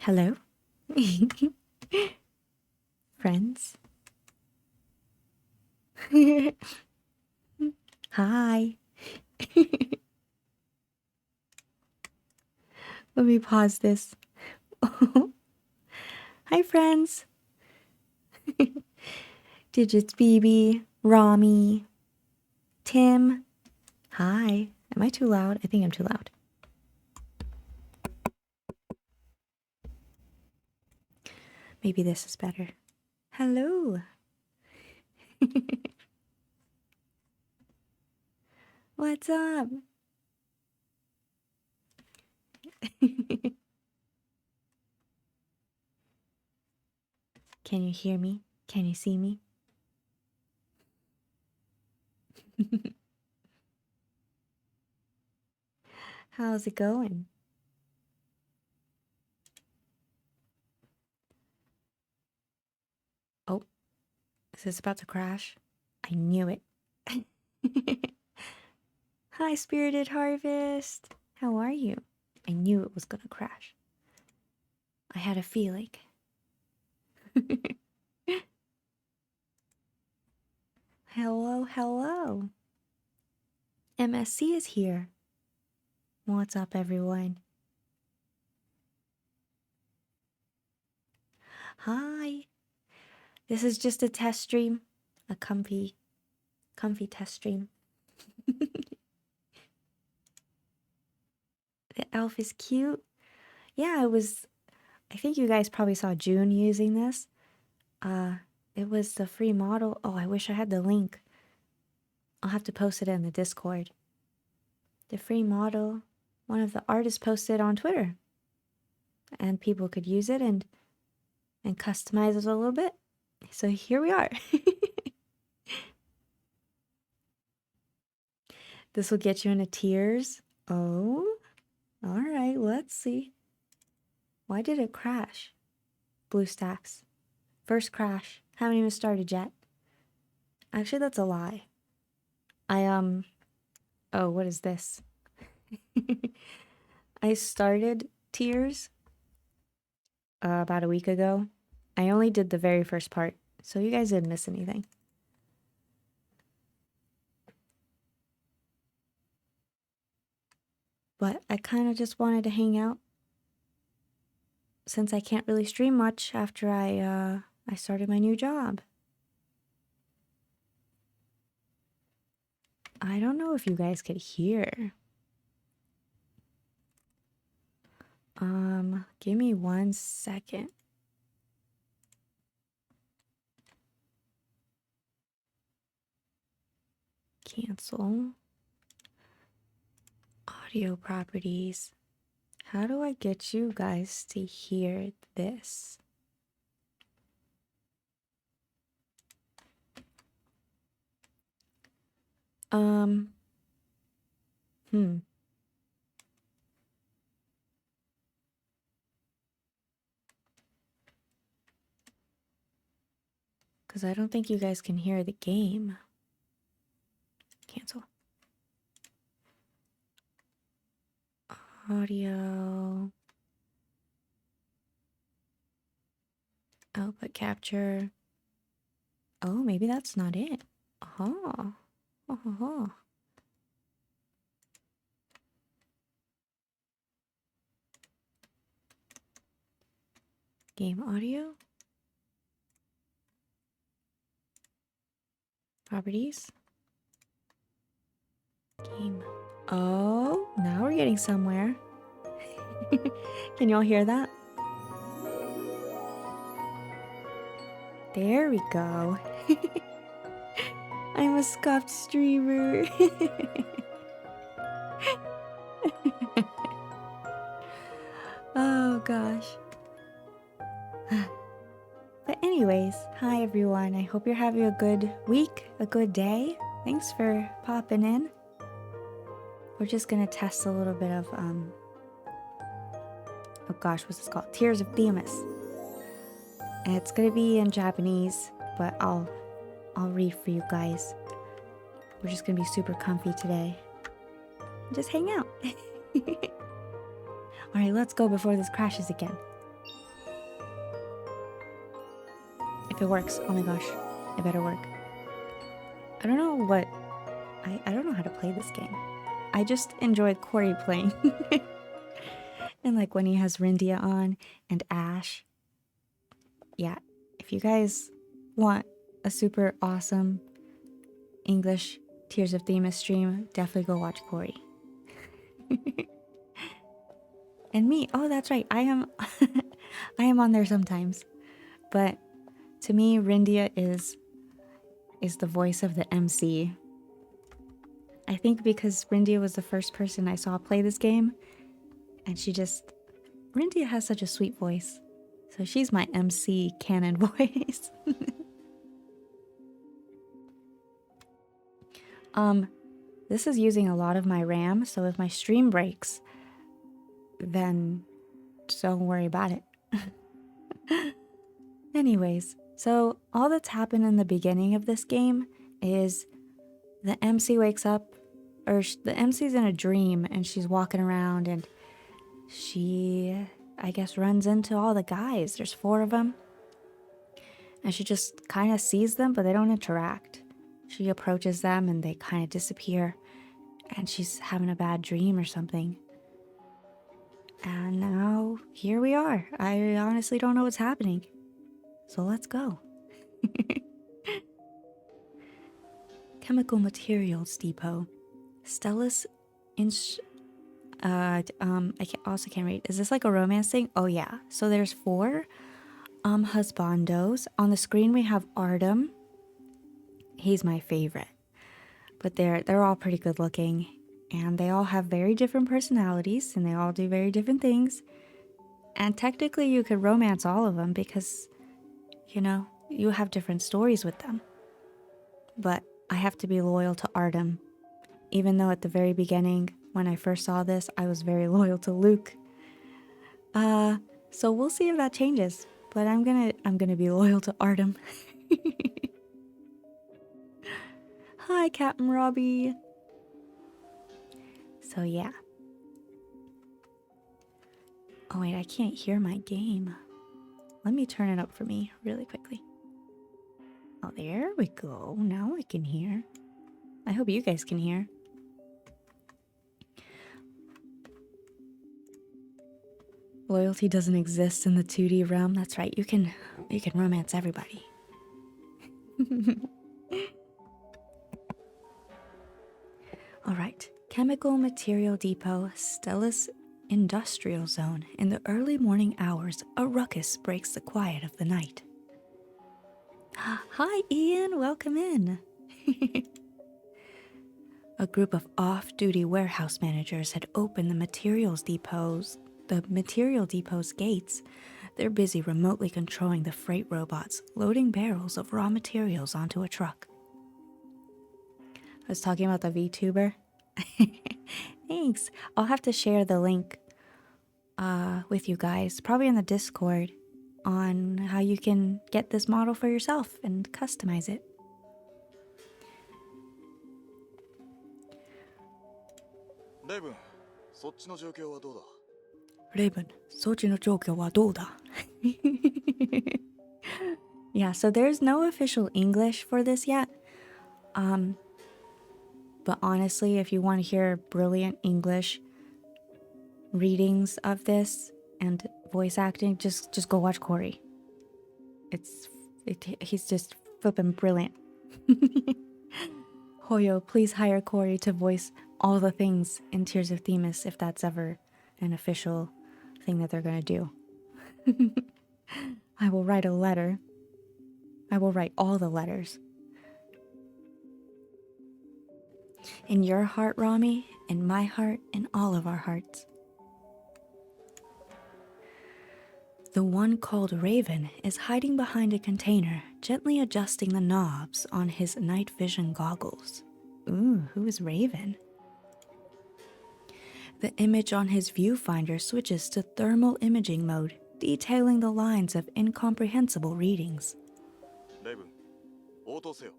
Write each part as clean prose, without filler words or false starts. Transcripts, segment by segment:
Hello? Friends? Hi. Let me pause this. Hi, friends. Digits BB, Rami, Tim. Hi. Am I too loud? I think I'm too loud. Maybe this is better. Hello. What's up? Can you hear me? Can you see me? How's it going? Oh, is this about to crash? I knew it. Hi, Spirited Harvest. How are you? I knew it was gonna crash. I had a feeling. Hello, hello. MSC is here. What's up, everyone? Hi. This is just a test stream. A comfy test stream. The elf is cute. Yeah, I think you guys probably saw June using this. It was the free model. Oh, I wish I had the link. I'll have to post it in the Discord. The free model, one of the artists posted on Twitter. And people could use it and customize it a little bit. So here we are. This will get you into tears. Oh, all right, let's see. Why did it crash? BlueStacks. First crash. Haven't even started yet. Actually, that's a lie. Oh, what is this? I started Tears about a week ago. I only did the very first part, so you guys didn't miss anything. But I kind of just wanted to hang out since I can't really stream much after I started my new job. I don't know if you guys could hear. Give me 1 second. Cancel. Audio properties. How do I get you guys to hear this? Because I don't think you guys can hear the game. Cancel. Audio. Output capture. Oh, maybe that's not it. Oh. Oh. Game audio. Properties. Game. Oh, now we're getting somewhere. Can y'all hear that? There we go. I'm a scuffed streamer. Oh gosh. But anyways, hi everyone. I hope you're having a good week, a good day. Thanks for popping in. We're just gonna test a little bit of oh gosh, what's this called? Tears of Themis. And it's gonna be in Japanese, but I'll read for you guys. We're just gonna be super comfy today. Just hang out. Alright, let's go before this crashes again. if it works. Oh my gosh. It better work. I don't know what... I don't know how to play this game. I just enjoy Corey playing. And like when he has Rindia on and Ash. Yeah, if you guys want a super awesome English Tears of Themis stream, definitely go watch Corey. And me, oh that's right, I am I am on there sometimes. But to me, Rindia is the voice of the MC. I think because Rindia was the first person I saw play this game, and Rindia has such a sweet voice. So she's my MC canon voice. This is using a lot of my RAM, so if my stream breaks, then don't worry about it. Anyways, so all that's happened in the beginning of this game is the MC wakes up, or the MC's in a dream, and she's walking around, and she, I guess, runs into all the guys. There's 4 of them. And she just kind of sees them, but they don't interact. She approaches them, and they kind of disappear. And she's having a bad dream or something. And now, here we are. I honestly don't know what's happening. So let's go. Chemical Materials Depot. Stellus also can't read. Is this like a romance thing? Oh yeah. So there's 4 husbandos. On the screen we have Artem. He's my favorite. But they're all pretty good looking. And they all have very different personalities. And they all do very different things. And technically you could romance all of them because, you know, you have different stories with them. But I have to be loyal to Artem. Even though at the very beginning, when I first saw this, I was very loyal to Luke. So we'll see if that changes. But I'm gonna be loyal to Artem. Hi, Captain Robbie. So yeah. Oh wait, I can't hear my game. Let me turn it up for me really quickly. Oh, there we go. Now I can hear. I hope you guys can hear. Loyalty doesn't exist in the 2D realm. That's right. You can romance everybody. All right. Chemical Material Depot, Stellus Industrial Zone. In the early morning hours, a ruckus breaks the quiet of the night. Hi, Ian. Welcome in. A group of off-duty warehouse managers had opened the material depot's gates. They're busy remotely controlling the freight robots, loading barrels of raw materials onto a truck. I was talking about the VTuber. Thanks. I'll have to share the link with you guys, probably in the Discord, on how you can get this model for yourself and customize it. Raven, そっちの状況はどうだ? Raven, そっちの状況はどうだ? Yeah, so there's no official English for this yet. But honestly, if you want to hear brilliant English readings of this and voice acting, just go watch Corey. He's just flipping brilliant. Hoyo, please hire Corey to voice all the things in Tears of Themis if that's ever an official thing that they're gonna do. I will write a letter. I will write all the letters. In your heart, Rami, in my heart, in all of our hearts. The one called Raven is hiding behind a container, gently adjusting the knobs on his night vision goggles. Ooh, who is Raven? The image on his viewfinder switches to thermal imaging mode, detailing the lines of incomprehensible readings. Raven, 応答せよ。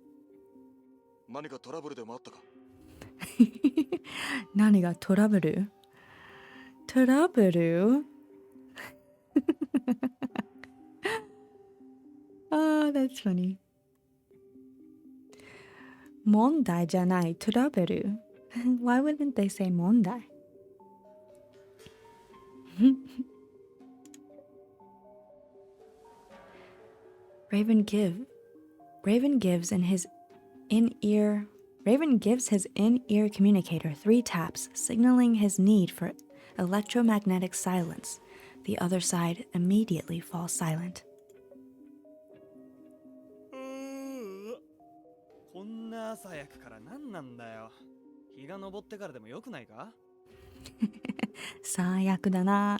何かトラブルでもあったか? 何がトラブル? トラブル? Oh, that's funny. 問題じゃない trouble. Why wouldn't they say 問題? Raven gives his in-ear communicator 3 taps, signaling his need for electromagnetic silence. The other side immediately falls silent. こんな朝早くから何なんだよ。日が昇ってからでもよくないか？最悪だな。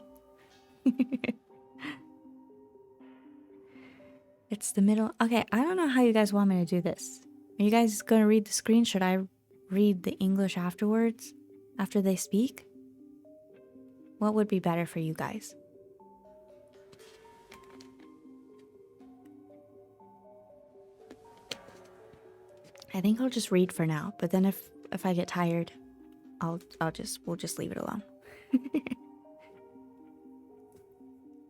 It's the middle. Okay, I don't know how you guys want me to do this. Are you guys going to read the screen? Should I read the English afterwards? After they speak? What would be better for you guys? I think I'll just read for now, but then if I get tired, we'll just leave it alone.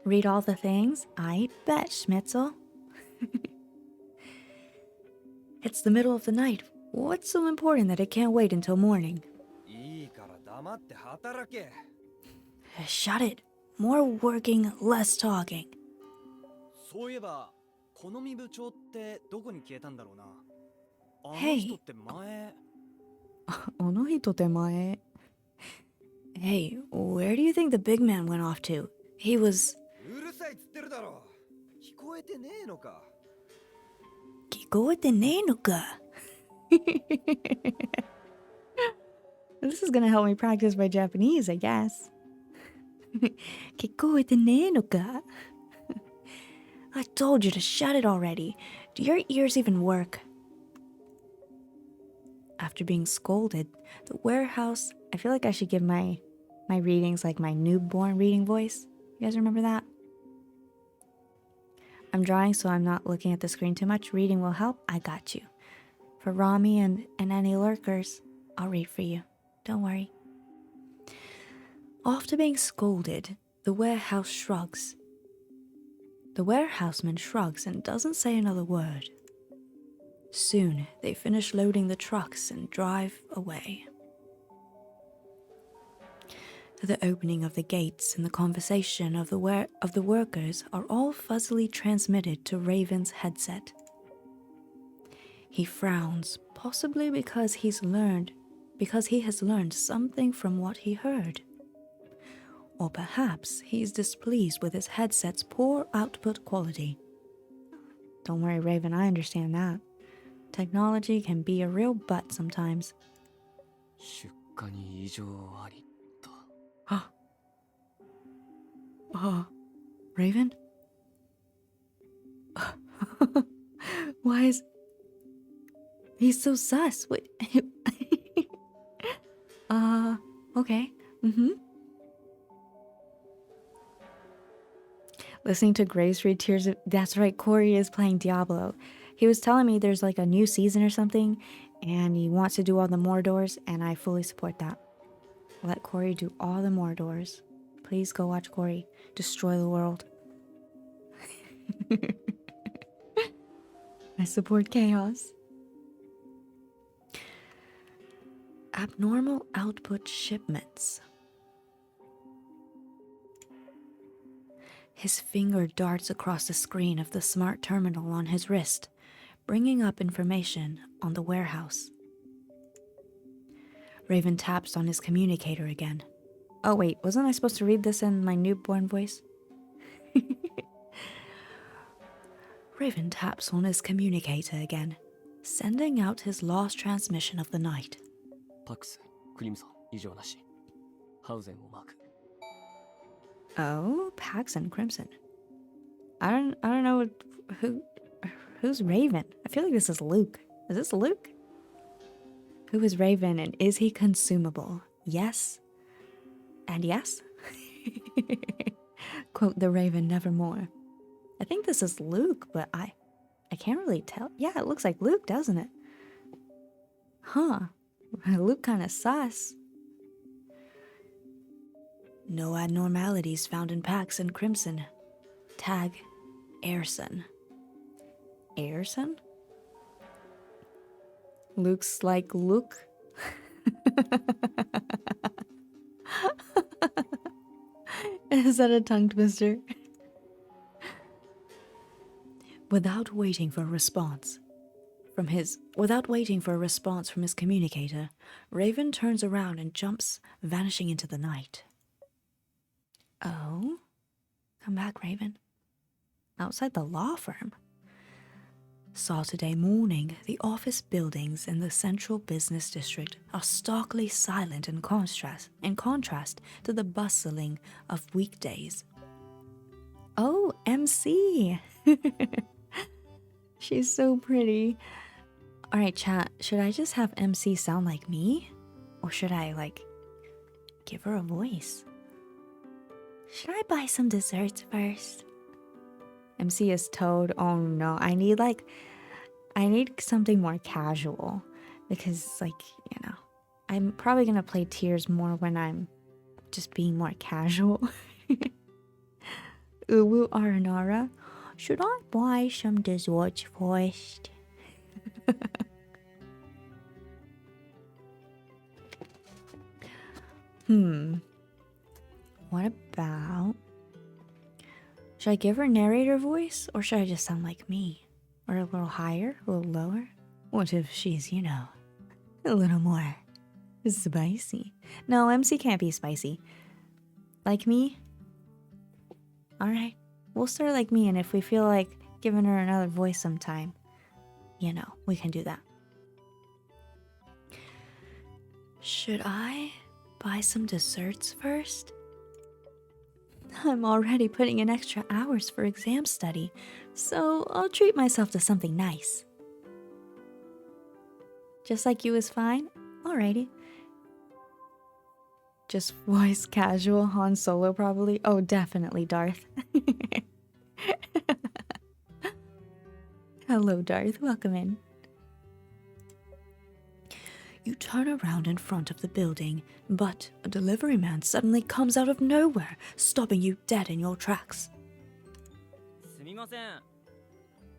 Read all the things? I bet, Schmitzel. It's the middle of the night. What's so important that it can't wait until morning? いいから黙って働け。Shut it. More working, less talking. そういえば、好み部長ってどこに消えたんだろうな。あの Hey. 人って前。あの人って前。Hey, where do you think the big man went off to? He was... うるさいっつってるだろ。聞こえてねえのか。聞こえてねえのか。This is gonna help me practice my Japanese, I guess. 聞こえてねえのか. I told you to shut it already. Do your ears even work? After being scolded, the warehouse... I feel like I should give my readings like my newborn reading voice. You guys remember that? I'm drawing so I'm not looking at the screen too much. Reading will help. I got you. For Rami and any lurkers, I'll read for you. Don't worry. After being scolded, the warehouseman shrugs and doesn't say another word. Soon, they finish loading the trucks and drive away. The opening of the gates and the conversation of the workers are all fuzzily transmitted to Raven's headset. He frowns, possibly because he has learned something from what he heard. Or perhaps he's displeased with his headset's poor output quality. Don't worry, Raven, I understand that. Technology can be a real butt sometimes. 出荷に異常ありと。Raven? Why is... He's so sus. Wait. Okay. Listening to Grace read Tears of... That's right, Corey is playing Diablo. He was telling me there's like a new season or something, and he wants to do all the Mordors, and I fully support that. Let Corey do all the Mordors. Please go watch Corey destroy the world. I support chaos. Abnormal output shipments. His finger darts across the screen of the smart terminal on his wrist, bringing up information on the warehouse. Raven taps on his communicator again. Oh wait, wasn't I supposed to read this in my newborn voice? Raven taps on his communicator again, sending out his last transmission of the night. Pax, Crimson, 異常なし。ハウゼンをマーク。Oh, Pax and Crimson. I don't know who's Raven. I feel like this is Luke. Is this Luke? Who is Raven and is he consumable? Yes. And yes. Quote the Raven nevermore. I think this is Luke, but I can't really tell. Yeah, it looks like Luke, doesn't it? Huh. Luke kind of sus. No abnormalities found in Pax and Crimson. Tag, Airson. Ayerson? Looks like Luke. Is that a tongue twister? Without waiting for a response from his communicator, Raven turns around and jumps, vanishing into the night. Oh? Come back, Raven. Outside the law firm. Saturday morning, the office buildings in the central business district are starkly silent in contrast to the bustling of weekdays. Oh, MC! She's so pretty. Alright, chat, should I just have MC sound like me? Or should I, give her a voice? Should I buy some desserts first? MC is Toad. Oh no, I need something more casual. Because, I'm probably gonna play Tears more when I'm just being more casual. Uwu Aranara, should I buy some desserts first? What about... Should I give her narrator voice, or should I just sound like me? Or a little higher, a little lower? What if she's, a little more spicy? No, MC can't be spicy. Like me? Alright, we'll start like me, and if we feel like giving her another voice sometime, we can do that. Should I buy some desserts first? I'm already putting in extra hours for exam study, so I'll treat myself to something nice. Just like you is fine? Alrighty. Just voice casual Han Solo probably? Oh, definitely Darth. Hello Darth, welcome in. You turn around in front of the building, but a delivery man suddenly comes out of nowhere, stopping you dead in your tracks. すみません。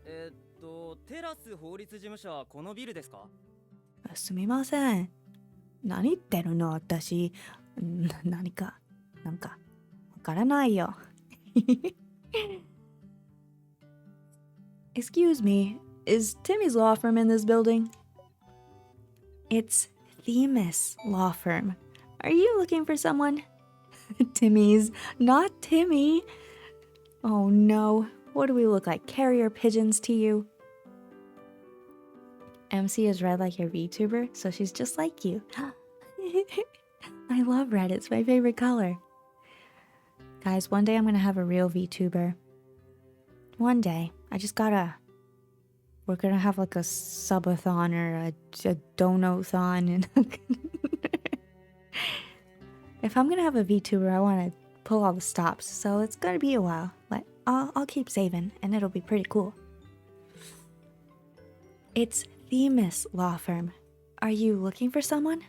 テラス法律事務所はこのビルですか？すみません。何言ってるの私。何か、わからないよ。Excuse me, is Timmy's law firm in this building? It's Themis Law Firm. Are you looking for someone? Timmy's, not Timmy. Oh no, what do we look like? Carrier pigeons to you? MC is red like your VTuber, so she's just like you. I love red, it's my favorite color. Guys, one day I'm gonna have a real VTuber. One day. We're gonna have like a subathon or a dono-thon. And if I'm gonna have a VTuber, I wanna pull all the stops, so it's gonna be a while. But I'll keep saving, and it'll be pretty cool. It's Themis Law Firm. Are you looking for someone?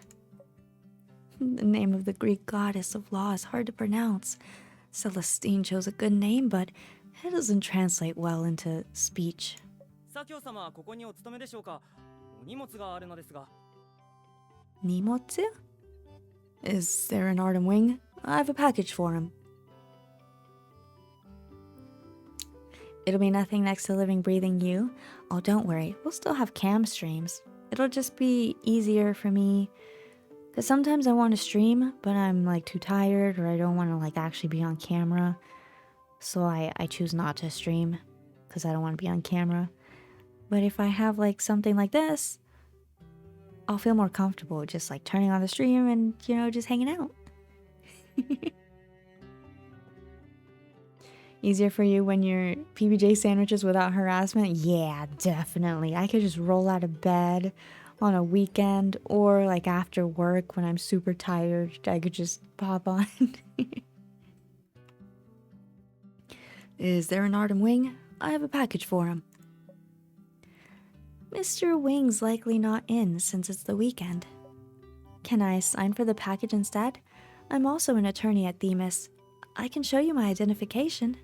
The name of the Greek goddess of law is hard to pronounce. Celestine chose a good name, but it doesn't translate well into speech. 佐京様はここにお勤めでしょうか？お荷物があるのですが。Nimotsu? Is there an Artem Wing? I have a package for him. It'll be nothing next to living, breathing you. Oh, don't worry. We'll still have cam streams. It'll just be easier for me. Because sometimes I want to stream, but I'm too tired, or I don't want to actually be on camera. So I choose not to stream because I don't want to be on camera. But if I have something like this, I'll feel more comfortable just turning on the stream and, just hanging out. Easier for you when you're PBJ sandwiches without harassment? Yeah, definitely. I could just roll out of bed on a weekend, or after work when I'm super tired, I could just pop on. Is there an Artem Wing? I have a package for him. Mr. Wing's likely not in since it's the weekend. Can I sign for the package instead? I'm also an attorney at Themis. I can show you my identification.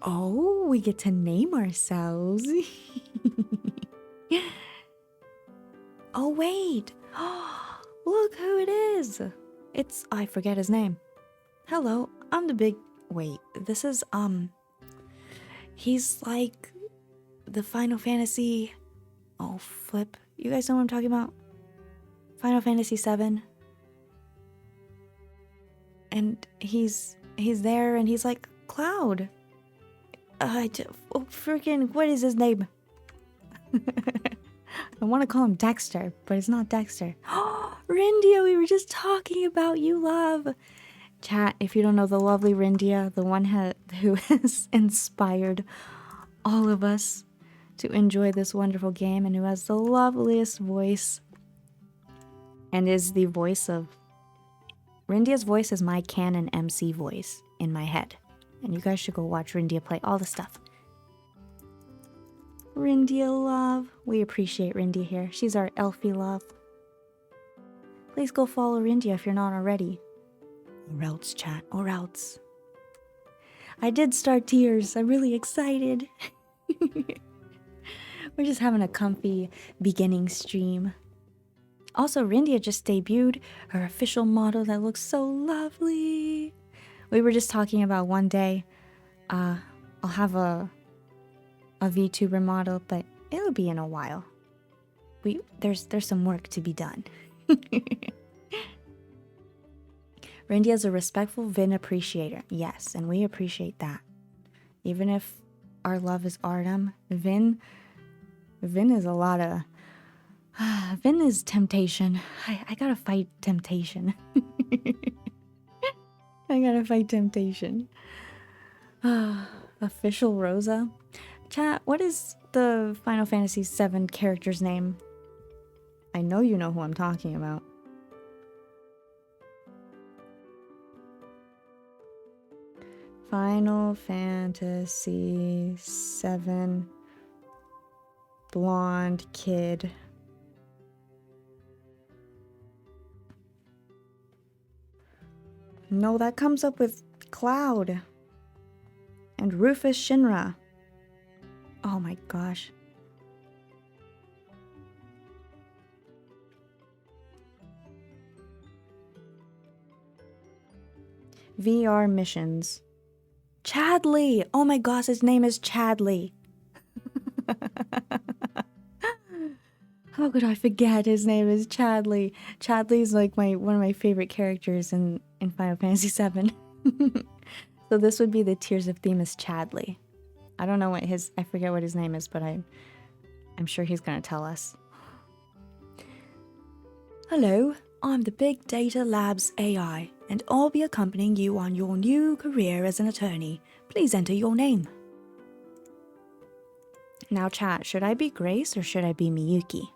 Oh, we get to name ourselves. Oh, wait. Look who it is. I forget his name. Hello, I'm the big... Wait, this is, he's like the Final Fantasy... Oh, flip. You guys know what I'm talking about? Final Fantasy 7. And he's there and he's like, Cloud. Freaking, what is his name? I want to call him Dexter, but it's not Dexter. Rindia, we were just talking about you, love. Chat, if you don't know the lovely Rindia, the one who has inspired all of us to enjoy this wonderful game and who has the loveliest voice and is the voice of... Rindia's voice is my canon MC voice in my head. And you guys should go watch Rindia play all the stuff. Rindia love. We appreciate Rindia here. She's our elfie love. Please go follow Rindia if you're not already. Or else, chat. Or else. I did start tears. I'm really excited. We're just having a comfy beginning stream. Also, Rindia just debuted her official model that looks so lovely. We were just talking about one day, I'll have a VTuber model, but it'll be in a while. There's some work to be done. Rindia's a respectful Vin appreciator. Yes, and we appreciate that. Even if our love is Artem, Vin is a lot of... Vin is temptation. I gotta fight temptation. I gotta fight temptation. Official Rosa. Chat, what is the Final Fantasy VII character's name? I know you know who I'm talking about. Final Fantasy VII blonde kid. No, that comes up with Cloud and Rufus Shinra. Oh my gosh. VR missions. Chadley! Oh my gosh, his name is Chadley. How could I forget his name is Chadley? Chadley's like one of my favorite characters in Final Fantasy VII. So this would be the Tears of Themis Chadley. I don't know what I forget what his name is, but I'm sure he's gonna tell us. Hello, I'm the Big Data Labs AI, and I'll be accompanying you on your new career as an attorney. Please enter your name. Now chat, should I be Grace or should I be Miyuki?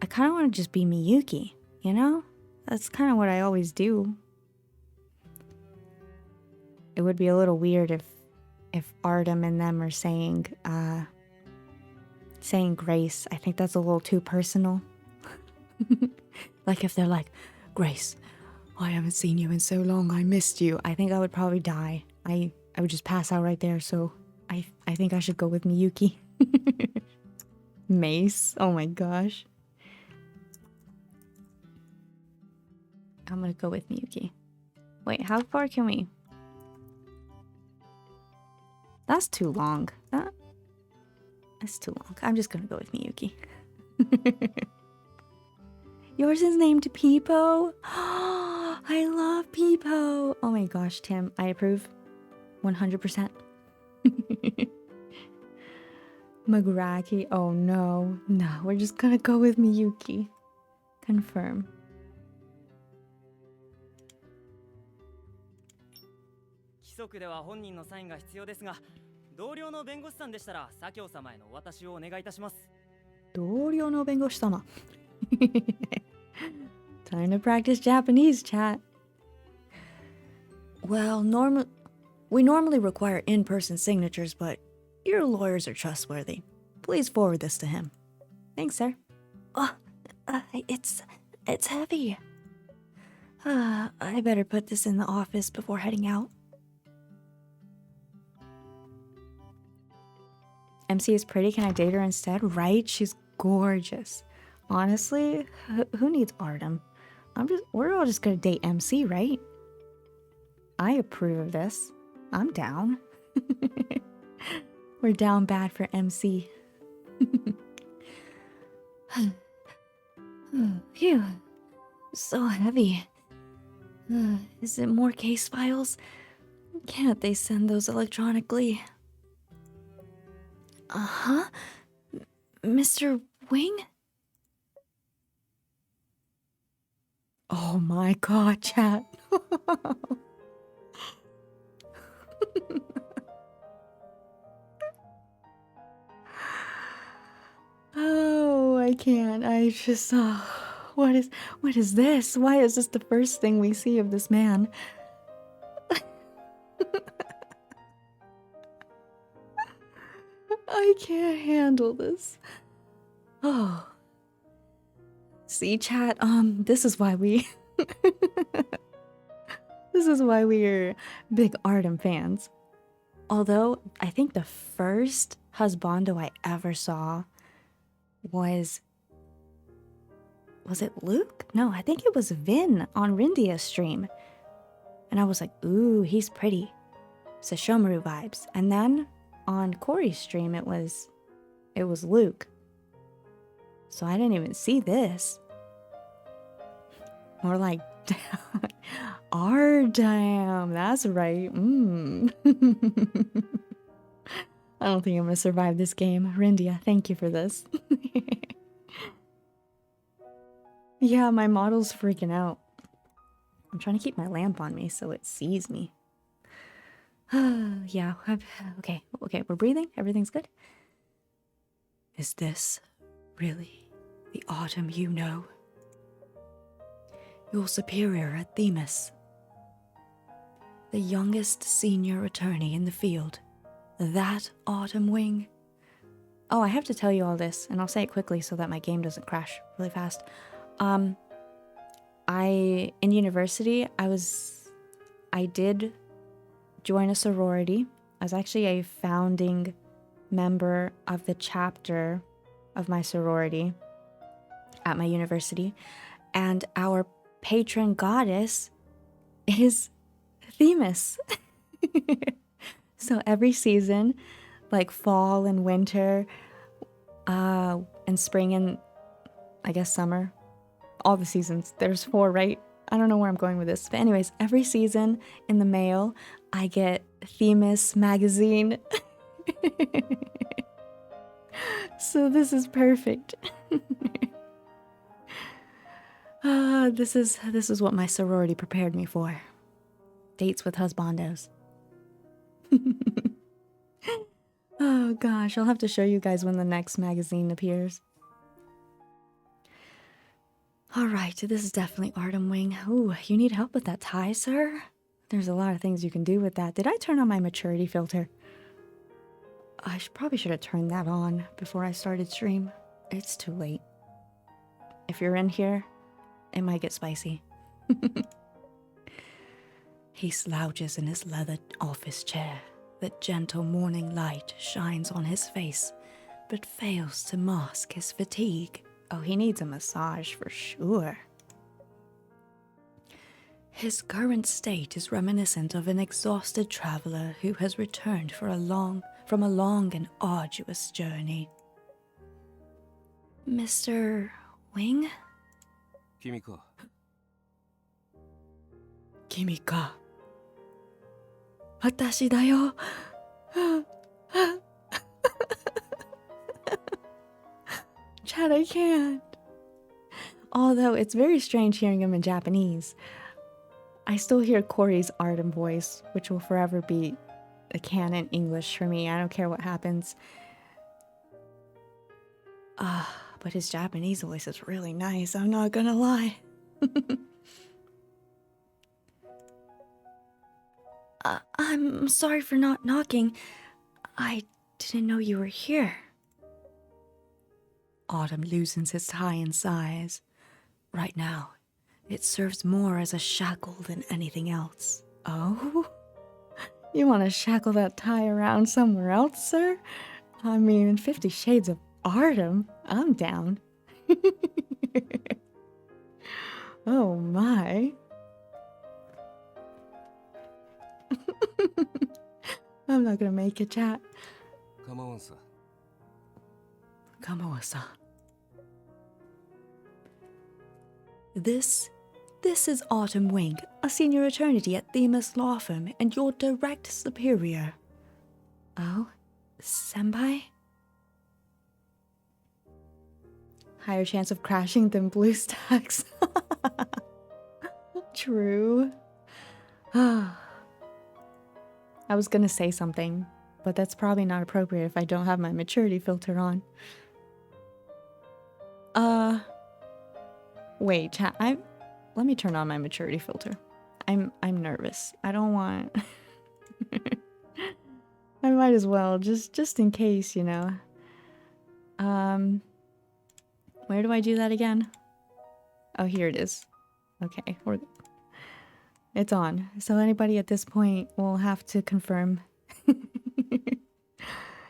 I kind of want to just be Miyuki, you know? That's kind of what I always do. It would be a little weird if Artem and them are saying Grace. I think that's a little too personal. Like if they're like, Grace, I haven't seen you in so long, I missed you. I think I would probably die. I would just pass out right there, so I think I should go with Miyuki. Mace, oh my gosh. I'm gonna go with Miyuki. Wait, how far can we? That's too long. That's too long. I'm just gonna go with Miyuki. Yours is named Peepo. I love Peepo. Oh my gosh, Tim, I approve. 100%. Magraki. Oh no. No, we're just gonna go with Miyuki. Confirm. 規則では本人のサインが必要ですが、同僚の弁護士さんでしたら左京様へのお渡しをお願いいたします。同僚の弁護士様。Time to practice Japanese, chat. Well, we normally require in-person signatures, but your lawyers are trustworthy. Please forward this to him. Thanks, sir. It's heavy. I better put this in the office before heading out. MC is pretty. Can I date her instead? Right? She's gorgeous. Honestly, who needs Artem? We're all just gonna date MC, right? I approve of this. I'm down. We're down bad for MC. Phew. So heavy. Is it more case files? Can't they send those electronically? Uh-huh. Mr. Wing? Oh my god, chat. Oh, I can't. I just what is this? Why is this the first thing we see of this man? I can't handle this. Oh. See, chat, this is why we this is why we're big Artem fans. Although I think the first husbando I ever saw was it Luke? No, I think it was Vin on Rindia's stream. And I was like, ooh, he's pretty. Sashomaru vibes. And then on Corey's stream it was Luke. So I didn't even see this. More like Damn, that's right. I don't think I'm gonna survive this game. Rindia, thank you for this. Yeah, my model's freaking out. I'm trying to keep my lamp on me so it sees me. Yeah, okay, we're breathing. Everything's good. Is this really the Autumn you know? Your superior at Themis. The youngest senior attorney in the field. That Autumn Wing. Oh, I have to tell you all this, and I'll say it quickly so that my game doesn't crash really fast. In university, I did join a sorority. I was actually a founding member of the chapter of my sorority at my university. And our patron goddess is Themis. So every season, like fall and winter, and spring and I guess summer, all the seasons, there's 4, right? I don't know where I'm going with this. But anyways, every season in the mail, I get Themis magazine. So this is perfect. This is what my sorority prepared me for. Dates with husbandos. Oh gosh, I'll have to show you guys when the next magazine appears. Alright, this is definitely Artem Wing. Ooh, you need help with that tie, sir? There's a lot of things you can do with that. Did I turn on my maturity filter? I probably should have turned that on before I started stream. It's too late. If you're in here, it might get spicy. He slouches in his leather office chair. The gentle morning light shines on his face, but fails to mask his fatigue. Oh, he needs a massage for sure. His current state is reminiscent of an exhausted traveler who has returned from a long and arduous journey. Mr. Wing? Kimiko. Kimika. Watashi da yo. Chad, I can't. Although it's very strange hearing him in Japanese, I still hear Corey's Artem voice, which will forever be a canon English for me. I don't care what happens. But his Japanese voice is really nice, I'm not gonna lie. I'm sorry for not knocking. I didn't know you were here. Autumn loosens his tie and sighs. Right now, it serves more as a shackle than anything else. Oh? You want to shackle that tie around somewhere else, sir? I mean, 50 Shades of Artem, I'm down. Oh my. I'm not gonna make it, chat. 構わんさ。 Kamawa-san. This is Autumn Wing, a senior attorney at Themis Law Firm and your direct superior. Oh, senpai? Higher chance of crashing than BlueStacks. True. I was gonna say something, but that's probably not appropriate if I don't have my maturity filter on. Wait, chat, let me turn on my maturity filter. I'm nervous. I don't want... I might as well, just in case, you know. Where do I do that again? Oh, here it is. Okay, it's on. So anybody at this point will have to confirm.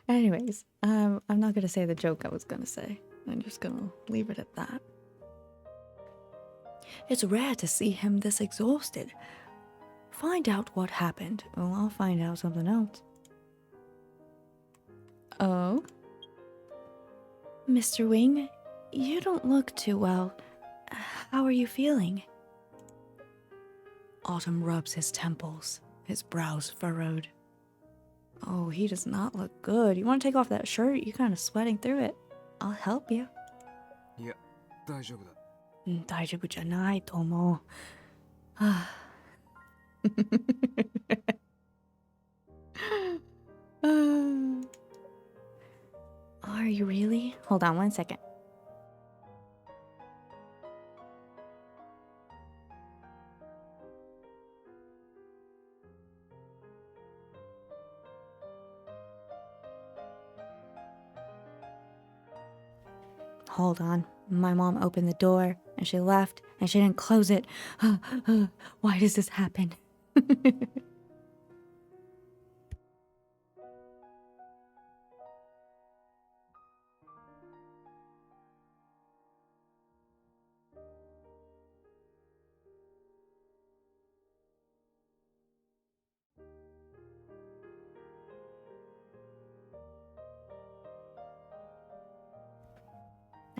Anyways, I'm not gonna say the joke I was gonna say. I'm just gonna leave it at that. It's rare to see him this exhausted. Find out what happened. Well, I'll find out something else. Oh? Mr. Wing, you don't look too well. How are you feeling? Autumn rubs his temples, his brows furrowed. Oh, he does not look good. You want to take off that shirt? You're kind of sweating through it. I'll help you. いや、大丈夫だ。大丈夫じゃないと思う。Are you really? Hold on one second. Hold on. My mom opened the door and she left and she didn't close it. Why does this happen?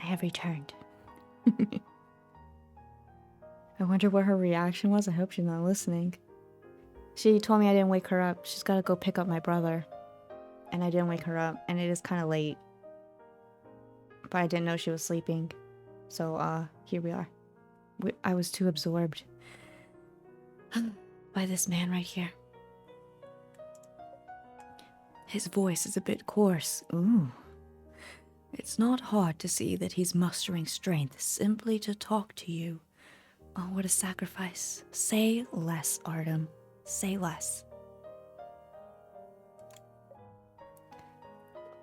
I have returned. I wonder what her reaction was. I hope she's not listening. She told me I didn't wake her up. She's got to go pick up my brother. And I didn't wake her up. And it is kind of late. But I didn't know she was sleeping. So, here we are. I was too absorbed by this man right here. His voice is a bit coarse. Ooh. It's not hard to see that he's mustering strength simply to talk to you. Oh, what a sacrifice. Say less, Artem. Say less.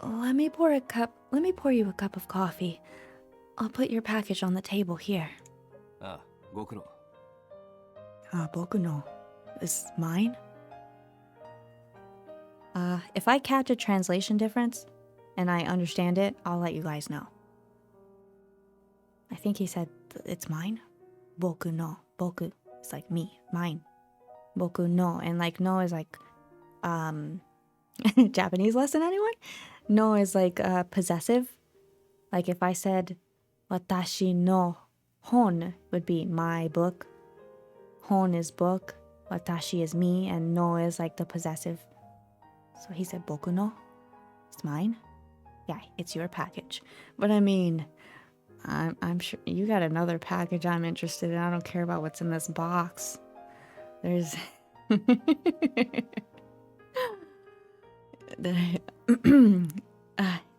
Let me pour you a cup of coffee. I'll put your package on the table here. ああ、ご苦労。Boku no. Is mine? If I catch a translation difference and I understand it, I'll let you guys know. I think he said it's mine. Boku no. Boku is like me, mine. Boku no. And like no is like, Japanese lesson, anyone? No is like possessive. Like if I said watashi no hon would be my book. Hon is book. Watashi is me. And no is like the possessive. So he said boku no. It's mine. Yeah, it's your package. But I mean, I'm sure you got another package I'm interested in. I don't care about what's in this box. There's...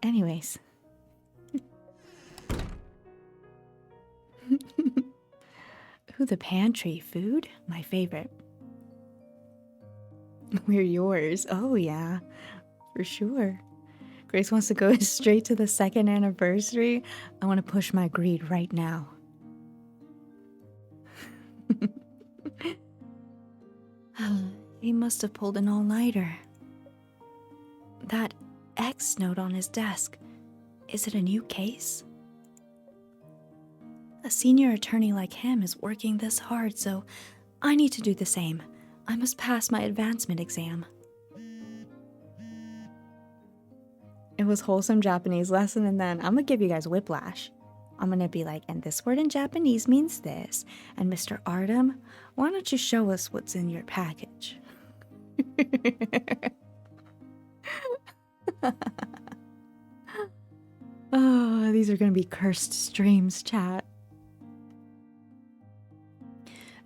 anyways. Ooh, the pantry. Food? My favorite. We're yours. Oh, yeah. For sure. Grace wants to go straight to the 2nd anniversary. I want to push my greed right now. He must have pulled an all-nighter. That X note on his desk. Is it a new case? A senior attorney like him is working this hard, so I need to do the same. I must pass my advancement exam. It was wholesome Japanese lesson, and then I'm gonna give you guys whiplash. I'm gonna be like, and this word in Japanese means this. And Mr. Artem, why don't you show us what's in your package? Oh, these are gonna be cursed streams, chat.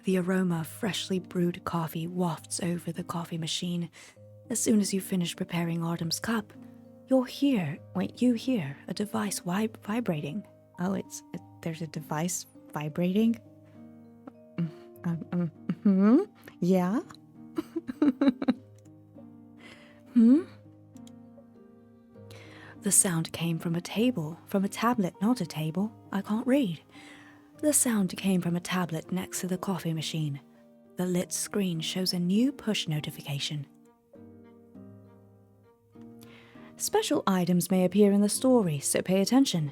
The aroma of freshly brewed coffee wafts over the coffee machine. As soon as you finish preparing Artem's cup, you hear a device vibrating. Oh, there's a device vibrating? Yeah? The sound came from a tablet, not a table. I can't read. The sound came from a tablet next to the coffee machine. The lit screen shows a new push notification. Special items may appear in the story, so pay attention.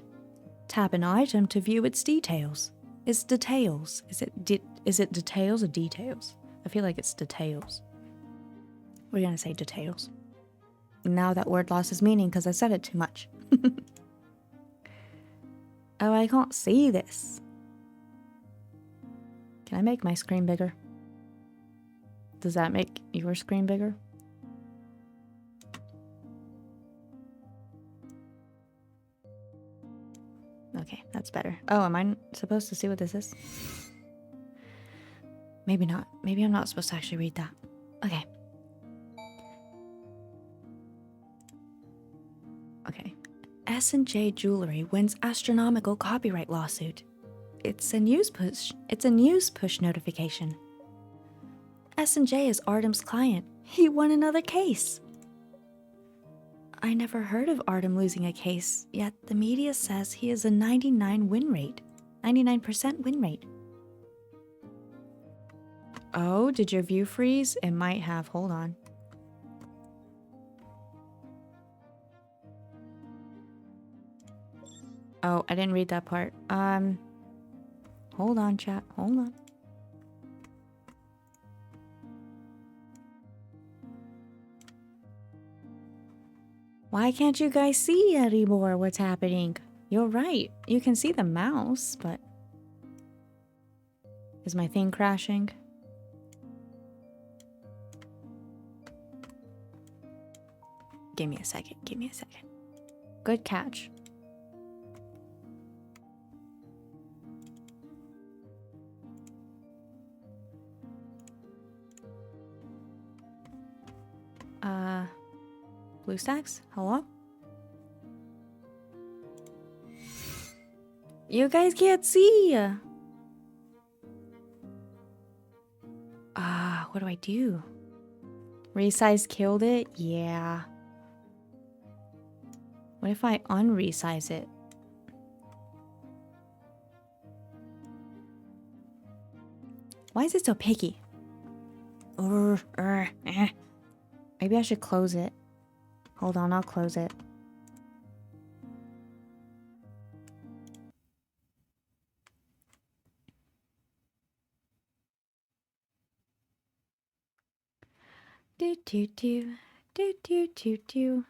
Tap an item to view its details. Is it details or details? I feel like it's details. We're gonna say details. Now that word lost its meaning because I said it too much. Oh, I can't see this. Can I make my screen bigger? Does that make your screen bigger? Okay, that's better. Oh, am I supposed to see what this is? Maybe not. Maybe I'm not supposed to actually read that. Okay. Okay. S&J Jewelry wins astronomical copyright lawsuit. It's a news push notification. S&J is Artem's client. He won another case. I never heard of Artem losing a case, yet the media says he has a 99% win rate. Oh, did your view freeze? It might have. Hold on. Oh, I didn't read that part. Hold on, chat. Hold on. Why can't you guys see anymore what's happening? You're right. You can see the mouse, but... Is my thing crashing? Give me a second. Give me a second. Good catch. BlueStacks? Hello? You guys can't see! What do I do? Resize killed it? Yeah. What if I unresize it? Why is it so picky? Maybe I should close it. Hold on, I'll close it. Do do do do do do do.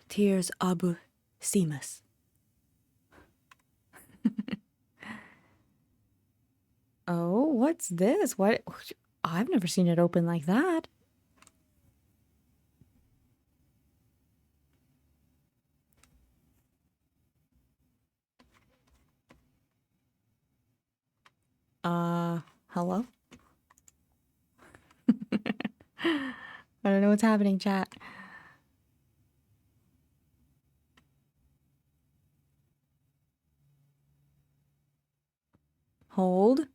Tears Abu Simas. Oh, what's this? What? I've never seen it open like that. Hello? I don't know what's happening, chat. Hold.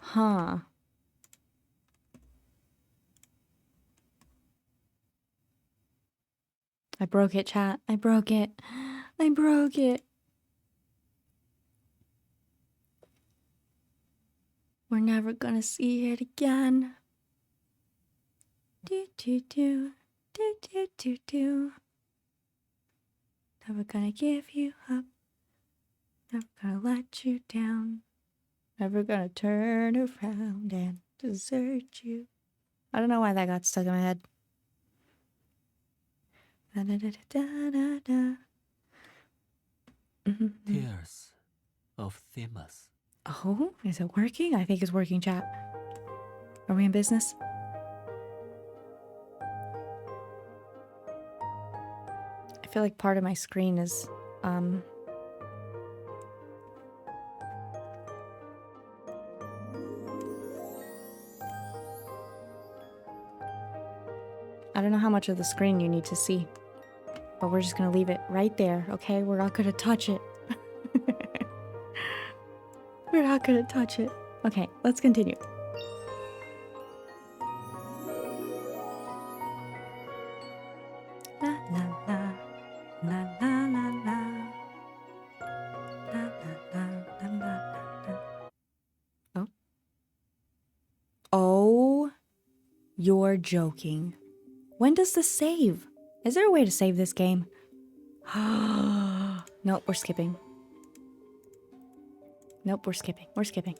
Huh. I broke it, chat. I broke it. I broke it. We're never gonna see it again. Do do do do do do do. Never gonna give you up. Never gonna let you down. Never gonna turn around and desert you. I don't know why that got stuck in my head. Da, da, da, da, da, da. Tears of Themis. Oh, is it working? I think it's working, chat. Are we in business? I feel like part of my screen is, I don't know how much of the screen you need to see, but we're just gonna leave it right there, okay? We're not gonna touch it. We're not gonna touch it. Okay, let's continue. La la la, la la la la, la la la la la. Oh. Oh, you're joking. When does this save? Is there a way to save this game? Nope, we're skipping. Nope, we're skipping. We're skipping.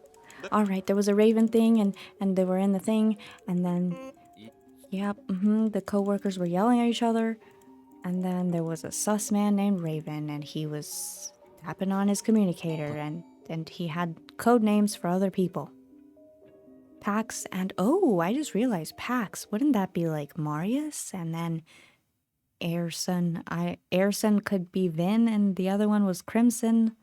All right, there was a Raven thing, and they were in the thing, and then, yep, the co-workers were yelling at each other, and then there was a sus man named Raven, and he was tapping on his communicator, and he had code names for other people. Pax and, oh, I just realized Pax. Wouldn't that be like Marius? And then Airson. Airson could be Vin, and the other one was Crimson.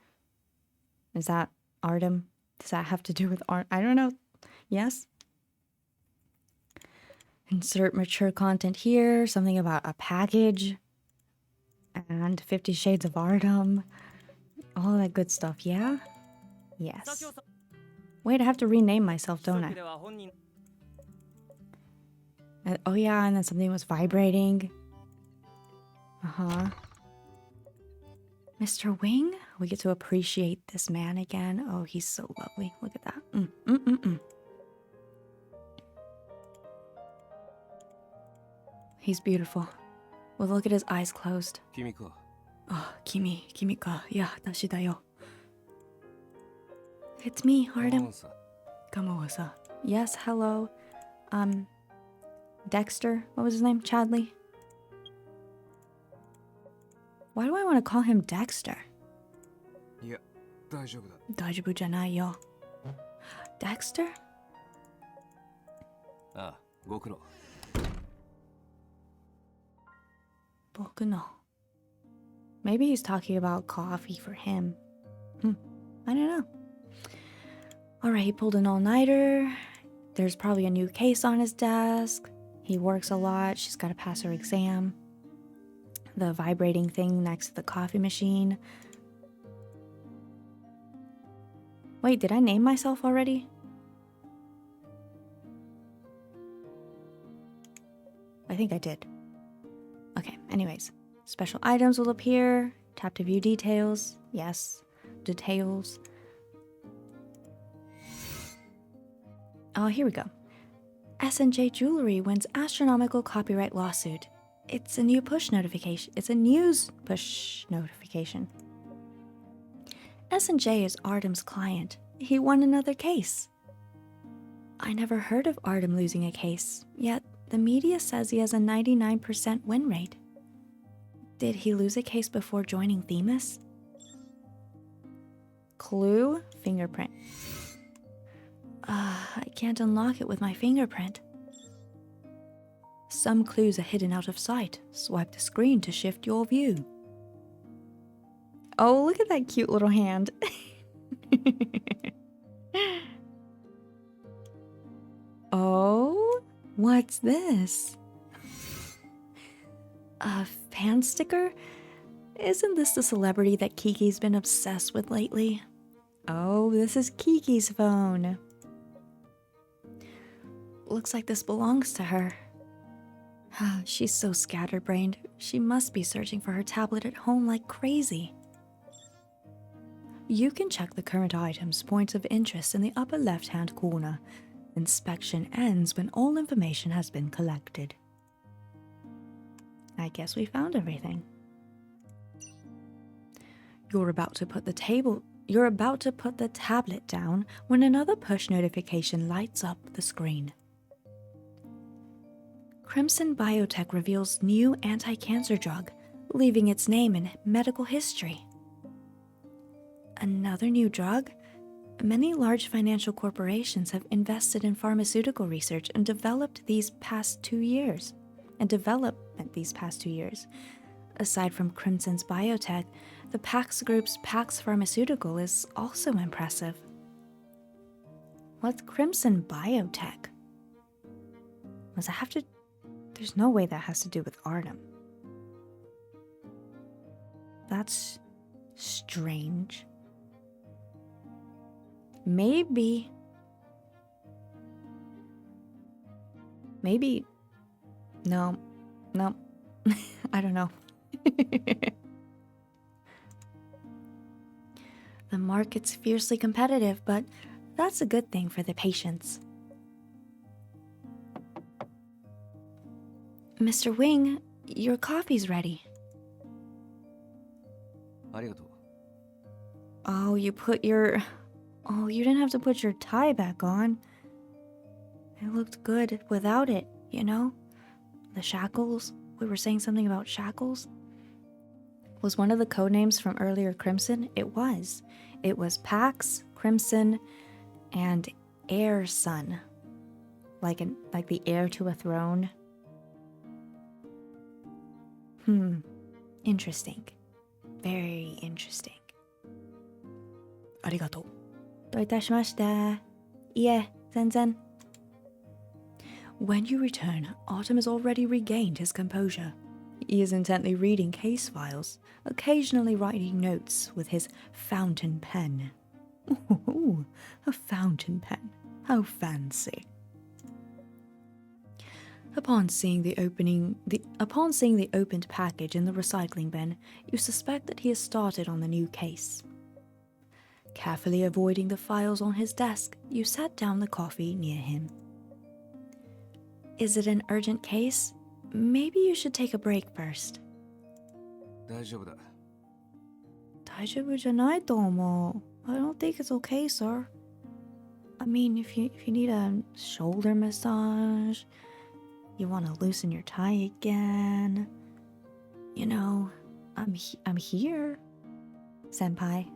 Is that Artem? Does that have to do with art? I don't know. Yes? Insert mature content here. Something about a package. And 50 Shades of Artem. All that good stuff, yeah? Yes. Wait, I have to rename myself, don't I? Oh yeah, and then something was vibrating. Uh-huh. Mr. Wing? We get to appreciate this man again. Oh, he's so lovely. Look at that. He's beautiful. Well, look at his eyes closed. Kimiko. Oh, Kimika. Yeah, dashi da yo. It's me, Artem. Kamawa-sa. Yes, hello. Dexter. What was his name? Chadley? Why do I want to call him Dexter? Yeah, 大丈夫だ. 大丈夫じゃないよ. Dexter? ああ、ご苦労. 僕の. Maybe he's talking about coffee for him. I don't know. Alright, he pulled an all-nighter. There's probably a new case on his desk. He works a lot. She's got to pass her exam. The vibrating thing next to the coffee machine. Wait, did I name myself already? I think I did. Okay, anyways. Special items will appear. Tap to view details. Yes, details. Oh, here we go. S&J Jewelry wins astronomical copyright lawsuit. It's a new push notification. It's a news push notification. S&J is Artem's client. He won another case. I never heard of Artem losing a case, yet the media says he has a 99% win rate. Did he lose a case before joining Themis? Clue? Fingerprint. I can't unlock it with my fingerprint. Some clues are hidden out of sight. Swipe the screen to shift your view. Oh, look at that cute little hand. Oh, what's this? A fan sticker? Isn't this the celebrity that Kiki's been obsessed with lately? Oh, this is Kiki's phone. Looks like this belongs to her. She's so scatterbrained. She must be searching for her tablet at home like crazy. You can check the current item's points of interest in the upper left-hand corner. Inspection ends when all information has been collected. I guess we found everything. You're about to put the tablet down when another push notification lights up the screen. Crimson Biotech reveals new anti-cancer drug, leaving its name in medical history. Another new drug? Many large financial corporations have invested in pharmaceutical research and development these past 2 years. Aside from Crimson's Biotech, the Pax Group's Pax Pharmaceutical is also impressive. What's Crimson Biotech? Does it have to... There's no way that has to do with Artem. That's strange. Maybe. No. I don't know. The market's fiercely competitive, but that's a good thing for the patients. Mr. Wing, your coffee's ready. ありがとう。 Oh, you didn't have to put your tie back on. It looked good without it, you know? The shackles. We were saying something about shackles. Was one of the codenames from earlier Crimson? It was. It was Pax, Crimson, and Heir Son. Like the heir to a throne. Interesting. Very interesting. ありがとう。どういたしまして。いえ、全然。When you return, Artem has already regained his composure. He is intently reading case files, occasionally writing notes with his fountain pen. Ooh, a fountain pen. How fancy. Upon seeing the opened package in the recycling bin, you suspect that he has started on the new case. Carefully avoiding the files on his desk, you set down the coffee near him. Is it an urgent case? Maybe you should take a break first. 大丈夫だ。大丈夫じゃないと思う. I don't think it's okay, sir. I mean, if you need a shoulder massage, you want to loosen your tie again, you know, I'm here, senpai.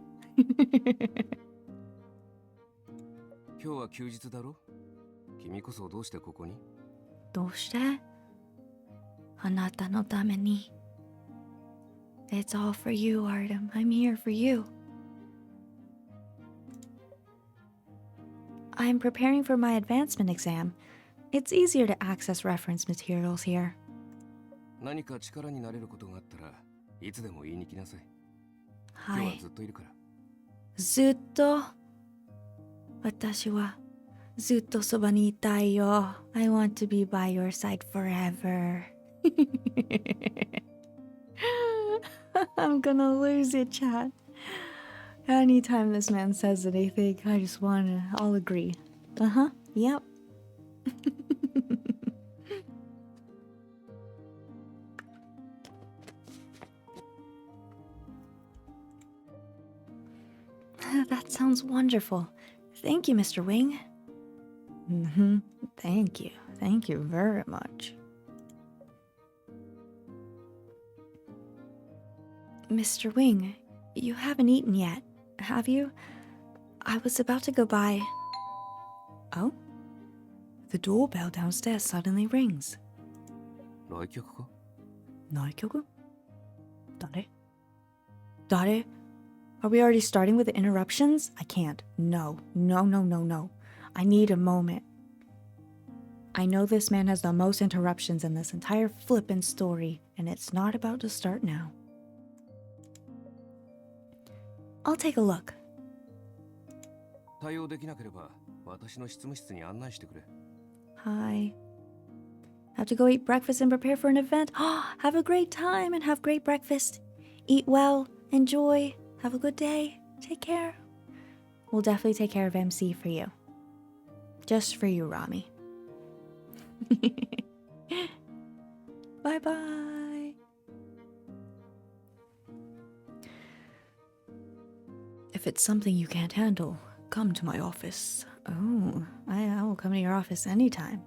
今日は休日だろ? 君こそどうしてここに? どうして? あなたのために. It's all for you, Artem. I'm here for you. I'm preparing for my advancement exam. It's easier to access reference materials here. 何か力になれることがあったらいつでも言いに来なさい。はい。今日はずっといるから。ずっと。私はずっとそばにいたいよ。I want to be by your side forever. I'm gonna lose it, chat. Anytime this man says anything, I just wanna... I'll agree. Yep. That sounds wonderful. Thank you, Mr. Wing. Thank you. Thank you very much. Mr. Wing, you haven't eaten yet, have you? I was about to go by... Oh? The doorbell downstairs suddenly rings. 来客か? 来客? 誰? 誰? Are we already starting with the interruptions? I can't. No. I need a moment. I know this man has the most interruptions in this entire flippin' story, and it's not about to start now. I'll take a look. 対応できなければ私の執務室に案内してくれ。 Hi. Have to go eat breakfast and prepare for an event. Have a great time and have great breakfast. Eat well, enjoy, have a good day. Take care. We'll definitely take care of MC for you. Just for you, Rami. Bye-bye. If it's something you can't handle, come to my office. Oh, I will come to your office anytime.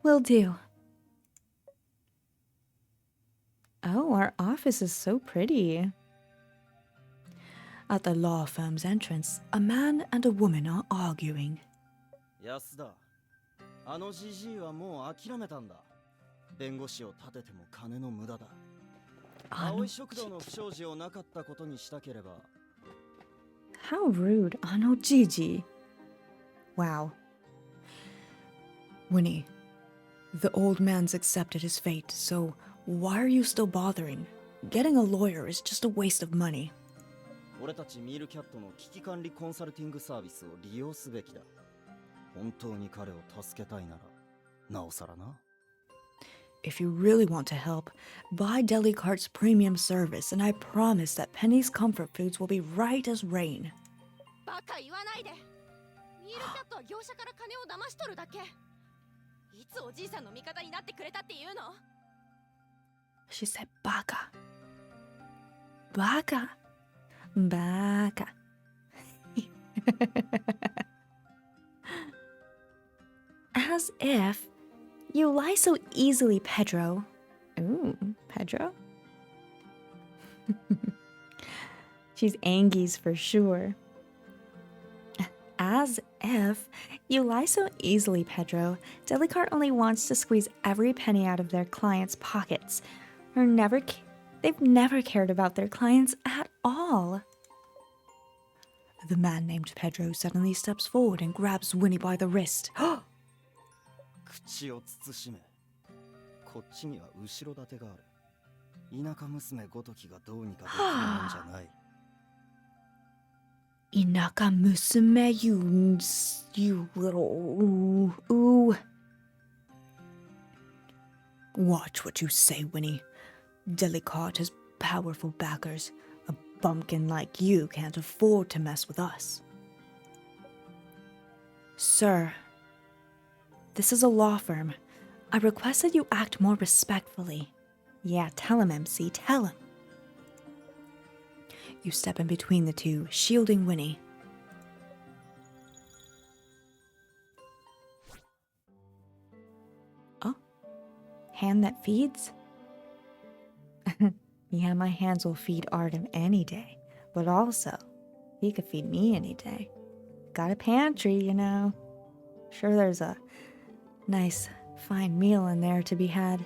Will do. Oh, our office is so pretty. At the law firm's entrance, a man and a woman are arguing. 安田、あのじじいはもう諦めたんだ。弁護士を立てても金の無駄だ。青い食堂の不祥事をなかったことにしたければ。How rude, Ano Gigi. Wow. Winnie, the old man's accepted his fate, so why are you still bothering? Getting a lawyer is just a waste of money. 俺たちミールキャットの危機管理コンサルティングサービスを利用すべきだ。本当に彼を助けたいなら、なおさらな。If you really want to help, buy Delicart's premium service, and I promise that Penny's comfort foods will be right as rain. バカ言わないで。ミールキャットは業者から金を騙し取るだけ。いつおじいさんの味方になってくれたっていうの？ She said baka. Baka. Baka. As if. You lie so easily, Pedro. Ooh, Pedro? She's Angie's for sure. As if. You lie so easily, Pedro. Delicart only wants to squeeze every penny out of their clients' pockets. They've never cared about their clients at all. The man named Pedro suddenly steps forward and grabs Winnie by the wrist. 口を慎め。こっちには後ろ盾がある。田舎娘ごときがどうにかできるもんじゃない。Inaka musume, you little ooh. Watch what you say, Winnie. Delicart has powerful backers. A bumpkin like you can't afford to mess with us. Sir, this is a law firm. I request that you act more respectfully. Yeah, tell him, MC, tell him. You step in between the two, shielding Winnie. Oh, hand that feeds? Yeah, my hands will feed Artem any day, but also, he could feed me any day. Got a pantry, you know. Sure, there's a nice, fine meal in there to be had.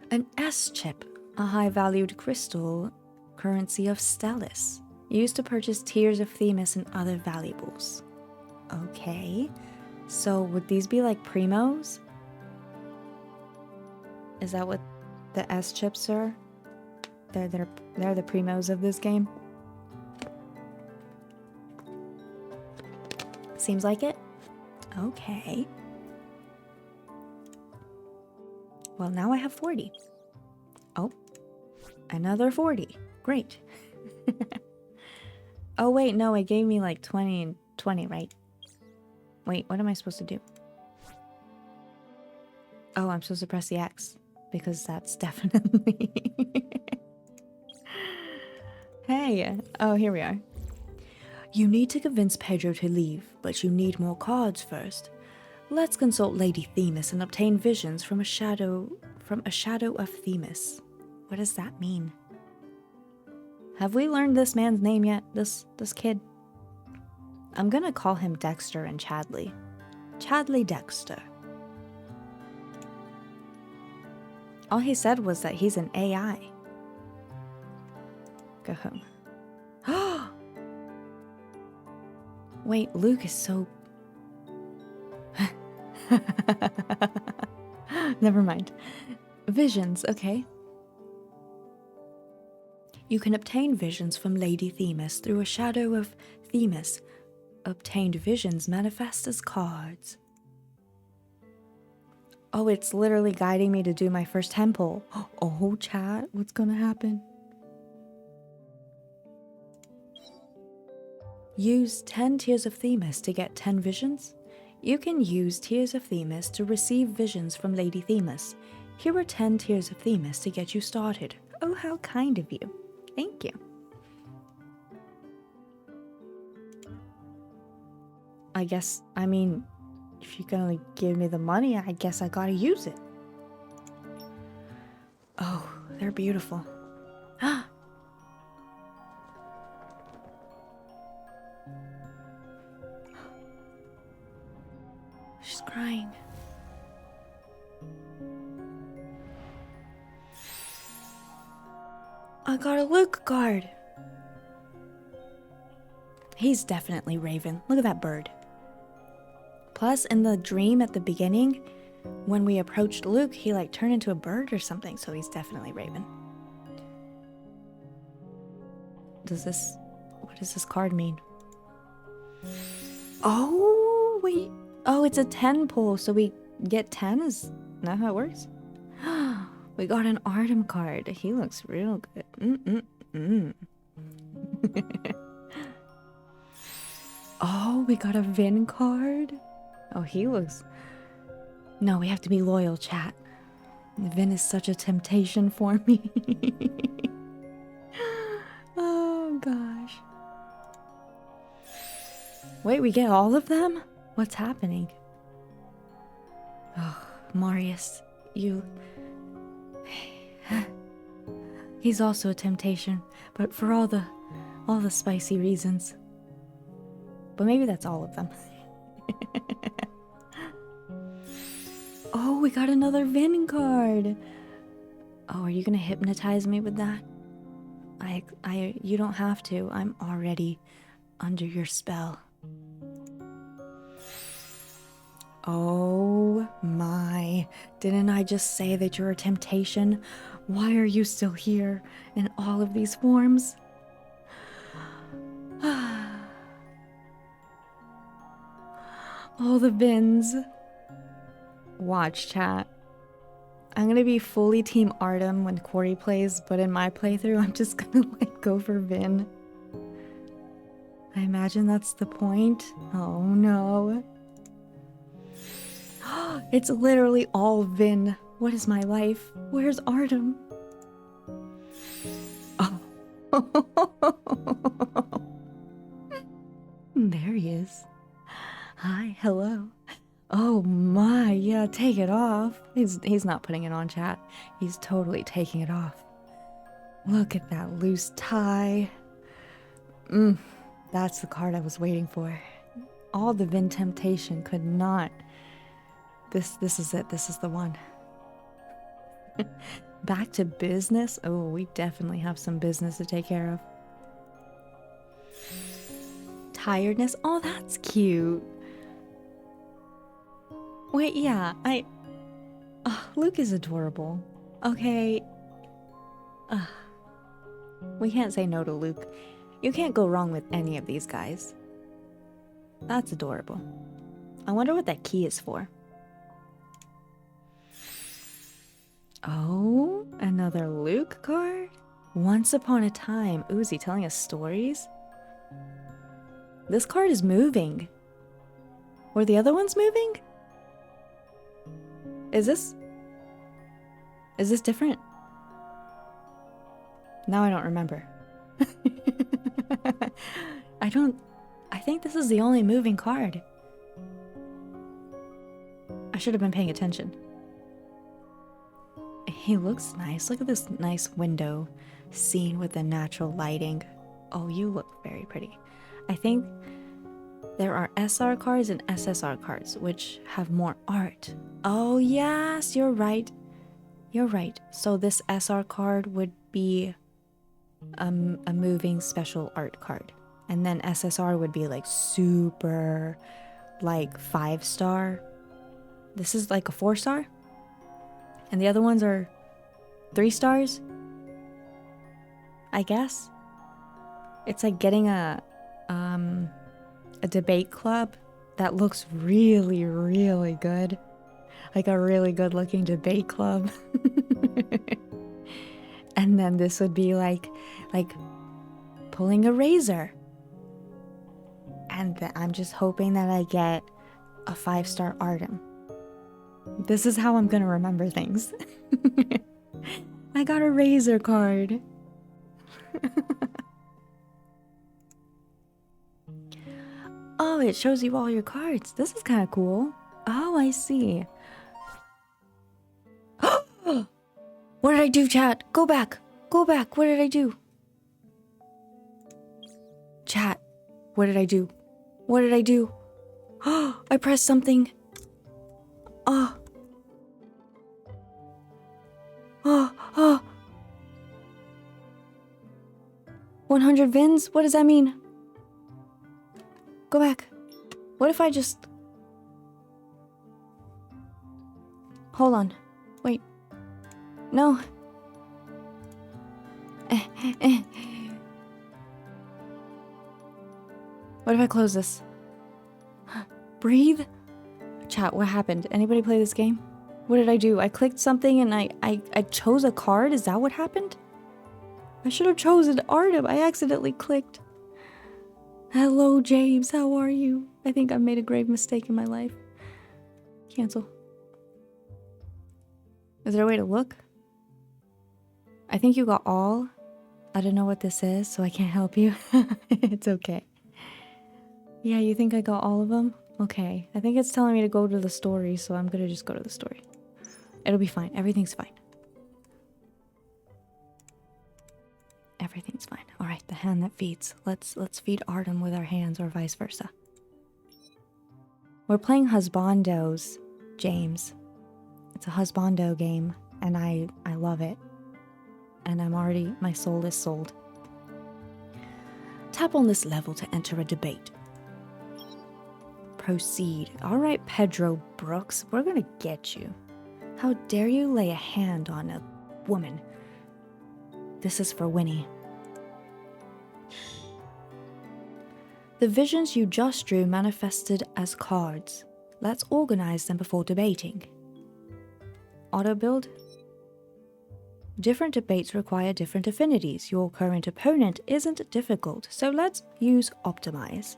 An S-chip, a high-valued crystal currency of Stellis, used to purchase tiers of Themis and other valuables. Okay, so would these be like primos? Is that what the S-chips are? They're the primos of this game? Seems like it. Okay. Well, now I have 40. Oh, another 40. Great. Oh, wait, no, it gave me like 20 and 20, right? Wait, what am I supposed to do? Oh, I'm supposed to press the X, because that's definitely... Hey, oh, here we are. You need to convince Pedro to leave, but you need more cards first. Let's consult Lady Themis and obtain visions from a shadow of Themis. What does that mean? Have we learned this man's name yet? This kid? I'm gonna call him Dexter and Chadley. Chadley Dexter. All he said was that he's an AI. Go home. Wait, Luke is so... Never mind. Visions, okay. You can obtain visions from Lady Themis through a shadow of Themis. Obtained visions manifest as cards. Oh, it's literally guiding me to do my first temple. Oh, chat, what's gonna happen? Use 10 Tears of Themis to get 10 visions. You can use Tears of Themis to receive visions from Lady Themis. Here are 10 Tears of Themis to get you started. Oh, how kind of you. Thank you. I mean, if you're gonna give me the money, I guess I gotta use it. Oh, they're beautiful. Ah! She's crying. I got a Luke card. He's definitely Raven. Look at that bird. Plus, in the dream at the beginning, when we approached Luke, he like turned into a bird or something, so he's definitely Raven. What does this card mean? Oh, wait. Oh, it's a 10 pull, so we get 10? Is that how it works? We got an Artem card. He looks real good. Oh, we got a Vin card. Oh, he looks... No, we have to be loyal, chat. Vin is such a temptation for me. Oh, gosh. Wait, we get all of them? What's happening? Oh, Marius, you... He's also a temptation, but for all the spicy reasons. But maybe that's all of them. Oh, we got another Vin card. Oh, are you gonna hypnotize me with that? You don't have to. I'm already under your spell. Oh my. Didn't I just say that you're a temptation? Why are you still here in all of these forms? All the Vins. Watch, chat. I'm gonna be fully Team Artem when Corey plays, but in my playthrough, I'm just gonna like go for Vin. I imagine that's the point. Oh no. It's literally all Vin. What is my life? Where's Artem? Oh. There he is. Hi, hello. Oh my, yeah, take it off. He's not putting it on, chat. He's totally taking it off. Look at that loose tie. That's the card I was waiting for. All the Vin Temptation could not. This is it. This is the one. Back to business? Oh, we definitely have some business to take care of. Tiredness? Oh, that's cute. Wait, yeah, Luke is adorable. Okay. We can't say no to Luke. You can't go wrong with any of these guys. That's adorable. I wonder what that key is for. Oh, another Luke card? Once upon a time. Ooh, is he telling us stories? This card is moving. Were the other ones moving? Is this different? Now I don't remember. I think this is the only moving card. I should have been paying attention. He looks nice. Look at this nice window scene with the natural lighting. Oh, you look very pretty. I think there are SR cards and SSR cards, which have more art. Oh, yes, you're right. You're right. So this SR card would be a moving special art card. And then SSR would be like super, like 5-star. This is like a 4-star. And the other ones are 3 stars, I guess. It's like getting a debate club that looks really, really good. like a really good looking debate club. And then this would be like pulling a razor. And I'm just hoping that I get a 5-star Artem. This is how I'm gonna remember things. I got a razor card. Oh, it shows you all your cards. This is kind of cool. Oh, I see. What did I do, chat? Go back. Go back. What did I do? Chat. What did I do? What did I do? Oh, I pressed something. Oh. Oh, oh. 100 VINs? What does that mean? Go back. What if I just... Hold on. Wait. No. What if I close this? Breathe? Chat, what happened? Anybody play this game? What did I do? I clicked something and I chose a card? Is that what happened? I should have chosen Artem. I accidentally clicked. Hello, James. How are you? I think I've made a grave mistake in my life. Cancel. Is there a way to look? I think you got all. I don't know what this is, so I can't help you. It's okay. Yeah, you think I got all of them? Okay. I think it's telling me to go to the story, so I'm gonna just go to the story. It'll be fine. Everything's fine. Everything's fine. All right, the hand that feeds. Let's feed Artem with our hands, or vice versa. We're playing Husbandos, James. It's a Husbando game, and I love it. And my soul is sold. Tap on this level to enter a debate. Proceed. All right, Pedro Brooks, we're gonna get you. How dare you lay a hand on a woman? This is for Winnie. The visions you just drew manifested as cards. Let's organize them before debating. Auto build. Different debates require different affinities. Your current opponent isn't difficult, so let's use optimize.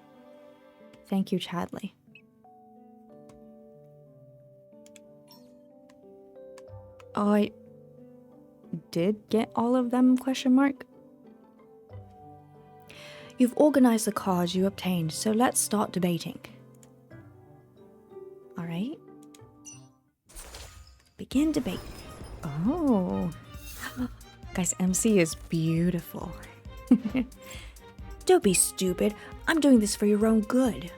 Thank you, Chadley. Oh, I did get all of them, question mark? You've organized the cards you obtained, so let's start debating. Alright. Begin debate. Oh. Guys, MC is beautiful. Don't be stupid. I'm doing this for your own good.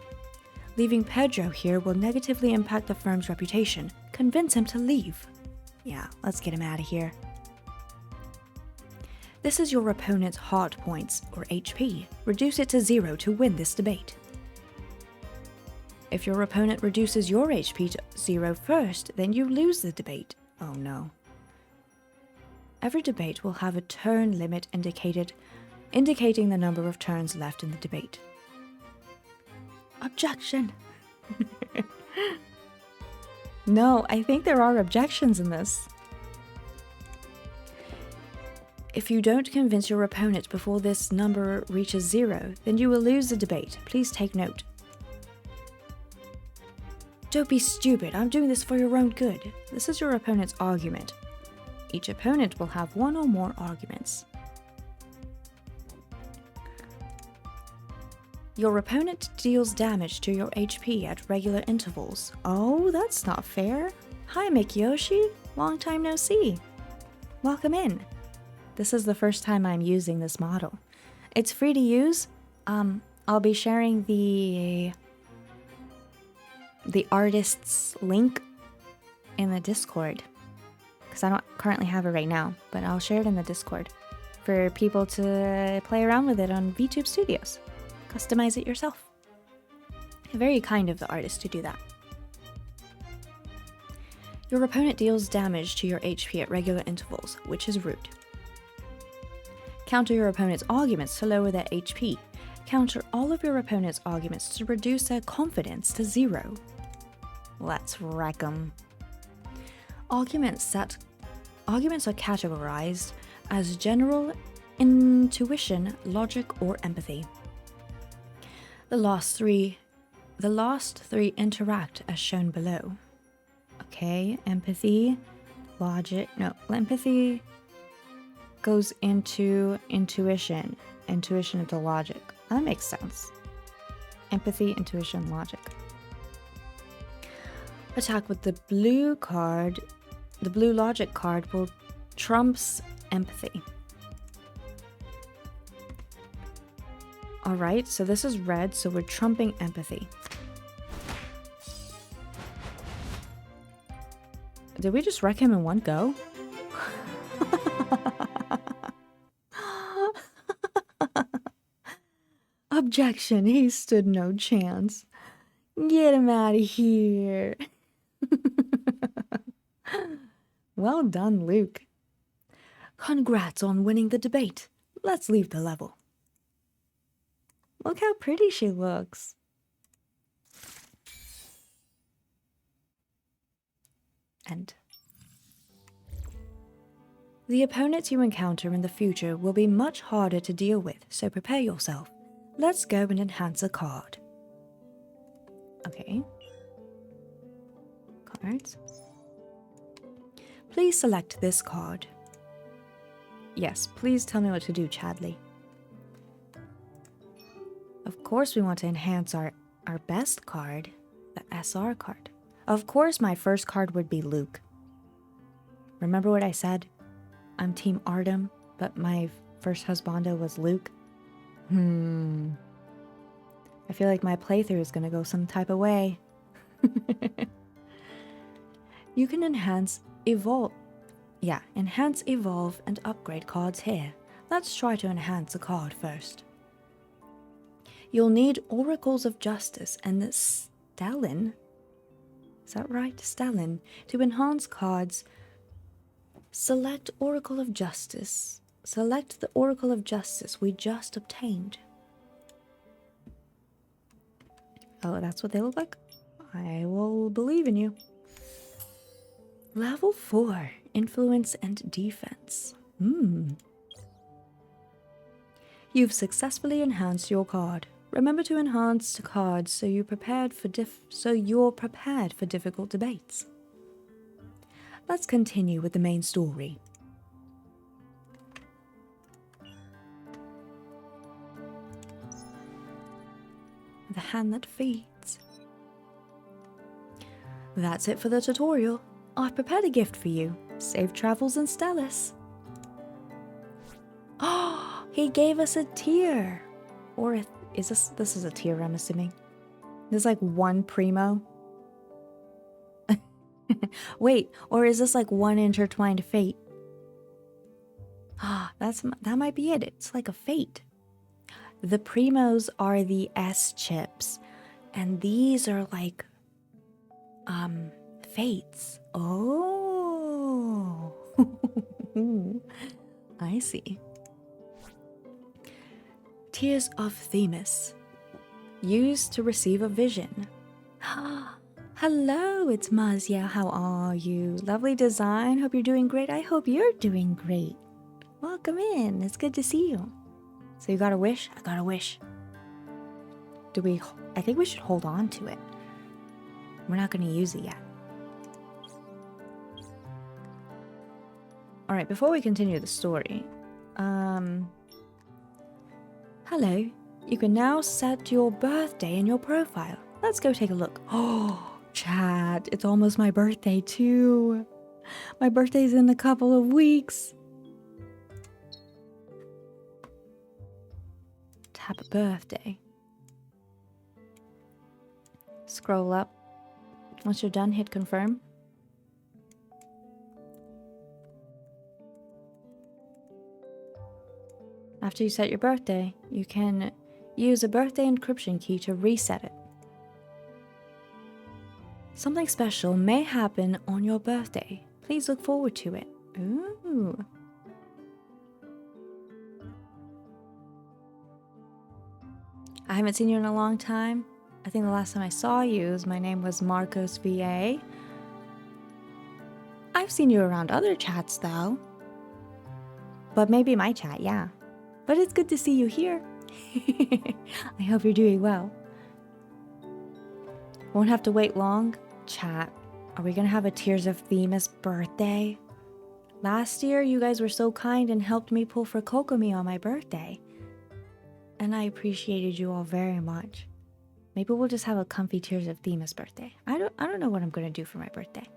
Leaving Pedro here will negatively impact the firm's reputation. Convince him to leave. Yeah, let's get him out of here. This is your opponent's hard points, or HP. Reduce it to 0 to win this debate. If your opponent reduces your HP to 0 first, then you lose the debate. Oh no. Every debate will have a turn limit indicating the number of turns left in the debate. Objection! No, I think there are objections in this. If you don't convince your opponent before this number reaches 0, then you will lose the debate. Please take note. Don't be stupid. I'm doing this for your own good. This is your opponent's argument. Each opponent will have one or more arguments. Your opponent deals damage to your HP at regular intervals. Oh, that's not fair. Hi, Mikiyoshi. Long time no see. Welcome in. This is the first time I'm using this model. It's free to use. I'll be sharing the artist's link in the Discord, because I don't currently have it right now, but I'll share it in the Discord for people to play around with it on Vtube Studios. Customize it yourself. Very kind of the artist to do that. Your opponent deals damage to your HP at regular intervals, which is rude. Counter your opponent's arguments to lower their HP. Counter all of your opponent's arguments to reduce their confidence to 0. Let's wreck 'em. Arguments are categorized as general, intuition, logic, or empathy. The last three interact as shown below. Okay, empathy, logic. No, empathy goes into intuition. Intuition into logic. That makes sense. Empathy, intuition, logic. Attack with the blue card. The blue logic card will trumps empathy. Alright, so this is red, so we're trumping empathy. Did we just wreck him in one go? Objection, he stood no chance. Get him out of here. Well done, Luke. Congrats on winning the debate. Let's leave the level. Look how pretty she looks. End. The opponents you encounter in the future will be much harder to deal with, so prepare yourself. Let's go and enhance a card. Okay. Cards. Please select this card. Yes, please tell me what to do, Chadley. Of course we want to enhance our best card, the SR card. Of course my first card would be Luke. Remember what I said? I'm Team Artem, but my first husbando was Luke. I feel like my playthrough is gonna go some type of way. You can enhance, evolve, and upgrade cards here. Let's try to enhance a card first. You'll need Oracles of Justice and the Stellan. Is that right? Stellan. To enhance cards, select Oracle of Justice. Select the Oracle of Justice we just obtained. Oh, that's what they look like? I will believe in you. Level 4, Influence and Defense. You've successfully enhanced your card. Remember to enhance cards so you're prepared for difficult debates. Let's continue with the main story. The Hand That Feeds. That's it for the tutorial. I've prepared a gift for you. Safe travels in Stellis. Oh, he gave us a tier. Or is this is a tier, I'm assuming. There's like one primo. Wait, or is this like one intertwined fate? Ah, that might be it. It's like a fate. The primos are the S chips, and these are like fates. Oh. I see. Tears of Themis. Used to receive a vision. Hello, it's Mazia. How are you? Lovely design. Hope you're doing great. I hope you're doing great. Welcome in. It's good to see you. So you got a wish? I got a wish. I think we should hold on to it. We're not going to use it yet. Alright, before we continue the story, hello. You can now set your birthday in your profile. Let's go take a look. Oh, chat, it's almost my birthday too. My birthday's in a couple of weeks. Tap birthday. Scroll up. Once you're done, hit confirm. After you set your birthday, you can use a birthday encryption key to reset it. Something special may happen on your birthday. Please look forward to it. Ooh. I haven't seen you in a long time. I think the last time I saw you, my name was Marcos VA. I I've seen you around other chats though. But maybe my chat, yeah. But it's good to see you here. I hope you're doing well. Won't have to wait long. Chat, are we gonna have a Tears of Themis birthday? Last year, you guys were so kind and helped me pull for Kokomi on my birthday. And I appreciated you all very much. Maybe we'll just have a comfy Tears of Themis birthday. I don't know what I'm gonna do for my birthday.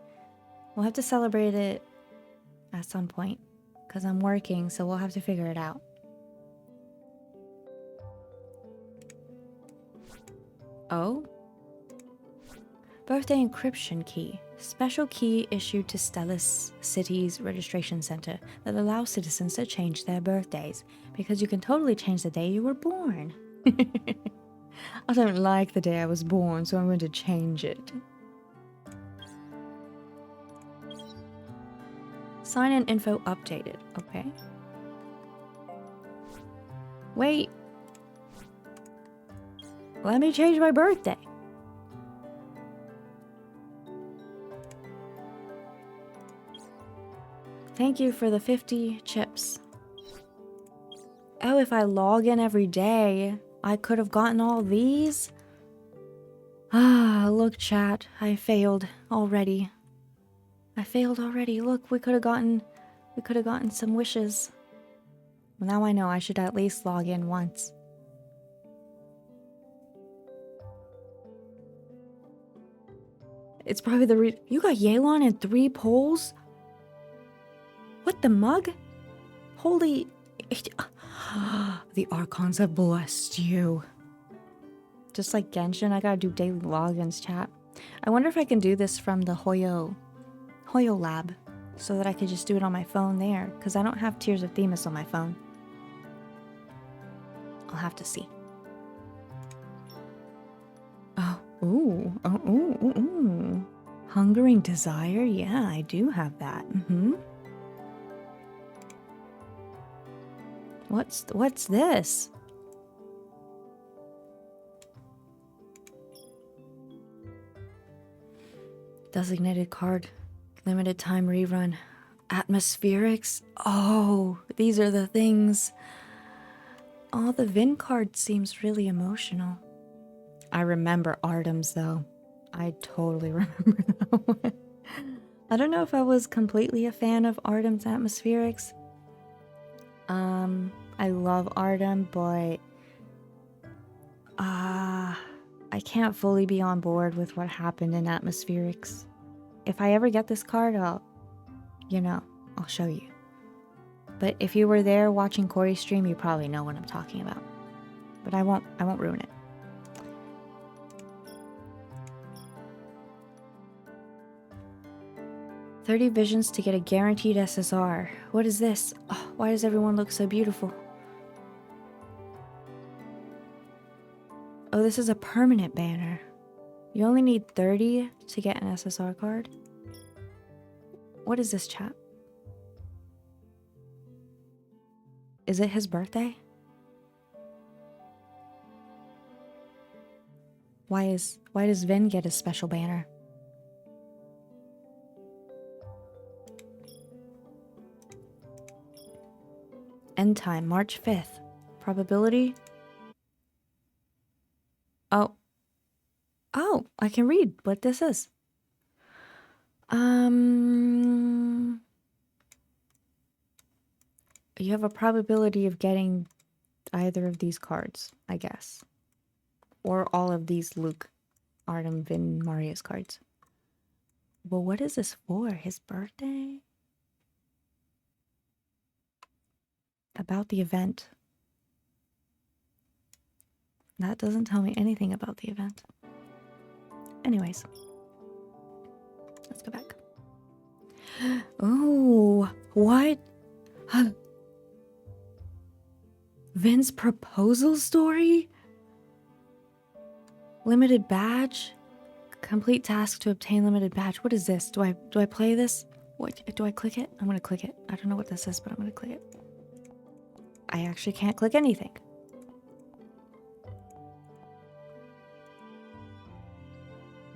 We'll have to celebrate it at some point. Because I'm working, so we'll have to figure it out. Oh? Birthday encryption key. Special key issued to Stellis City's registration center that allows citizens to change their birthdays. Because you can totally change the day you were born. I don't like the day I was born, so I'm going to change it. Sign-in info updated. Okay. Wait. Let me change my birthday. Thank you for the 50 chips. Oh, if I log in every day, I could have gotten all these? Ah, look, chat. I failed already. Look, we could have gotten some wishes. Well, now I know I should at least log in once. It's probably the you got Yelan and 3 polls? What the mug? Holy... The Archons have blessed you. Just like Genshin, I gotta do daily logins, chat. I wonder if I can do this from the Hoyo lab, so that I could just do it on my phone there, because I don't have Tears of Themis on my phone. I'll have to see. Oh, ooh. Hungering Desire? Yeah, I do have that. What's this? Designated card. Limited time rerun. Atmospherics? Oh, these are the things. Oh, the Vin card seems really emotional. I remember Artem's though. I totally remember that one. I don't know if I was completely a fan of Artem's Atmospherics. I love Artem, but I can't fully be on board with what happened in Atmospherics. If I ever get this card, I'll show you. But if you were there watching Corey's stream, you probably know what I'm talking about. But I won't ruin it. $30 visions to get a guaranteed SSR. What is this? Oh, why does everyone look so beautiful? Oh, this is a permanent banner. You only need 30 to get an SSR card. What is this, chat? Is it his birthday? Why does Vin get a special banner? End time, March 5th. Probability? Oh, I can read what this is. You have a probability of getting either of these cards, I guess. Or all of these Luke, Artem, Vin, Marius cards. Well, what is this for? His birthday? About the event. That doesn't tell me anything about the event. Anyways. Let's go back. Oh, what? Vin's proposal story? Limited badge? Complete task to obtain limited badge. What is this? Do I play this? What do I click it? I'm gonna click it. I don't know what this is, but I'm gonna click it. I actually can't click anything.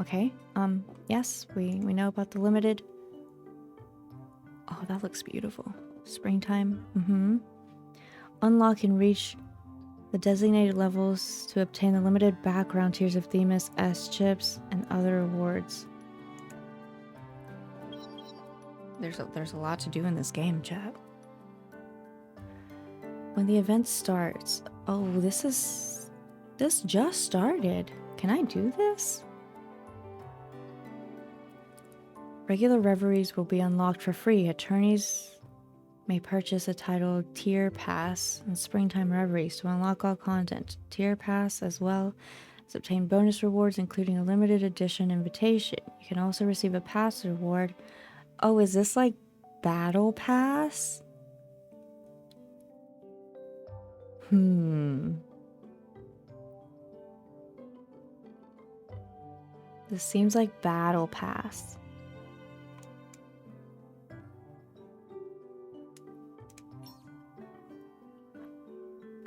Okay, yes, we know about the limited Oh, that looks beautiful. Springtime. Unlock and reach the designated levels to obtain the limited background tiers of Themis S chips and other rewards. There's a lot to do in this game, chat. When the event starts, oh, this just started. Can I do this? Regular reveries will be unlocked for free. Attorneys may purchase a title tier pass in springtime reveries to unlock all content. Tier pass as well as obtain bonus rewards, including a limited edition invitation. You can also receive a pass reward. Oh, is this like battle pass? This seems like battle pass.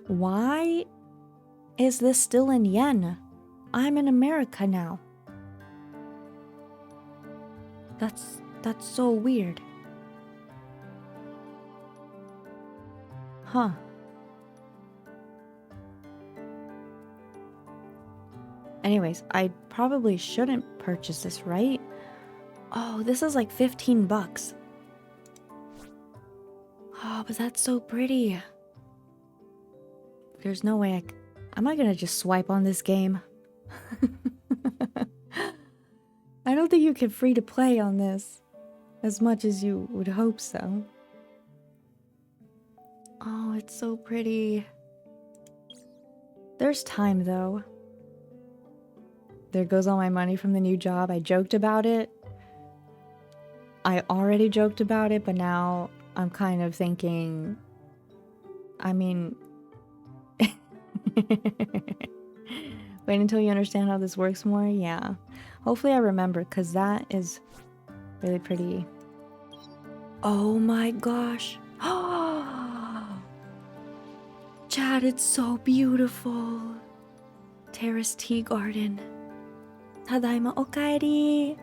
Why is this still in yen? I'm in America now. That's so weird. Huh. Anyways, I probably shouldn't purchase this, right? Oh, this is like 15 bucks. Oh, but that's so pretty. There's no way am I gonna just swipe on this game? I don't think you can free to play on this as much as you would hope so. Oh, it's so pretty. There's time though. There goes all my money from the new job. I joked about it. I already joked about it, but now I'm kind of thinking, I mean, wait until you understand how this works more. Yeah. Hopefully I remember, because that is really pretty. Oh my gosh. Chad, it's so beautiful. Terrace tea garden. Tadaima okaeri.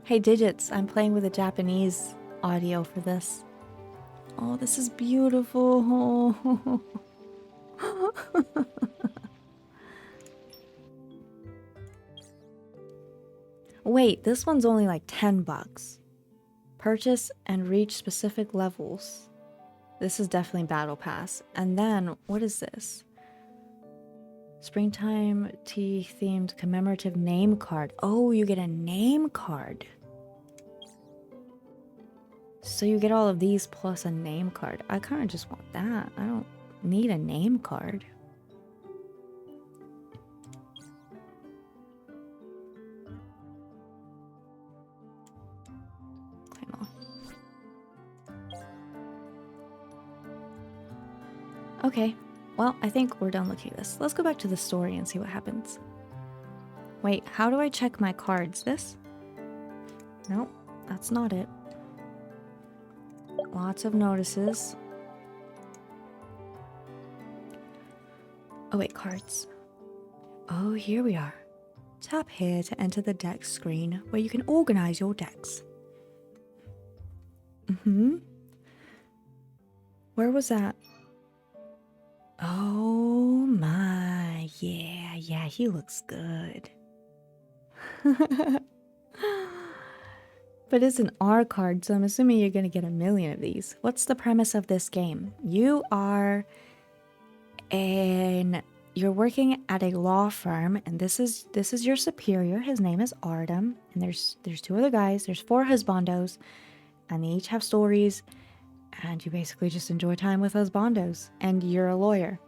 Hey Digits, I'm playing with a Japanese audio for this. Oh, this is beautiful. Wait, this one's only like 10 bucks. Purchase and reach specific levels. This is definitely Battle Pass. And then, what is this? Springtime tea themed commemorative name card. Oh, you get a name card. So you get all of these plus a name card. I kind of just want that. I don't need a name card. Claim all. Okay. Well, I think we're done looking at this. Let's go back to the story and see what happens. Wait, how do I check my cards? This? Nope, that's not it. Lots of notices. Oh wait, cards. Oh, here we are. Tap here to enter the deck screen where you can organize your decks. Where was that? Oh my, yeah, he looks good. But it's an R card, so I'm assuming you're gonna get a million of these. What's the premise of this game? You're working at a law firm, and this is your superior. His name is Artem, and there's two other guys. There's 4 husbandos, and they each have stories. And you basically just enjoy time with husbandos. And you're a lawyer.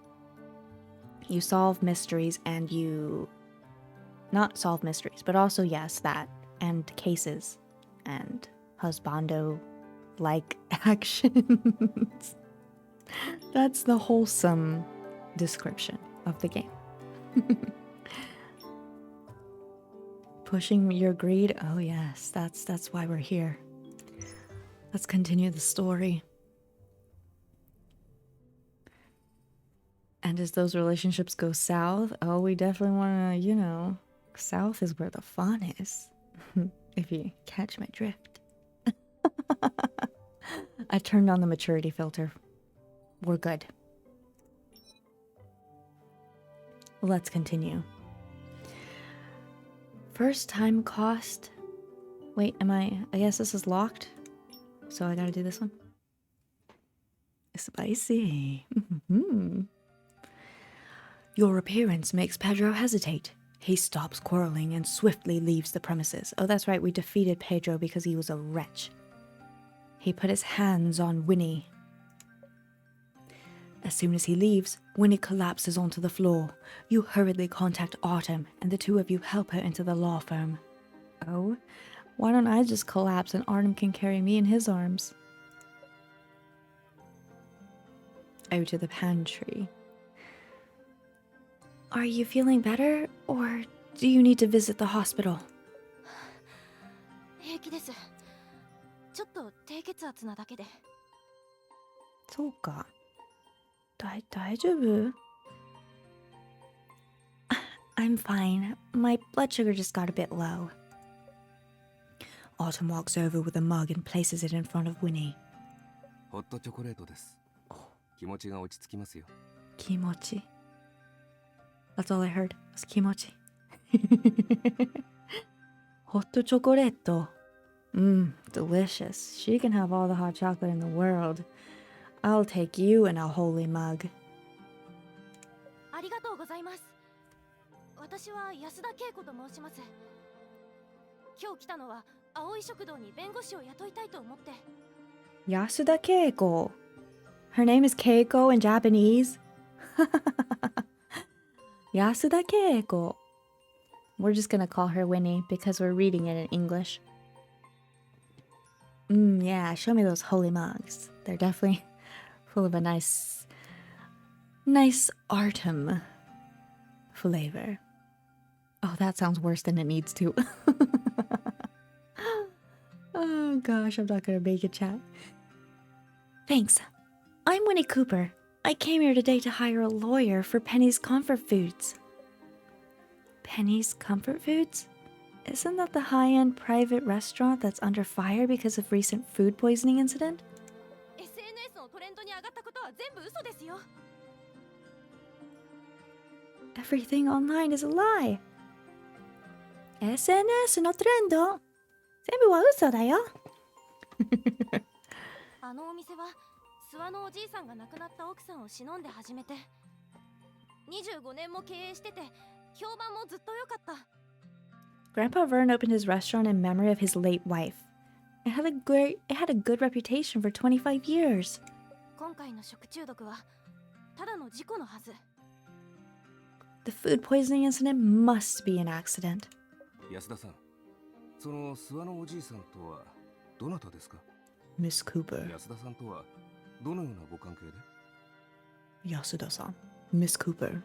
You solve mysteries and you... Not solve mysteries, but also, yes, that. And cases. And husbando-like actions. That's the wholesome description of the game. Pushing your greed? Oh yes, that's why we're here. Let's continue the story. And as those relationships go south, oh, we definitely want to, south is where the fun is. If you catch my drift. I turned on the maturity filter. We're good. Let's continue. First time cost. Wait, I guess this is locked. So I gotta do this one. Spicy. Your appearance makes Pedro hesitate. He stops quarreling and swiftly leaves the premises. Oh, that's right, we defeated Pedro because he was a wretch. He put his hands on Winnie. As soon as he leaves, Winnie collapses onto the floor. You hurriedly contact Autumn, and the two of you help her into the law firm. Oh, why don't I just collapse and Autumn can carry me in his arms? Oh, to the pantry. Are you feeling better, or do you need to visit the hospital? 平気です。ちょっと低血圧なだけで。そうか。大丈夫? I'm fine. My blood sugar just got a bit low. Autumn walks over with a mug and places it in front of Winnie. ホットチョコレートです。気持ちが落ち着きますよ。Kimochi. That's all I heard was kimochi. Hot chocolate. Delicious. She can have all the hot chocolate in the world. I'll take you in a holy mug. ありがとうございます。私は安田恵子と申します。今日来たのは青い食堂に弁護士を雇いたいと思って。 Yasuda Keiko. Her name is Keiko in Japanese. Yasuda Keiko. We're just gonna call her Winnie because we're reading it in English. Yeah, show me those holy mugs. They're definitely full of a nice autumn flavor. Oh, that sounds worse than it needs to. Oh gosh, I'm not gonna make it, chat. Thanks. I'm Winnie Cooper. I came here today to hire a lawyer for Penny's Comfort Foods. Penny's Comfort Foods? Isn't that the high-end private restaurant that's under fire because of recent food poisoning incident? SNS のトレンドに上がったことは全部嘘ですよ。 Everything online is a lie. SNS のトレンド全部は嘘だよ。あのお店は諏訪のおじいさんが亡くなった奥さんを偲んで始めて25年も経営してて評判もずっと良かった。 Grandpa Vern opened his restaurant in memory of his late wife. It had a good reputation for 25 years. 今回の食中毒はただの事故のはず。 The food poisoning incident must be an accident. 安田さん、その諏訪のおじいさんとはどなたですか？ Miss Cooper. 安田さんとはどのようなご関係で？ Yasuda-san. Miss Cooper.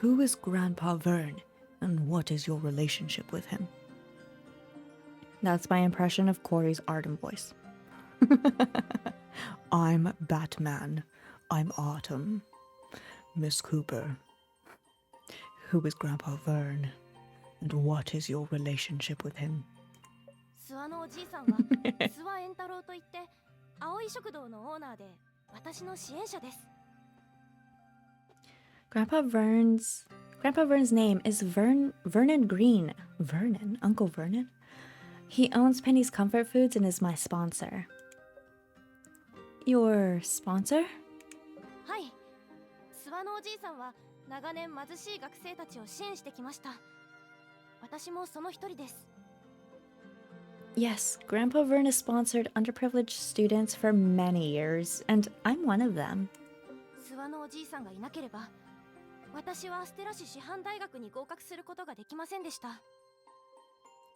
Who is Grandpa Vern, and what is your relationship with him? That's my impression of Corey's Artem voice. I'm Batman. I'm Autumn. Miss Cooper. Who is Grandpa Vern, and what is your relationship with him? 諏訪のおじいさんは諏訪円太郎といって青い食堂のオーナーで私の支援者です。 Grandpa Vern's name is Vernon Green. Vernon? Uncle Vernon? He owns Penny's Comfort Foods and is my sponsor. Your sponsor? はい。諏訪のおじいさんは長年貧しい学生たちを支援してきました。私もその一人です。 Yes, Grandpa Vern has sponsored underprivileged students for many years, and I'm one of them. 諏訪のおじいさんがいなければ私はステラ市師範大学に合格することができませんでした。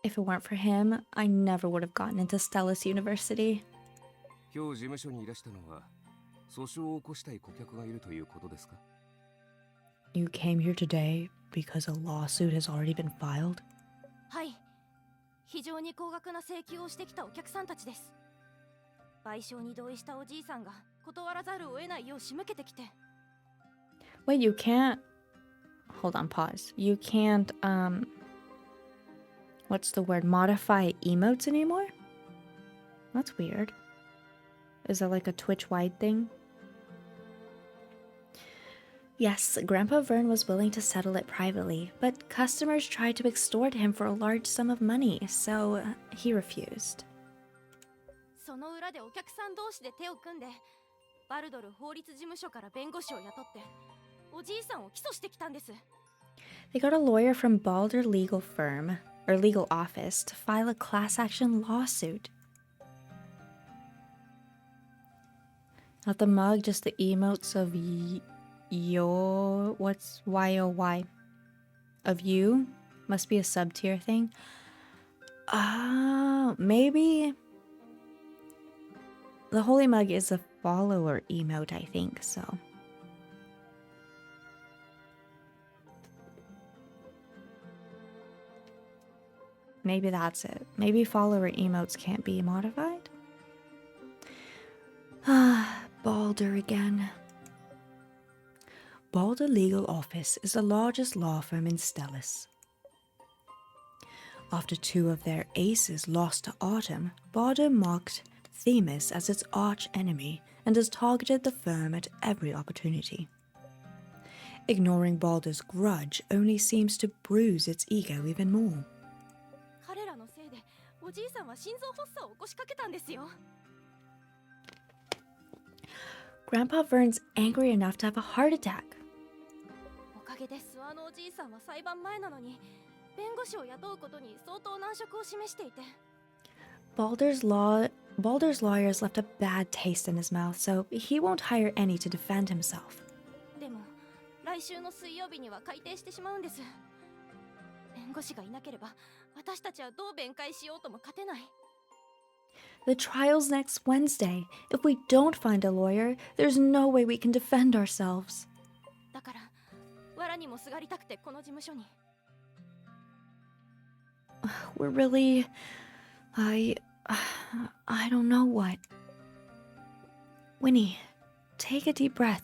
If it weren't for him, I never would have gotten into Stellus University. 今日事務所にいらしたのは訴訟を起こしたい顧客がいるということですか？ You came here today because a lawsuit has already been filed? はい。非常に高額な請求をしてきたお客さんたちです。賠償に同意したおじいさんが断らざるを得ないよう仕向けてきて。 Wait, you can't... Hold on, pause. You can't, what's the word? Modify emotes anymore? That's weird. Is that like a Twitch-wide thing? Yes, Grandpa Vern was willing to settle it privately, but customers tried to extort him for a large sum of money, so he refused. その裏でお客さん同士で手を組んでバルドル法律事務所から弁護士を雇っておじいさんを起訴してきたんです。 They got a lawyer from Balder Legal Firm, or legal office, to file a class action lawsuit. Not the mug, just the emotes of what's YOY? Of you? Must be a sub-tier thing. Maybe the holy mug is a follower emote, I think, so. Maybe that's it. Maybe follower emotes can't be modified? Ah, Balder again. Balder Legal Office is the largest law firm in Stellis. After two of their aces lost to Autumn, Balder mocked Themis as its arch-enemy and has targeted the firm at every opportunity. Ignoring Balder's grudge only seems to bruise its ego even more. 彼らのせいでおじいさんは心臓発作を起こしかけたんですよ。 Grandpa Vern's angry enough to have a heart attack. おかげで諏訪のおじいさんは裁判前なのに弁護士を雇うことに相当難色を示していて Balder's lawyers left a bad taste in his mouth, so he won't hire any to defend himself. でも来週の水曜日には改定してしまうんです。弁護士がいなければ私たちはどう弁解しようとも勝てない。 The trial's next Wednesday. If we don't find a lawyer, there's no way we can defend ourselves. だから藁にもすがりたくてこの事務所に。 We're really... I don't know what. Winnie, take a deep breath.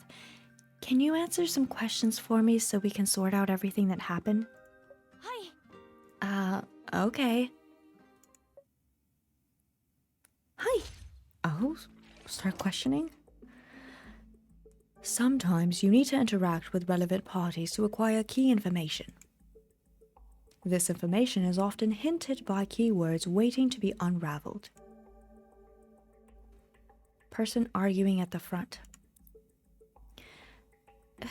Can you answer some questions for me so we can sort out everything that happened? はい。 Okay. Hi. Oh, start questioning? Sometimes you need to interact with relevant parties to acquire key information. This information is often hinted by keywords waiting to be unraveled. Person arguing at the front.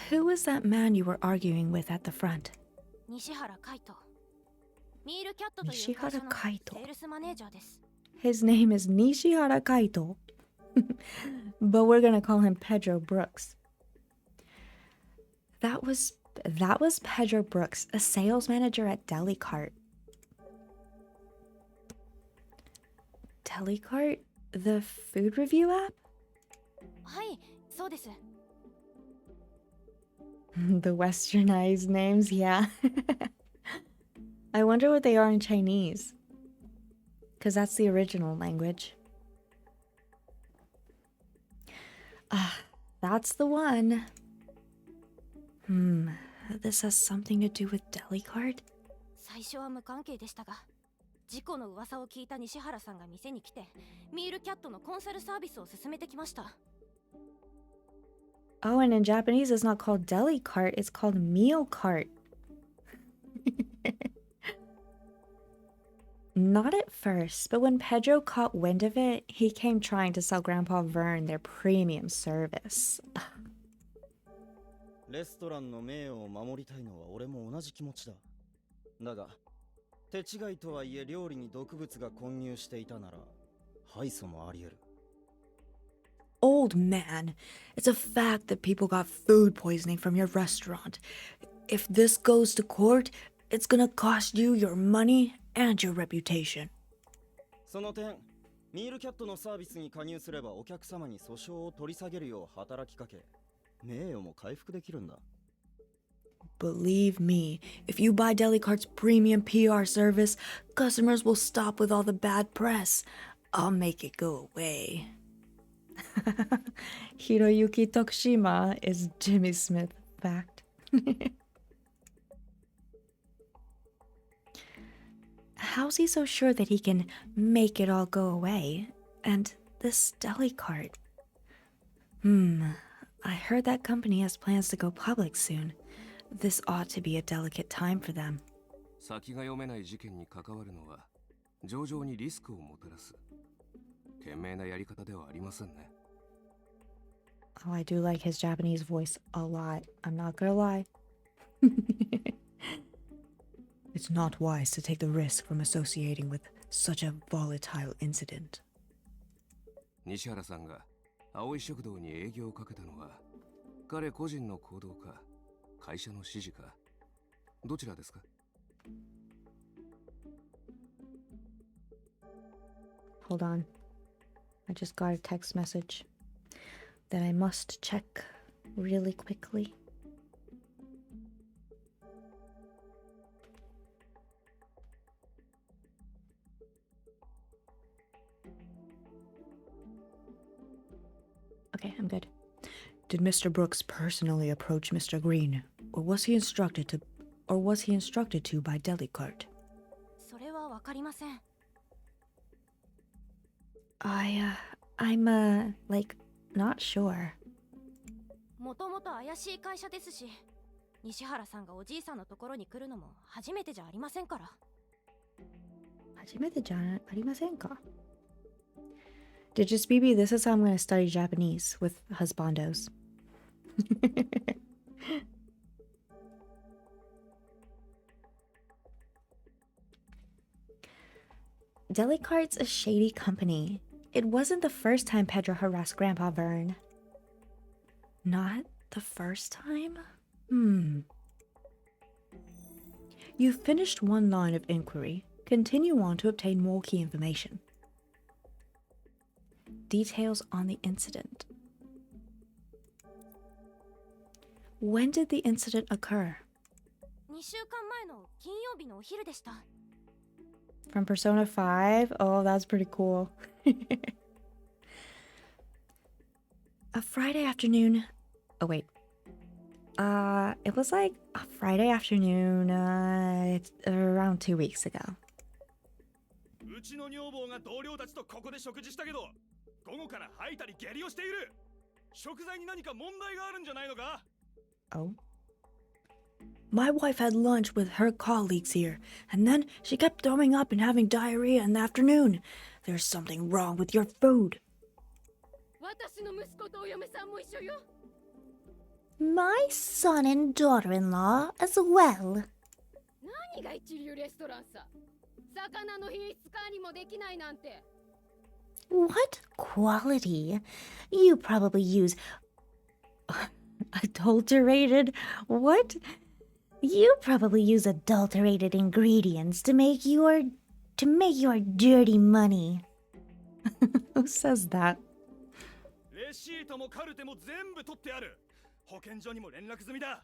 Who was that man you were arguing with at the front? 西原海斗。ミールキャットという会社の西原海斗。セールスマネージャーです。 His name is Nishihara Kaito. But we're gonna call him Pedro Brooks. That was Pedro Brooks, a sales manager at Delicart. Delicart? The food review app? はい、そうです。 The westernized names, yeah. I wonder what they are in Chinese. Because that's the original language. Ah, that's the one. This has something to do with Delicart? 最初は無関係でしたが、事故の噂を聞いた西原さんが店に来て、ミールキャットのコンサルサービスを進めてきました。 Oh, and in Japanese it's not called Delicart, it's called Meal Cart. Not at first, but when Pedro caught wind of it, he came trying to sell Grandpa Vern their premium service. レストランの名誉を守りたいのは俺も同じ気持ちだ。だが、手違いとはいえ料理に毒物が混入していたなら、敗訴もあり得る。 Old man, it's a fact that people got food poisoning from your restaurant. If this goes to court, it's gonna cost you your money and your reputation. その点、ミールキャットのサービスに加入すればお客様に訴訟を取り下げるよう働きかけ、名誉も回復できるんだ。 Believe me, if you buy Delicart's premium PR service, customers will stop with all the bad press. I'll make it go away. Hiroyuki Tokushima is Jimmy Smith fact. How's he so sure that he can make it all go away? And this Delicart, I heard that company has plans to go public soon. This ought to be a delicate time for them. 先が読めない事件に関わるのは上々にリスクをもたらす。賢明なやり方ではありませんね。Oh, I do like his Japanese voice a lot. I'm not gonna lie. It's not wise to take the risk from associating with such a volatile incident. 西原さんが青い食堂に営業をかけたのは彼個人の行動か会社の指示かどちらですか？ Hold on. I just got a text message that I must check really quickly. Okay, I'm good. Did Mr. Brooks personally approach Mr. Green, or was he instructed to by Delicart? それはわかりません。I'm like not sure. もともと怪しい会社ですし、西原さんがおじいさんのところに来るのも初めてじゃありませんから。初めてじゃありませんか? Digits BB, this is how I'm going to study Japanese with husbandos. Delicart's a shady company. It wasn't the first time Pedro harassed Grandpa Vern. Not the first time? You've finished one line of inquiry. Continue on to obtain more key information. Details on the incident. When did the incident occur? 2週間前の金曜日のお昼でした。From Persona 5? Oh, that's pretty cool. A Friday afternoon. Oh, wait. It was like a Friday afternoon, it's around 2 weeks ago. うちの女房が同僚たちとここで食事したけど、午後から吐いたり下痢をしている。食材に何か問題があるんじゃないのか? Oh. My wife had lunch with her colleagues here, and then she kept throwing up and having diarrhea in the afternoon. There's something wrong with your food. 私の息子とお嫁さんも一緒よ。My son and daughter-in-law as well. 何が一流レストランさ。魚の品質管理もできないなんて。What quality? You probably use adulterated. What? You probably use adulterated ingredients to make your dirty money. Who says that? レシートもカルテも全部取ってある。保健所にも連絡済みだ。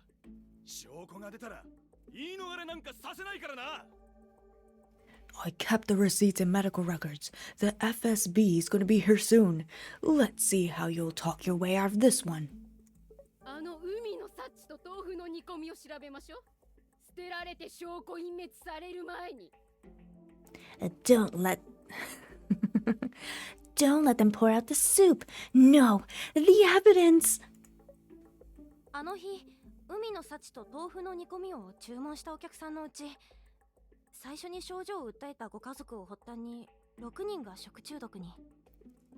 証拠が出たら言い逃れなんかさせないからな。I kept the receipts and medical records. The FSB is going to be here soon. Let's see how you'll talk your way out of this one. あの海のサッチと豆腐の煮込みを調べましょう。捨てられて証拠隠滅される前に。Don't let them pour out the soup. No, the evidence. あの日、海の幸と豆腐の煮込みを注文したお客さんのうち、最初に症状を訴えたご家族を発端に6人が食中毒に。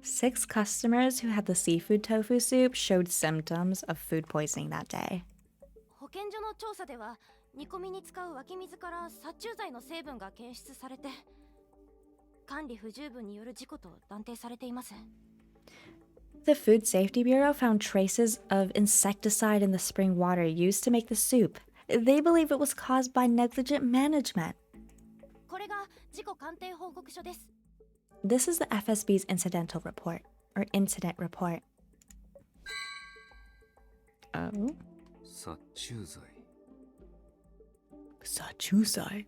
6 customers who had the seafood tofu soup showed symptoms of food poisoning that day. 保健所の調査では、煮込みに使う湧き水から殺虫剤の成分が検出されて、管理不十分による事故と断定されています。The Food Safety Bureau found traces of insecticide in the spring water used to make the soup. They believe it was caused by negligent management. これが事故鑑定報告書です。This is the FSB's incident report. Oh? 殺虫剤。Sachusai.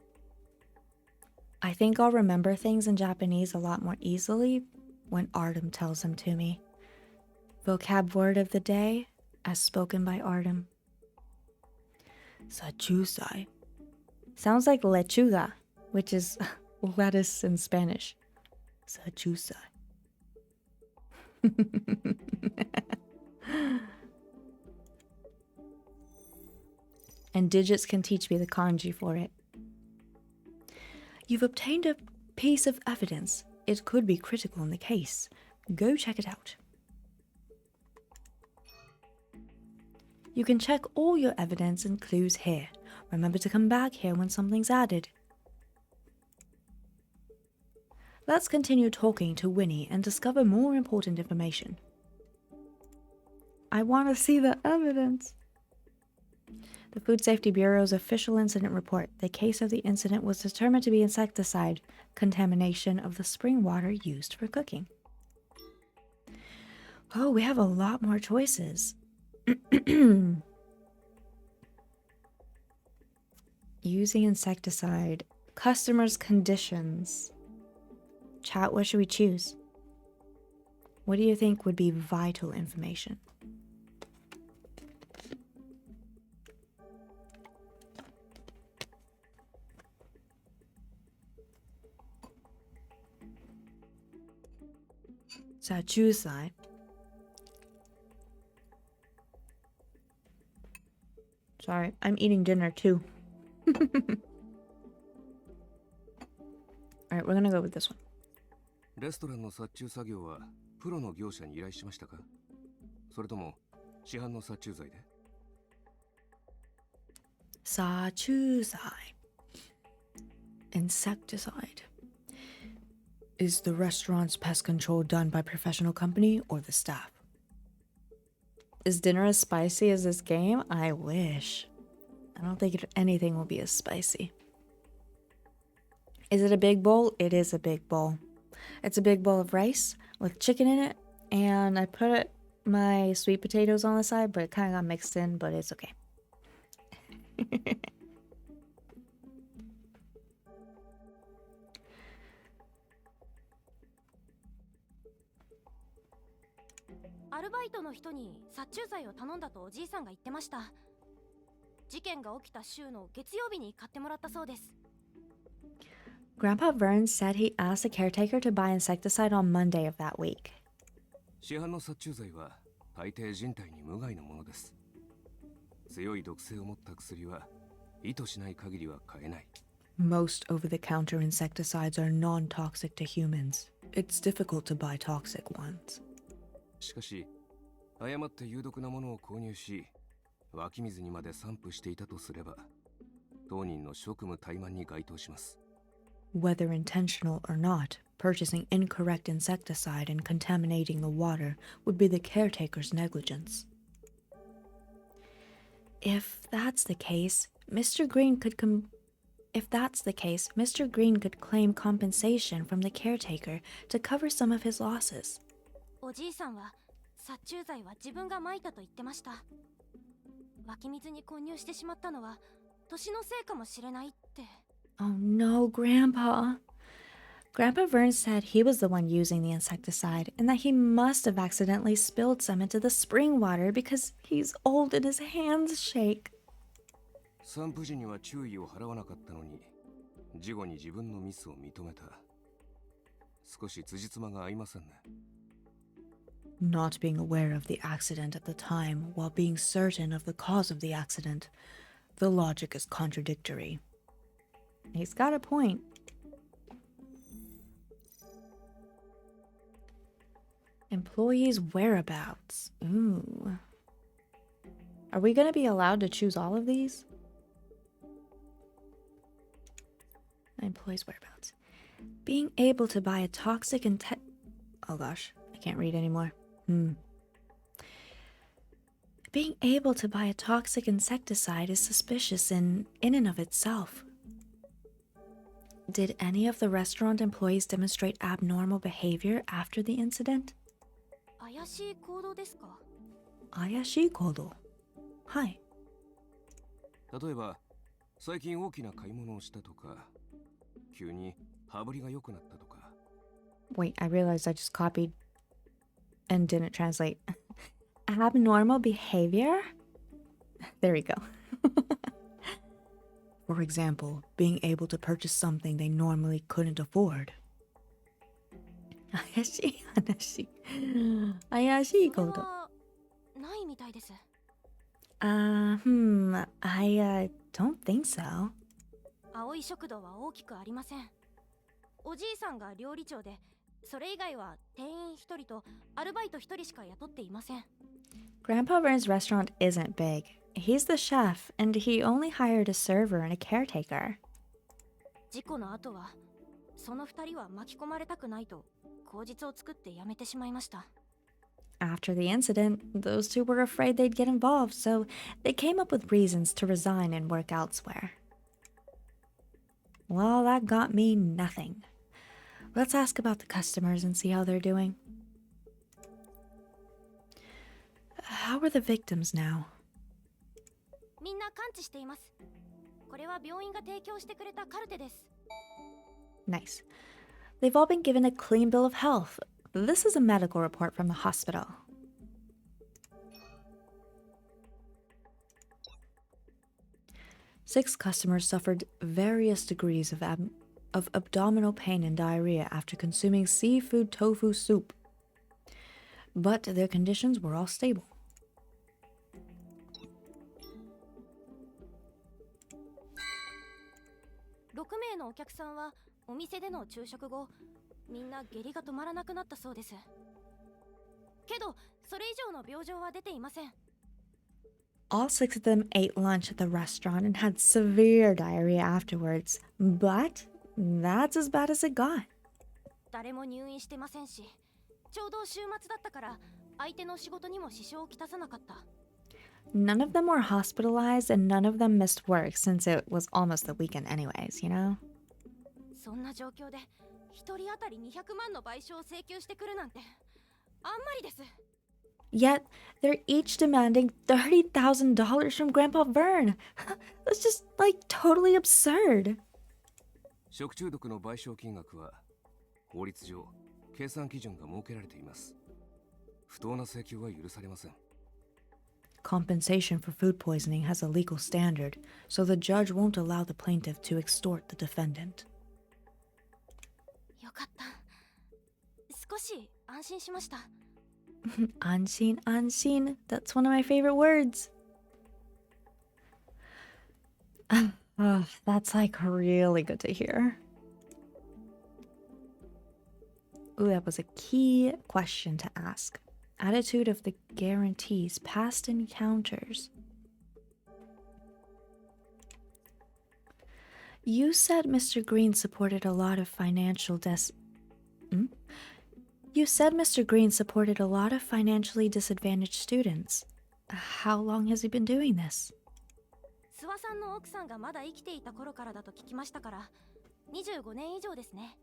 I think I'll remember things in Japanese a lot more easily when Artem tells them to me. Vocab word of the day, as spoken by Artem. Sachusai. Sounds like lechuga, which is lettuce in Spanish. Sachusai. And digits can teach me the kanji for it. You've obtained a piece of evidence. It could be critical in the case. Go check it out. You can check all your evidence and clues here. Remember to come back here when something's added. Let's continue talking to Winnie and discover more important information. I want to see the evidence. The Food Safety Bureau's official incident report. The case of the incident was determined to be insecticide contamination of the spring water used for cooking. Oh, we have a lot more choices. Using insecticide. Customers' conditions. Chat, what should we choose? What do you think would be vital information? Sachusai. Sorry, I'm eating dinner too. Alright, we're gonna go with this one. レストランの殺虫作業はプロの業者に依頼しましたか？それとも市販の殺虫剤で？ Sachusai. Insecticide. Is the restaurant's pest control done by professional company or the staff? Is dinner as spicy as this game? I wish. I don't think anything will be as spicy. Is it a big bowl? It is a big bowl. It's a big bowl of rice with chicken in it, and I put my sweet potatoes on the side, but it kind of got mixed in, but it's okay. アルバイトの人に殺虫剤を頼んだとおじいさんが言ってました。事件が起きた週の月曜日に買ってもらったそうです。Grandpa Vern said he asked the caretaker to buy insecticide on Monday of that week. 市販の殺虫剤は大抵人体に無害なものです。強い毒性を持った薬は意図しない限りは買えない。 Most over-the-counter insecticides are non-toxic to humans. It's difficult to buy toxic ones. しかし、誤って有毒なものを購入し、湧き水にまで散布していたとすれば、当人の職務怠慢に該当します。 Whether intentional or not, purchasing incorrect insecticide and contaminating the water would be the caretaker's negligence. If that's the case, Mr. Green could claim compensation from the caretaker to cover some of his losses. おじいさんは殺虫剤は自分が撒いたと言ってました。湧き水に混入してしまったのは年のせいかもしれないって。 Oh no, Grandpa. Grandpa Vern said he was the one using the insecticide and that he must have accidentally spilled some into the spring water because he's old and his hands shake. 散布時には注意を払わなかったのに、事後に自分のミスを認めた。少し辻褄が合いませんね。 Not being aware of the accident at the time while being certain of the cause of the accident, the logic is contradictory. He's got a point. Employees' whereabouts. Ooh. Are we going to be allowed to choose all of these? Employees' whereabouts. Being able to buy a toxic and oh gosh, I can't read anymore. Being able to buy a toxic insecticide is suspicious in and of itself. Did any of the restaurant employees demonstrate abnormal behavior after the incident? 怪しい行動ですか？怪しい行動。はい。例えば、最近大きな買い物をしたとか、急に羽振りが良くなったとか。Wait, I realized I just copied and didn't translate. Abnormal behavior? There we go. For example, being able to purchase something they normally couldn't afford. 怪しい話。怪しいそれこと。はないみたいです。I don't think so. 葵食堂は大きくありません。おじいさんが料理長で、それ以外は店員1人とアルバイト1人しか雇っていません。Grandpa Vern's restaurant isn't big. He's the chef, and he only hired a server and a caretaker. 事故の後はその2人は巻き込まれたくないと口実を作って辞めてしまいました。After the incident, those two were afraid they'd get involved, so they came up with reasons to resign and work elsewhere. Well, that got me nothing. Let's ask about the customers and see how they're doing. How are the victims now? みんな完治しています。これは病院が提供してくれたカルテです。Nice. They've all been given a clean bill of health. This is a medical report from the hospital. Six customers suffered various degrees of abdominal pain and diarrhea after consuming seafood tofu soup. But their conditions were all stable. 6名のお客さんはお店での昼食後、みんな下痢が止まらなくなったそうです。けど、それ以上の病状は出ていません。All six of them ate lunch at the restaurant and had severe diarrhea afterwards, but that's as bad as it got. 誰も入院してませんし、ちょうど週末だったから相手の仕事にも支障をきたさなかった。None of them were hospitalized and none of them missed work since it was almost the weekend anyways, you know? そんな状況で一人当たり200万の賠償を請求してくるなんてあんまりです。Yet, they're each demanding $30,000 from Grandpa Vern. That's just, like, totally absurd. 食中毒の賠償金額は法律上計算基準が設けられています。不当な請求は許されません。Compensation for food poisoning has a legal standard, so the judge won't allow the plaintiff to extort the defendant. よかった。少し安心しました。Anshin, anshin. That's one of my favorite words. Oh, that's like really good to hear. Ooh, that was a key question to ask. Attitude of the guarantees, past encounters. You said Mr. Green supported a lot of You said Mr. Green supported a lot of financially disadvantaged students. How long has he been doing this? 諏訪さんの奥さんがまだ生きていた頃からだと聞きましたから、25年以上ですね。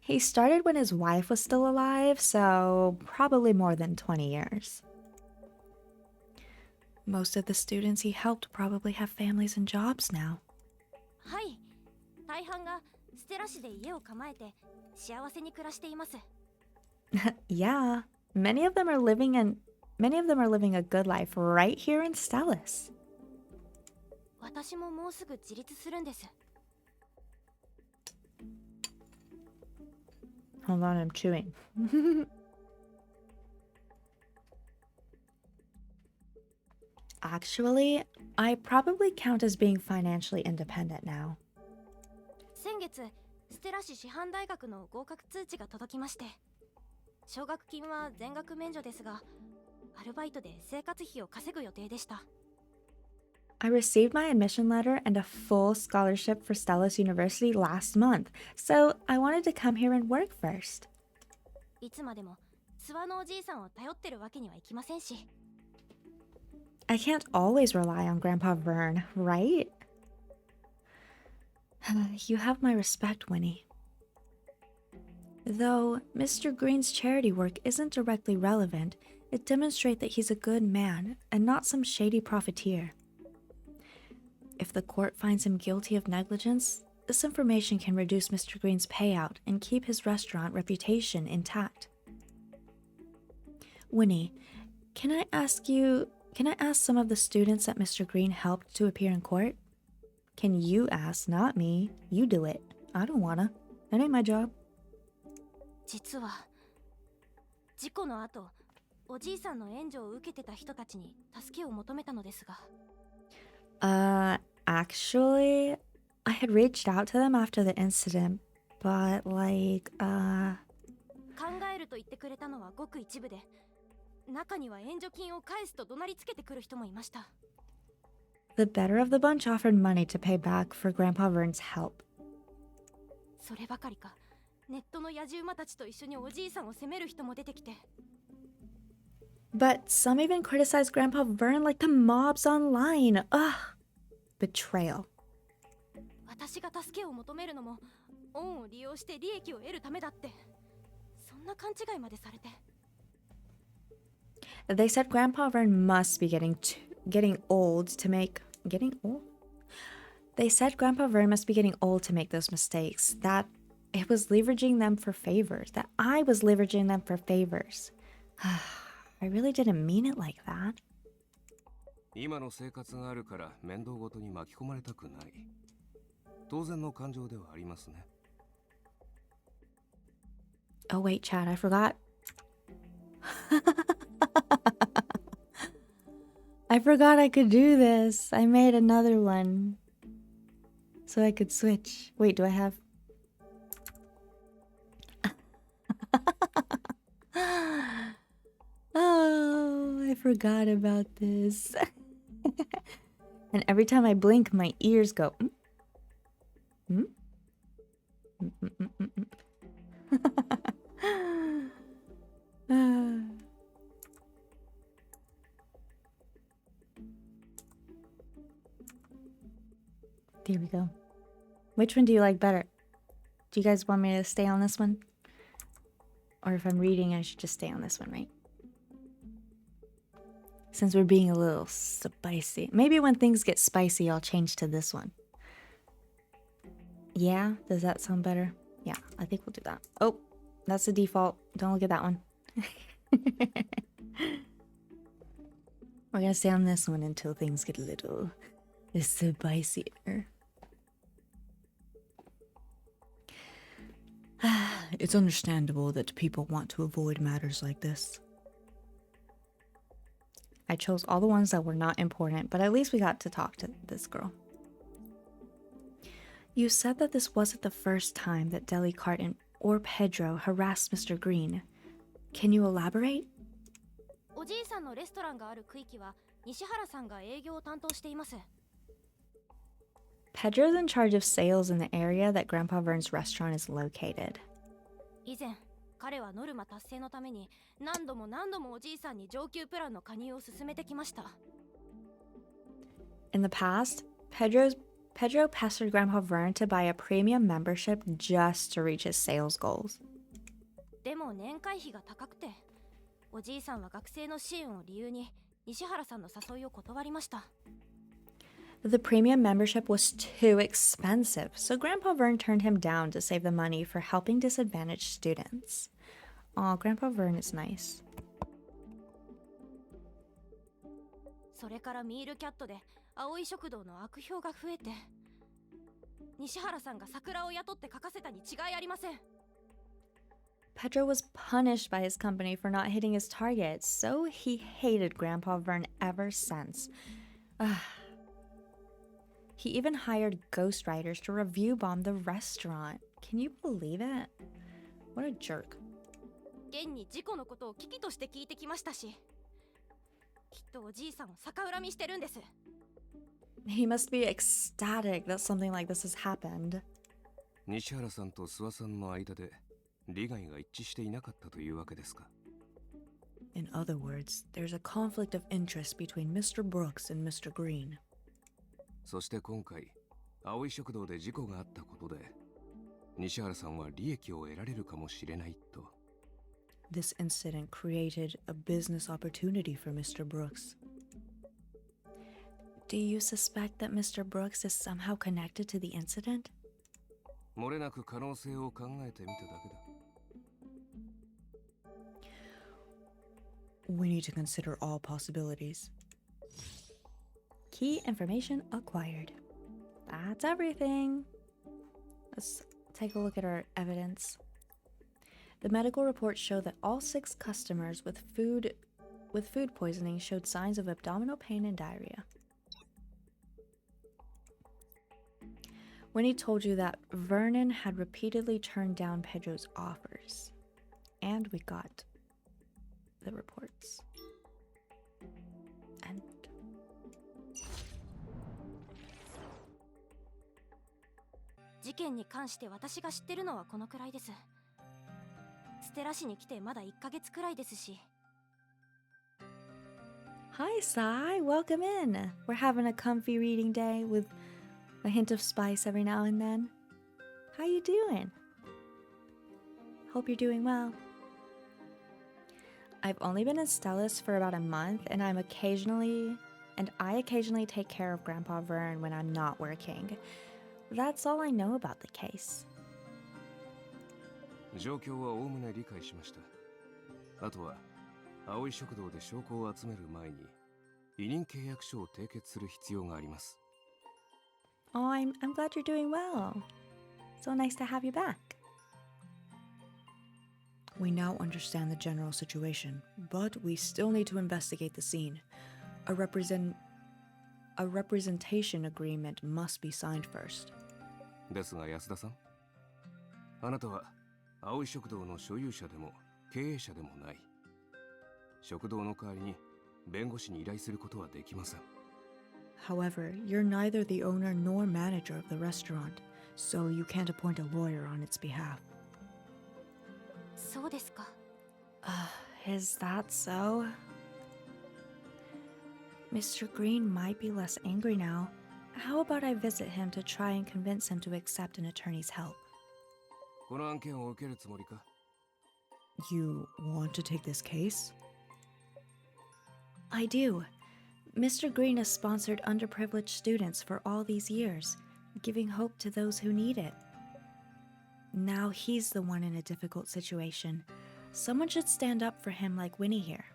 He started when his wife was still alive, so probably more than 20 years. Most of the students he helped probably have families and jobs now. はい。大半がステラ市で家を構えて幸せに暮らしています。Yeah, many of them are living a good life right here in Stellis. 私ももうすぐ自立するんです。Hold on, I'm chewing. Actually, I probably count as being financially independent now. 先月、ステラ市師範大学の合格通知が届きまして、奨学金は全額免除ですが、アルバイトで生活費を稼ぐ予定でした。I received my admission letter and a full scholarship for Stellis University last month, so I wanted to come here and work first. いつまでも諏訪のおじいさんを頼ってるわけにはいきませんし。I can't always rely on Grandpa Vern, right? You have my respect, Winnie. Though Mr. Green's charity work isn't directly relevant, it demonstrates that he's a good man and not some shady profiteer. If the court finds him guilty of negligence, this information can reduce Mr. Green's payout and keep his restaurant reputation intact. Winnie, can I ask some of the students that Mr. Green helped to appear in court? Can you ask, not me. You do it. I don't wanna. That ain't my job. 実は事故の後、おじいさんの援助を受けてた人たちに助けを求めたのですが。Actually, I had reached out to them after the incident, but考えると言ってくれたのはごく一部で、中には援助金を返すと怒鳴りつけてくる人もいました。the better of the bunch offered money to pay back for Grandpa Vern's help. そればかりか、ネットの野じ馬たちと一緒におじいさんを責める人も出てきて。But some even criticized Grandpa Vern like the mobs online. Ugh. Betrayal. 私が助けを求めるのも恩を利用して利益を得るためだって、そんな勘違いまでされて。They said Grandpa Vern must be getting old to make getting old. They said Grandpa Vern must be getting old to make those mistakes. That it was leveraging them for favors. That I was leveraging them for favors. I really didn't mean it like that. 今の生活があるから面倒ごとに巻き込まれたくない。当然の感情ではありますね。Oh wait, Chad, I forgot. I forgot I could do this. I made another one. So I could switch. Wait, do I have... Oh, I forgot about this. And every time I blink, my ears go... Hmm? There we go. Which one do you like better? Do you guys want me to stay on this one? Or if I'm reading, I should just stay on this one, right? Since we're being a little spicy. Maybe when things get spicy, I'll change to this one. Yeah? Does that sound better? Yeah, I think we'll do that. Oh, that's the default. Don't look at that one. We're gonna stay on this one until things get a little spicier. It's understandable that people want to avoid matters like this. I chose all the ones that were not important, but at least we got to talk to this girl. You said that this wasn't the first time that Deli Carton or Pedro harassed Mr. Green. Can you elaborate? おじいさんのレストランがある区域は西原さんが営業を担当しています。Pedro's in charge of sales in the area that Grandpa Vern's restaurant is located. 以前、彼はノルマ達成のために何度もおじいさんに上級プランの加入を勧めてきました。In the past, Pedro pestered Grandpa Vern to buy a premium membership just to reach his sales goals. でも年会費が高くて、おじいさんは学生の支援を理由に西原さんの誘いを断りました。The premium membership was too expensive, so Grandpa Vern turned him down to save the money for helping disadvantaged students. Aw, Grandpa Vern is nice. それからミールキャットで青い食堂の悪評が増えて、西原さんが桜を雇って書かせたに違いありません。Pedro was punished by his company for not hitting his targets, so he hated Grandpa Vern ever since. He even hired ghostwriters to review bomb the restaurant. Can you believe it? What a jerk. 現に事故のことを危機として聞いてきましたし、きっとおじいさんを逆恨みしてるんです。He must be ecstatic that something like this has happened. 西原さんと諏訪さんの間で利害が一致していなかったというわけですか。In other words, there's a conflict of interest between Mr. Brooks and Mr. Green. そして今回、青い食堂で事故があったことで、西原さんは利益を得られるかもしれないと。This incident created a business opportunity for Mr. Brooks. Do you suspect that Mr. Brooks is somehow connected to the incident? 漏れなく可能性を考えてみただけだ。We need to consider all possibilities. Key information acquired. That's everything. Let's take a look at our evidence. The medical reports show that all 6 customers with food with food poisoning showed signs of abdominal pain and diarrhea. Winnie told you that Vernon had repeatedly turned down Pedro's offers. And we got the reports. And事件に関して私が知ってるのはこのくらいです。ステラ市に来てまだ1ヶ月くらいですし。Hi, Sai. Welcome in. We're having a comfy reading day with a hint of spice every now and then. How you doing? Hope you're doing well. I've only been in Stellis for about a month, and I occasionally take care of Grandpa Vern when I'm not working. That's all I know about the case. 状況はおおむね理解しました。あとは青い食堂で証拠を集める前に委任契約書を締結する必要があります。Oh, I'm glad you're doing well. So nice to have you back. We now understand the general situation, but we still need to investigate the scene. A representation agreement must be signed first. ですが安田さん、あなたは青い食堂の所有者でも経営者でもない。食堂の代わりに弁護士に依頼することはできません。However, you're neither the owner nor manager of the restaurant, so you can't appoint a lawyer on its behalf. そうですか。Is that so? Mr. Green might be less angry now. How about I visit him to try and convince him to accept an attorney's help? この案件を受けるつもりか？ You want to take this case? I do. Mr. Green has sponsored underprivileged students for all these years, giving hope to those who need it. Now he's the one in a difficult situation. Someone should stand up for him like Winnie here.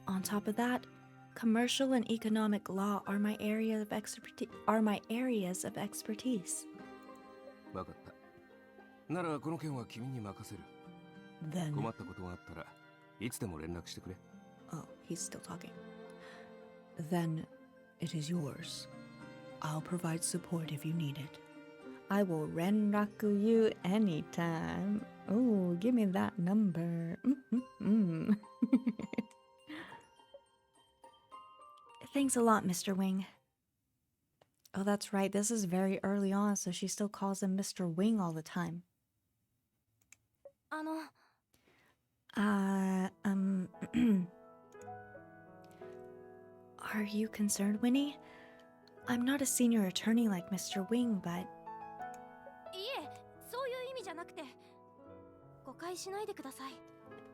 On top of that, commercial and economic law are my areas of expertise. わかった。ならこの件は君に任せる。Then... 困ったことがあったらいつでも連絡してくれ。Oh, he's still talking. Then it is yours. I'll provide support if you need it. I will renraku you anytime. Oh, give me that number. Thanks a lot, Mr. Wing. Oh, that's right. This is very early on, so she still calls him Mr. Wing all the time. Are you concerned, Winnie? I'm not a senior attorney like Mr. Wing, but... いえ、そういう意味じゃなくて、誤解しないでください。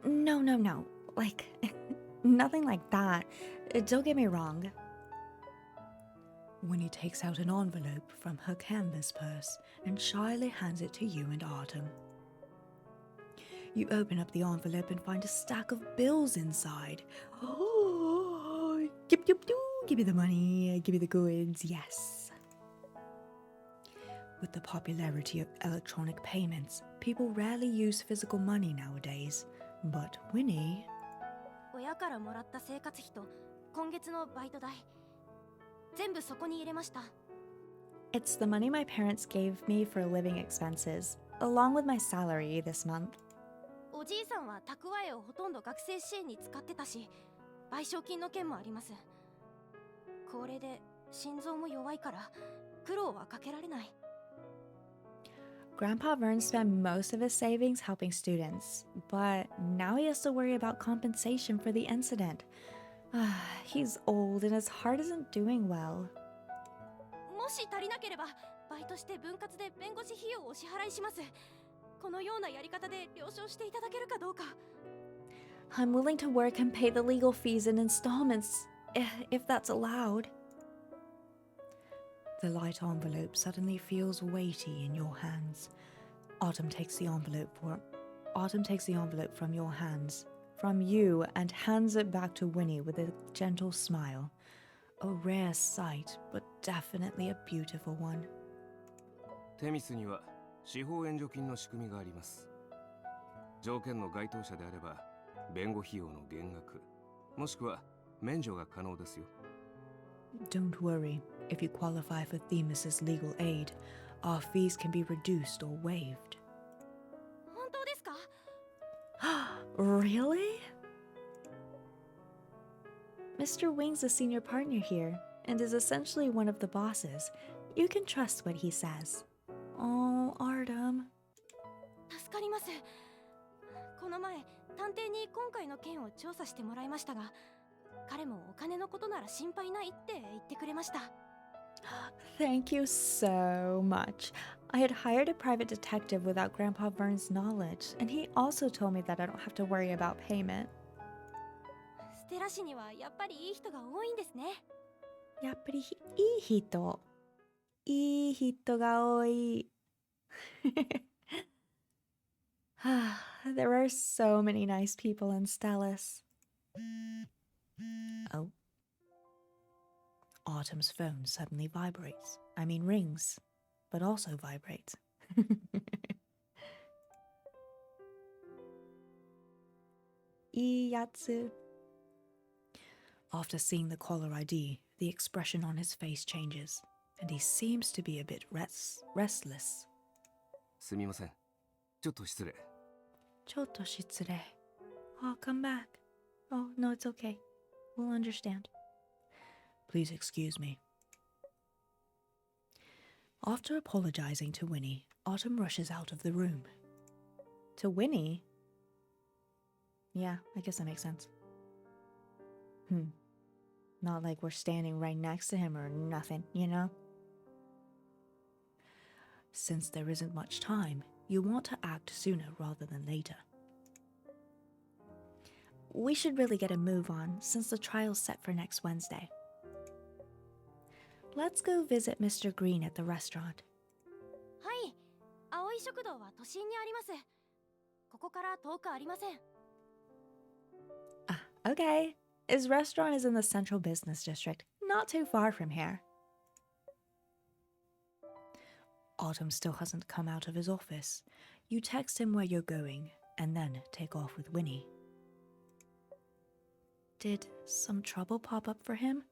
No. Like, nothing like that. Don't get me wrong. Winnie takes out an envelope from her canvas purse and shyly hands it to you and Autumn. You open up the envelope and find a stack of bills inside. Oh, give me the money, give me the goods, yes. With the popularity of electronic payments, people rarely use physical money nowadays. But Winnie... 親からもらった生活費と今月のバイト代、全部そこに入れました。It's the money my parents gave me for living expenses, along with my salary this month. おじいさんは蓄えをほとんど学生支援に使ってたし、賠償金の件もあります。これで心臓も弱いから苦労はかけられない。Grandpa Vern spent most of his savings helping students, but now he has to worry about compensation for the incident. He's old and his heart isn't doing well. もし足りなければ、バイトして分割で弁護士費用をお支払いします。このようなやり方で了承していただけるかどうか。I'm willing to work and pay the legal fees in installments, if that's allowed. The light envelope suddenly feels weighty in your hands. Autumn takes the envelope from your hands, from you, and hands it back to Winnie with a gentle smile. A rare sight, but definitely a beautiful one. テミスには司法援助金の仕組みがあります。条件の該当者であれば弁護費用の減額、もしくは免除が可能ですよ。Don't worry. If you qualify for Themis's legal aid, our fees can be reduced or waived. 本当ですか？ Really? Mr. Wing's a senior partner here and is essentially one of the bosses. You can trust what he says. Oh, Artem. 助かります。この前探偵に今回の件を調査してもらいましたが、彼もお金のことなら心配ないって言ってくれました。 Thank you so much. I had hired a private detective without Grandpa Vern's knowledge, and he also told me that I don't have to worry about payment. ステラ市にはやっぱりいい人が多いんですね。やっぱりいい人。いい人が多い。There are so many nice people in Stellus. Oh. Autumn's phone suddenly vibrates. I mean rings, but also vibrates. Iyatsu. After seeing the caller ID, the expression on his face changes, and he seems to be a bit restless. すみません。ちょっと失礼。Choto shitsure. Oh, come back. Oh, no, it's okay. We'll understand. Please excuse me. After apologizing to Winnie, Autumn rushes out of the room. To Winnie? Yeah, I guess that makes sense. Not like we're standing right next to him or nothing, you know? Since there isn't much time, you want to act sooner rather than later. We should really get a move on since the trial's set for next Wednesday. Let's go visit Mr. Green at the restaurant. はい、青い食堂は都心にあります。ここから遠くありません。 Okay. His restaurant is in the central business district, not too far from here. Autumn still hasn't come out of his office. You text him where you're going, and then take off with Winnie. Did some trouble pop up for him?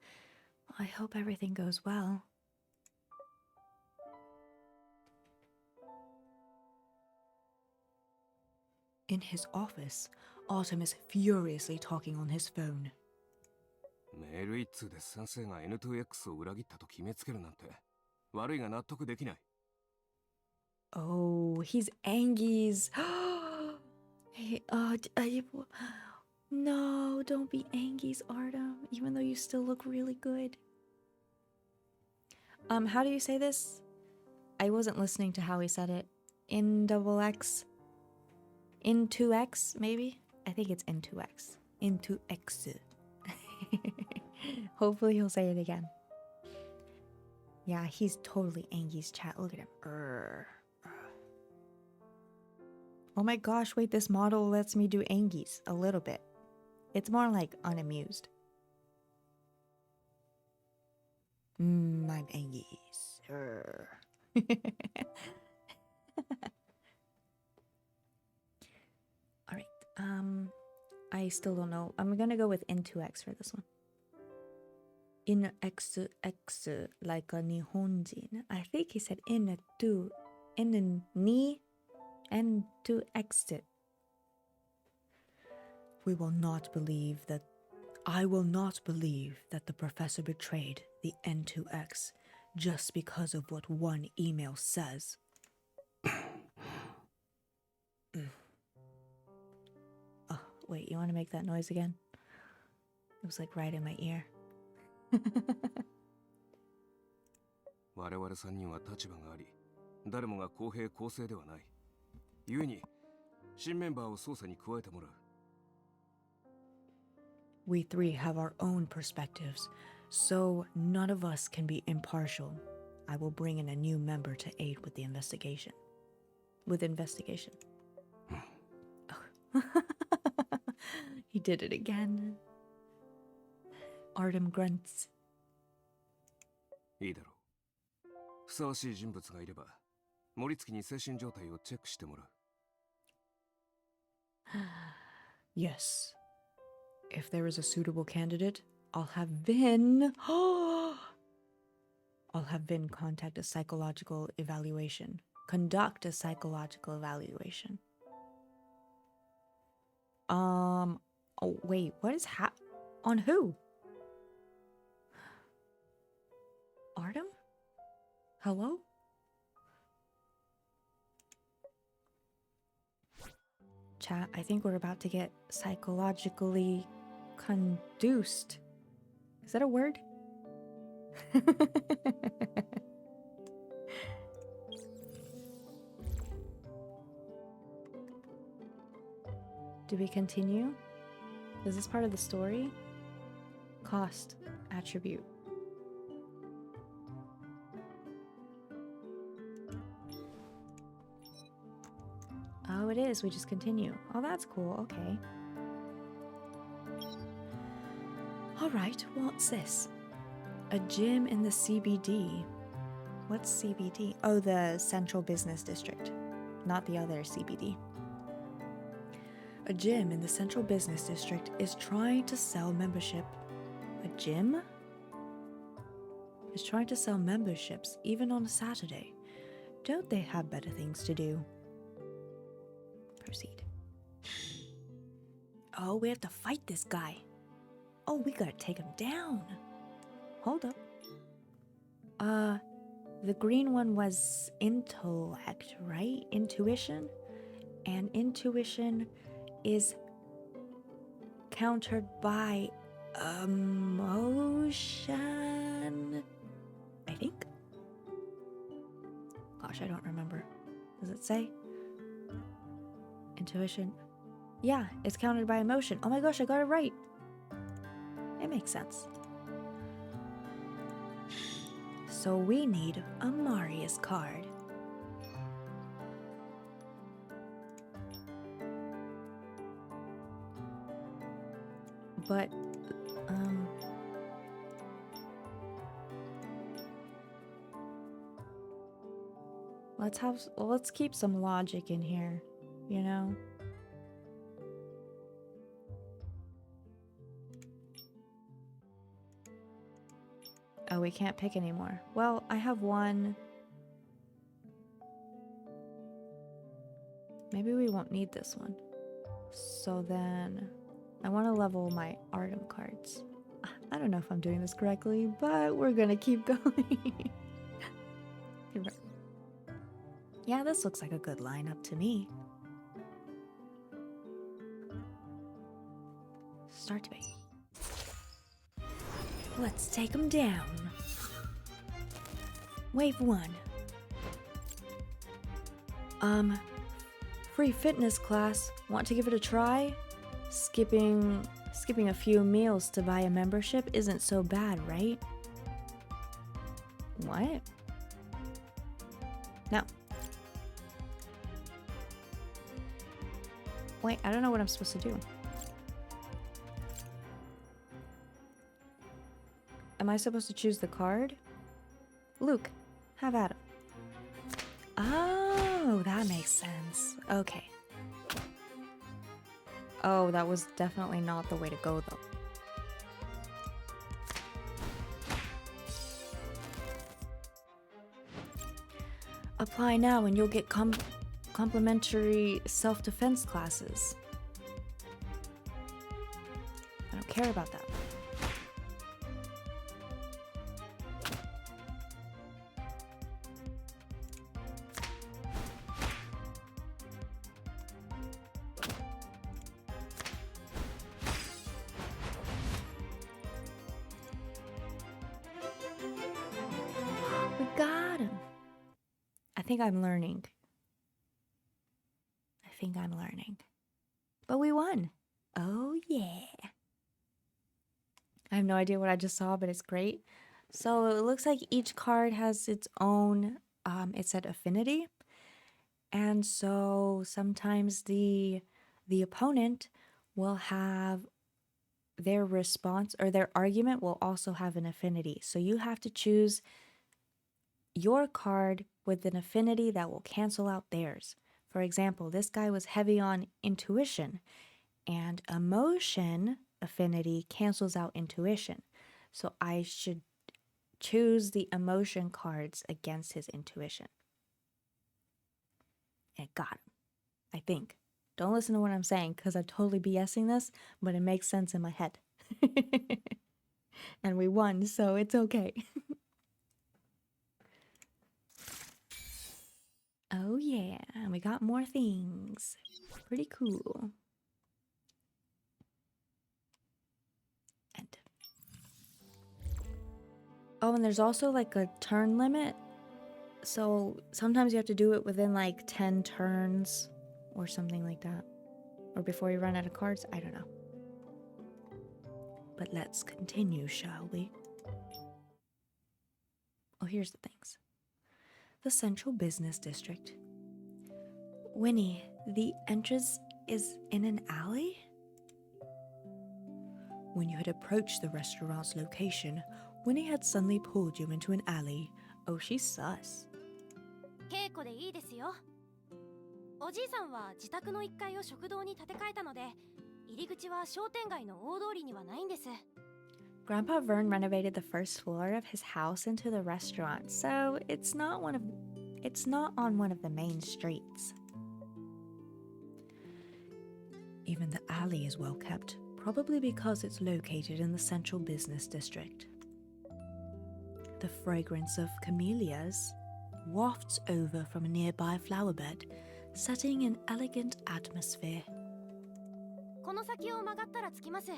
I hope everything goes well. In his office, Autumn is furiously talking on his phone. メール一通で先生が N2X を裏切ったと決めつけるなんて、悪いが納得できない。Oh, he's Angies. No, don't be Angies, Artem, even though you still look really good. How do you say this? I wasn't listening to how he said it. In double X? Into X, maybe? I think it's into X. Into X. Hopefully he'll say it again. Yeah, he's totally Angies chat. Look at him. Oh my gosh, wait, this model lets me do Angies a little bit. It's more like unamused. I'm Angies. Alright, I still don't know. I'm gonna go with into X for this one. In X, like a Nihonjin. I think he said in ni, and to exit. I will not believe that the professor betrayed the N2X just because of what one email says. Oh, wait, you want to make that noise again? It was like right in my ear. 我々3人は立場があり、誰もが公平公正ではない。故に、新メンバーを捜査に加えてもらう。We three have our own perspectives, so none of us can be impartial. I will bring in a new member to aid with the investigation. With investigation. He did it again. Artem grunts. いいだろう。ふさわしい人物がいれば、森月に精神状態をチェックしてもらう。Yes. If there is a suitable candidate, I'll have Vin. I'll have Vin conduct a psychological evaluation. Oh wait, what is on who? Artem? Hello? Chat, I think we're about to get psychologically conduced. Is that a word? Do we continue? Is this part of the story? Cost attribute. Oh, it is. We just continue. Oh, that's cool. Okay. All right. What's this? A gym in the CBD. What's CBD? Oh, the Central Business District, not the other CBD. A gym in the Central Business District is trying to sell membership. A gym? Is trying to sell memberships even on a Saturday. Don't they have better things to do? Proceed. Oh, we have to fight this guy. Oh, we gotta take him down. Hold up. The green one was intellect, right? Intuition? And intuition is countered by emotion, I think. Gosh, I don't remember. Does it say? Intuition. Yeah, it's countered by emotion. Oh my gosh, I got it right. It makes sense. So we need a Marius card. But, let's keep some logic in here, you know? Oh, we can't pick anymore. Well, I have one. Maybe we won't need this one. So then, I want to level my Artem cards. I don't know if I'm doing this correctly, but we're gonna keep going. Yeah, this looks like a good lineup to me. Start to bait. Let's take them down. Wave 1. Free fitness class. Want to give it a try? Skipping a few meals to buy a membership isn't so bad, right? What? No. Wait, I don't know what I'm supposed to do. Am I supposed to choose the card? Luke, have at it. Oh, that makes sense. Okay. Oh, that was definitely not the way to go, though. Apply now and you'll get complimentary self-defense classes. I don't care about that. We got him. I think I'm learning. But we won. Oh, yeah. I have no idea what I just saw, but it's great. So it looks like each card has its own, it said affinity. And so sometimes the opponent will have their response or their argument will also have an affinity. So you have to choose your card with an affinity that will cancel out theirs. For example, this guy was heavy on intuition, And emotion affinity cancels out intuition. So I should choose the emotion cards against his intuition. And it got him, I think. Don't listen to what I'm saying because I'm totally BSing this, but it makes sense in my head. And we won, so it's okay. Oh yeah, and we got more things. Pretty cool. End. Oh, and there's also like a turn limit. So sometimes you have to do it within like 10 turns or something like that. Or before you run out of cards, I don't know. But let's continue, shall we? Oh, here's the things. The Central Business District. Winnie, the entrance is in an alley? When you had approached the restaurant's location, Winnie had suddenly pulled you into an alley. Oh, she's sus. 稽古でいいですよ。おじいさんは自宅の1階を食堂に建て替えたので、入り口は商店街の大通りにはないんです。Grandpa Vern renovated the first floor of his house into the restaurant, so it's not on one of the main streets. Even the alley is well kept, probably because it's located in the Central Business District. The fragrance of camellias wafts over from a nearby flower bed, setting an elegant atmosphere. この先を曲がったら着きます。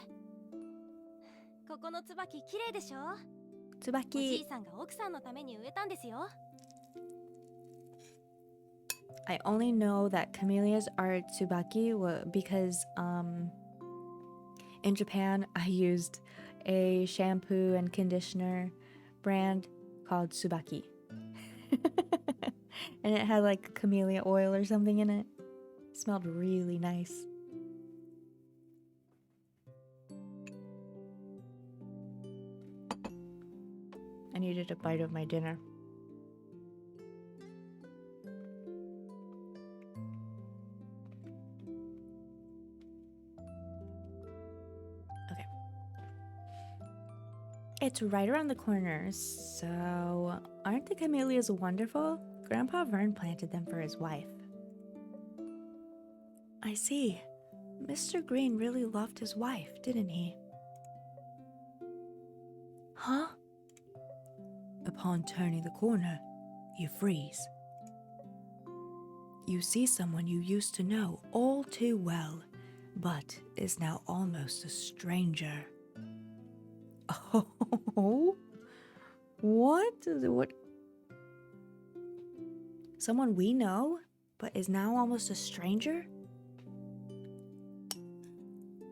ここの椿綺麗でしょ？おじ Tsubaki. いさんが奥さんのために植えたんですよ。I only know that camellias are tsubaki because in Japan I used a shampoo and conditioner brand called Tsubaki. And it had like camellia oil or something in it. It smelled really nice. I needed a bite of my dinner. Okay. It's right around the corner, so aren't the camellias wonderful? Grandpa Vern planted them for his wife. I see. Mr. Green really loved his wife, didn't he? Huh? Upon turning the corner, you freeze. You see someone you used to know all too well, but is now almost a stranger. Oh? What? What? Someone we know, but is now almost a stranger?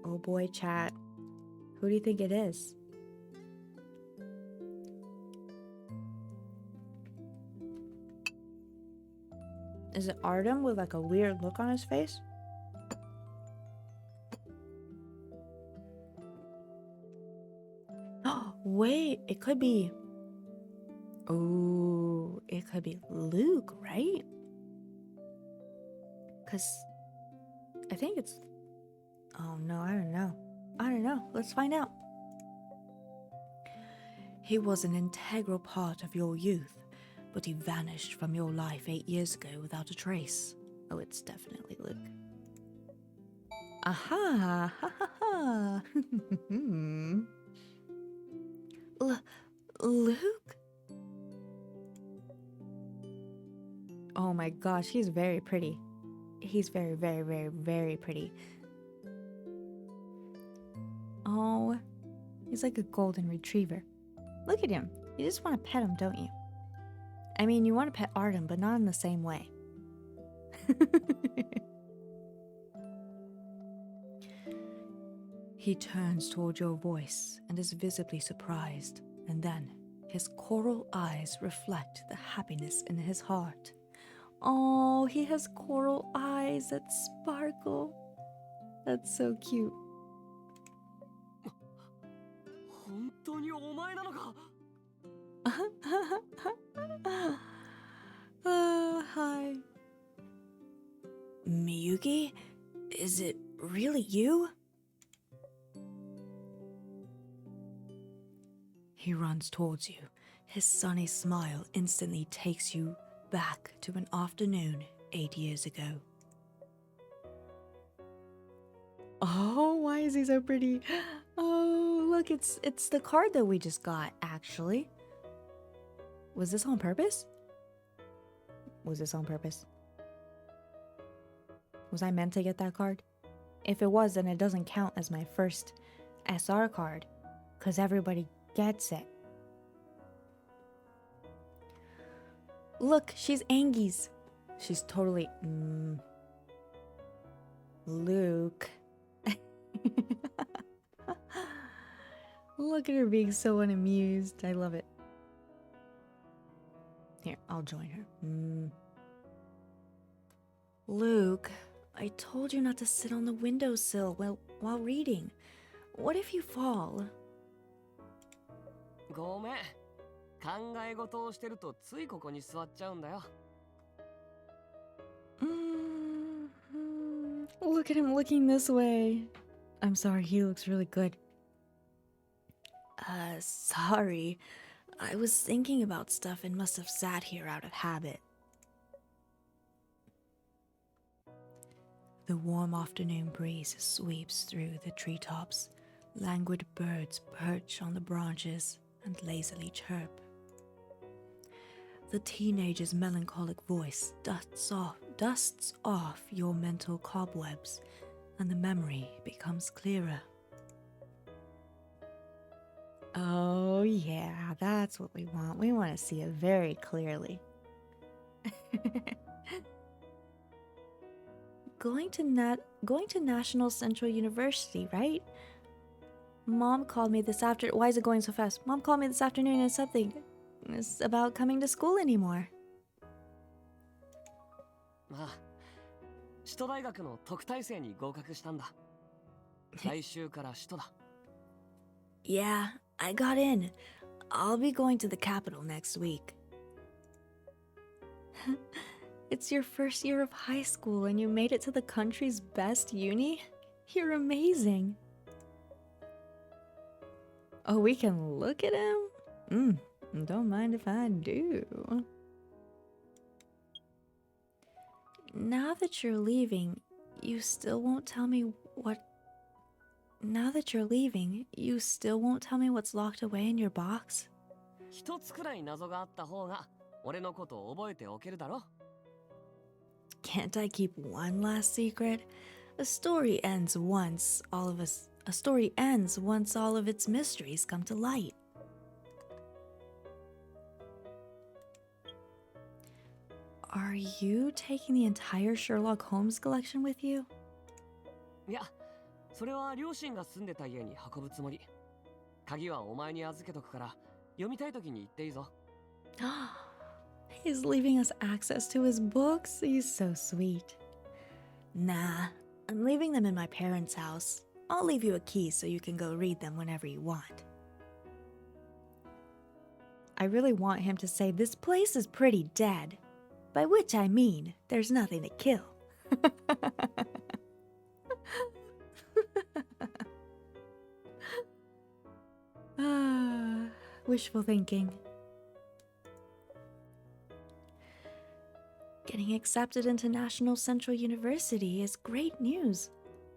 Oh boy, chat. Who do you think it is? Is it Artem with like a weird look on his face? Oh, wait, it could be... Oh, it could be Luke, right? Because I think it's... Oh no, I don't know. I don't know. Let's find out. He was an integral part of your youth, but he vanished from your life 8 years ago without a trace. Oh, it's definitely Luke. Aha! Ha ha ha! Luke? Oh my gosh, he's very pretty. He's very, very, very, very pretty. Oh, he's like a golden retriever. Look at him. You just want to pet him, don't you? I mean, you want to pet Artem, but not in the same way. He turns toward your voice and is visibly surprised, and then his coral eyes reflect the happiness in his heart. Oh, he has coral eyes that sparkle. That's so cute. 本当にお前なのか? Hi. Miyuki? Is it really you? He runs towards you. His sunny smile instantly takes you back to an afternoon 8 years ago. Oh, why is he so pretty? Oh, look, it's the card that we just got, actually. Was this on purpose? Was this on purpose? Was I meant to get that card? If it was, then it doesn't count as my first SR card, because everybody gets it. Look, she's Angies. She's totally... Luke. Look at her being so unamused. I love it. Here, I'll join her. Luke, I told you not to sit on the windowsill while reading. What if you fall? ごめん。考え事をしてるとついここに座っちゃうんだよ。Look at him looking this way. I'm sorry, he looks really good. Sorry. I was thinking about stuff and must have sat here out of habit. The warm afternoon breeze sweeps through the treetops. Languid birds perch on the branches and lazily chirp. The teenager's melancholic voice dusts off your mental cobwebs, and the memory becomes clearer. Oh yeah, that's what we want. We want to see it very clearly. Going to National Central University, right? Mom called me this after. Why is it going so fast? Mom called me this afternoon and something. It's about coming to school anymore. ああ、首都大学の特待生に合格したんだ。来週から首都だ。Yeah, I got in. I'll be going to the capital next week. It's your first year of high school and you made it to the country's best uni? You're amazing. Oh, we can look at him? Don't mind if I do. Now that you're leaving, you still won't tell me what... Now that you're leaving, you still won't tell me what's locked away in your box? 一つくらい謎があった方が俺のことを覚えておけるだろ。Can't I keep one last secret? A story ends once all of its mysteries come to light. Are you taking the entire Sherlock Holmes collection with you? いや、それは両親が住んでた家に運ぶつもり。鍵はお前に預けとくから、読みたい時に言っていいぞ。He's leaving us access to his books. He's so sweet. Nah, I'm leaving them in my parents' house. I'll leave you a key so you can go read them whenever you want. I really want him to say, this place is pretty dead. By which I mean, there's nothing to kill. Wishful thinking. Getting accepted into National Central University is great news.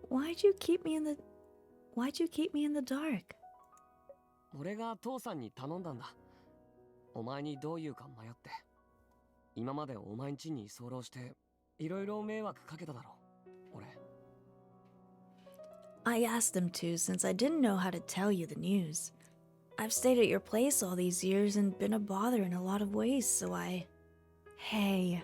Why'd you keep me in the dark? 俺が父さんに頼んだんだ。お前にどう言うか迷って。今までお前ん家に居候して、いろいろ迷惑かけただろ。俺。I asked them to since I didn't know how to tell you the news. I've stayed at your place all these years and been a bother in a lot of ways, so I... Hey,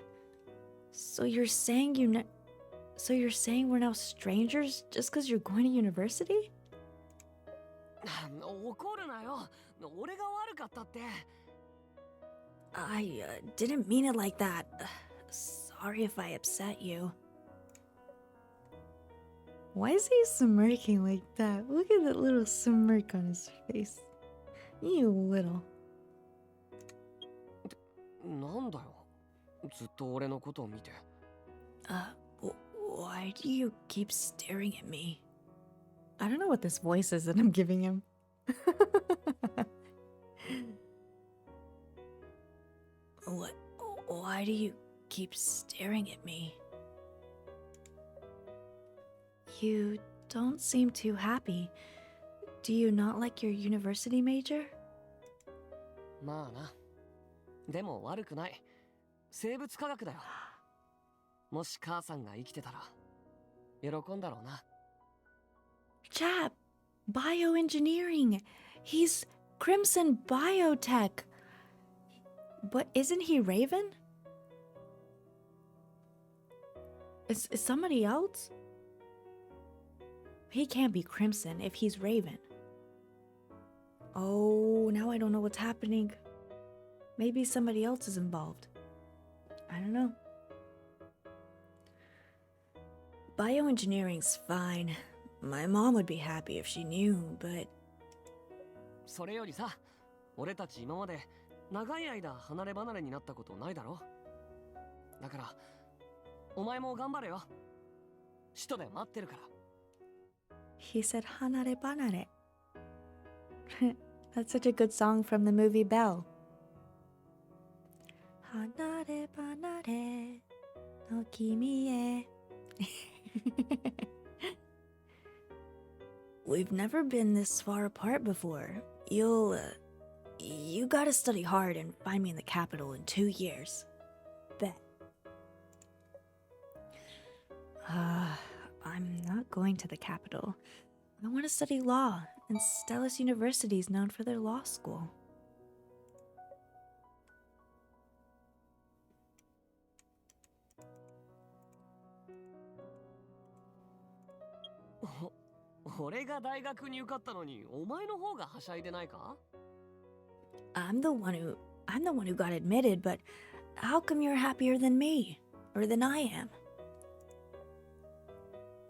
so you're saying we're now strangers just because you're going to university? 怒るなよ。俺が悪かったって。I didn't mean it like that. Sorry if I upset you. Why is he smirking like that? Look at that little smirk on his face. You little. なんだよ。ずっと俺のことを見て。Why Why do you keep staring at me? I don't know what this voice is that I'm giving him. What? Why do you keep staring at me? You don't seem too happy. Do you not like your university major? まあな。でも悪くない。生物科学だよ。もし母さんが生きてたら、喜んだろうな。Chap, bioengineering. He's Crimson Biotech. But isn't he Raven? Is somebody else? He can't be Crimson if he's Raven. Oh, now I don't know what's happening. Maybe somebody else is involved. I don't know. Bioengineering's fine. My mom would be happy if she knew, but それよりさ、俺たち今まで長い間離れ離れになったことないだろ。だから、お前も頑張れよ。首都で待ってるから。He said hanare banare. That's such a good song from the movie Belle. Hanare banare no kimi e. we've never been this far apart before. You gotta study hard and find me in the capital in 2 years. Bet. I'm not going to the capital. I want to study law, and Stellus University is known for their law school. Oh, 俺が大学に受かったのに、お前の方がはしゃいでないか? I'm the one who got admitted, but how come you're happier than me? Or than I am?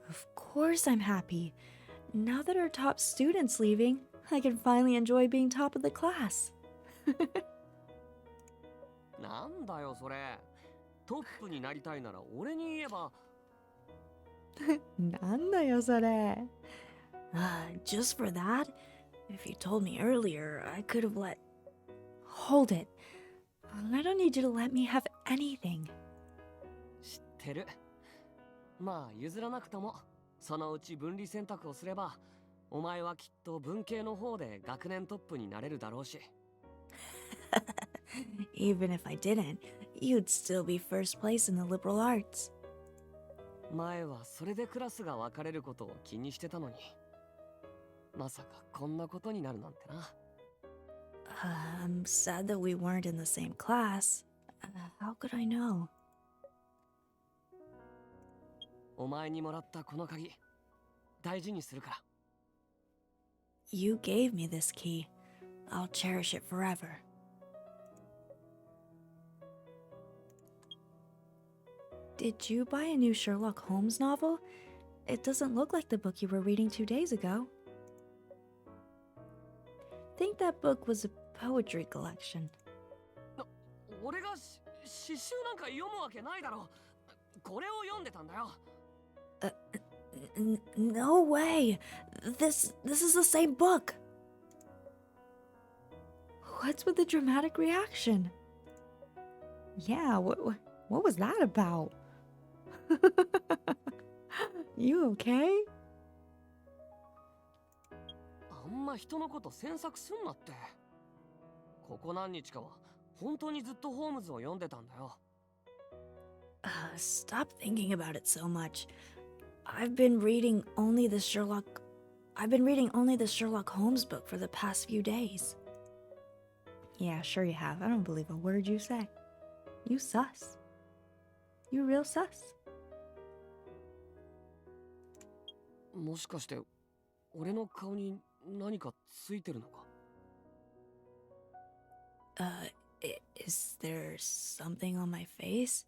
Of course I'm happy. Now that our top student's leaving, I can finally enjoy being top of the class. なんだよそれ。トップになりたいなら俺に言えば。なんだよそれ。Just for that? If you told me earlier, I could have let... Hold it. I don't need you to let me have anything. 知ってる。まあ譲らなくとも、そのうち分離選択をすれば、お前はきっと文系の方で学年トップになれるだろうし。Even if I didn't, you'd still be first place in the liberal arts. 前はそれでクラスが分かれることを気にしてたのに。まさかこんなことになるなんてな。I'm sad that we weren't in the same class. How could I know? お前にもらったこの鍵、大事にするから。You gave me this key. I'll cherish it forever. Did you buy a new Sherlock Holmes novel? It doesn't look like the book you were reading 2 days ago. Think that book was a poetry collection. 俺が詩集なんか読むわけないだろ。これを読んでたんだよ。No way! This is the same book! What's with the dramatic reaction? Yeah, what was that about? You okay? あんま人のこと詮索すんなって。ここ何日かは本当にずっとホームズを読んでたんだよ。Stop thinking about it so much. I've been reading only the Sherlock Holmes book for the past few days. Yeah, sure you have. I don't believe a word you say. You sus. You real sus. もしかして俺の顔に何かついてるのか? Is there something on my face?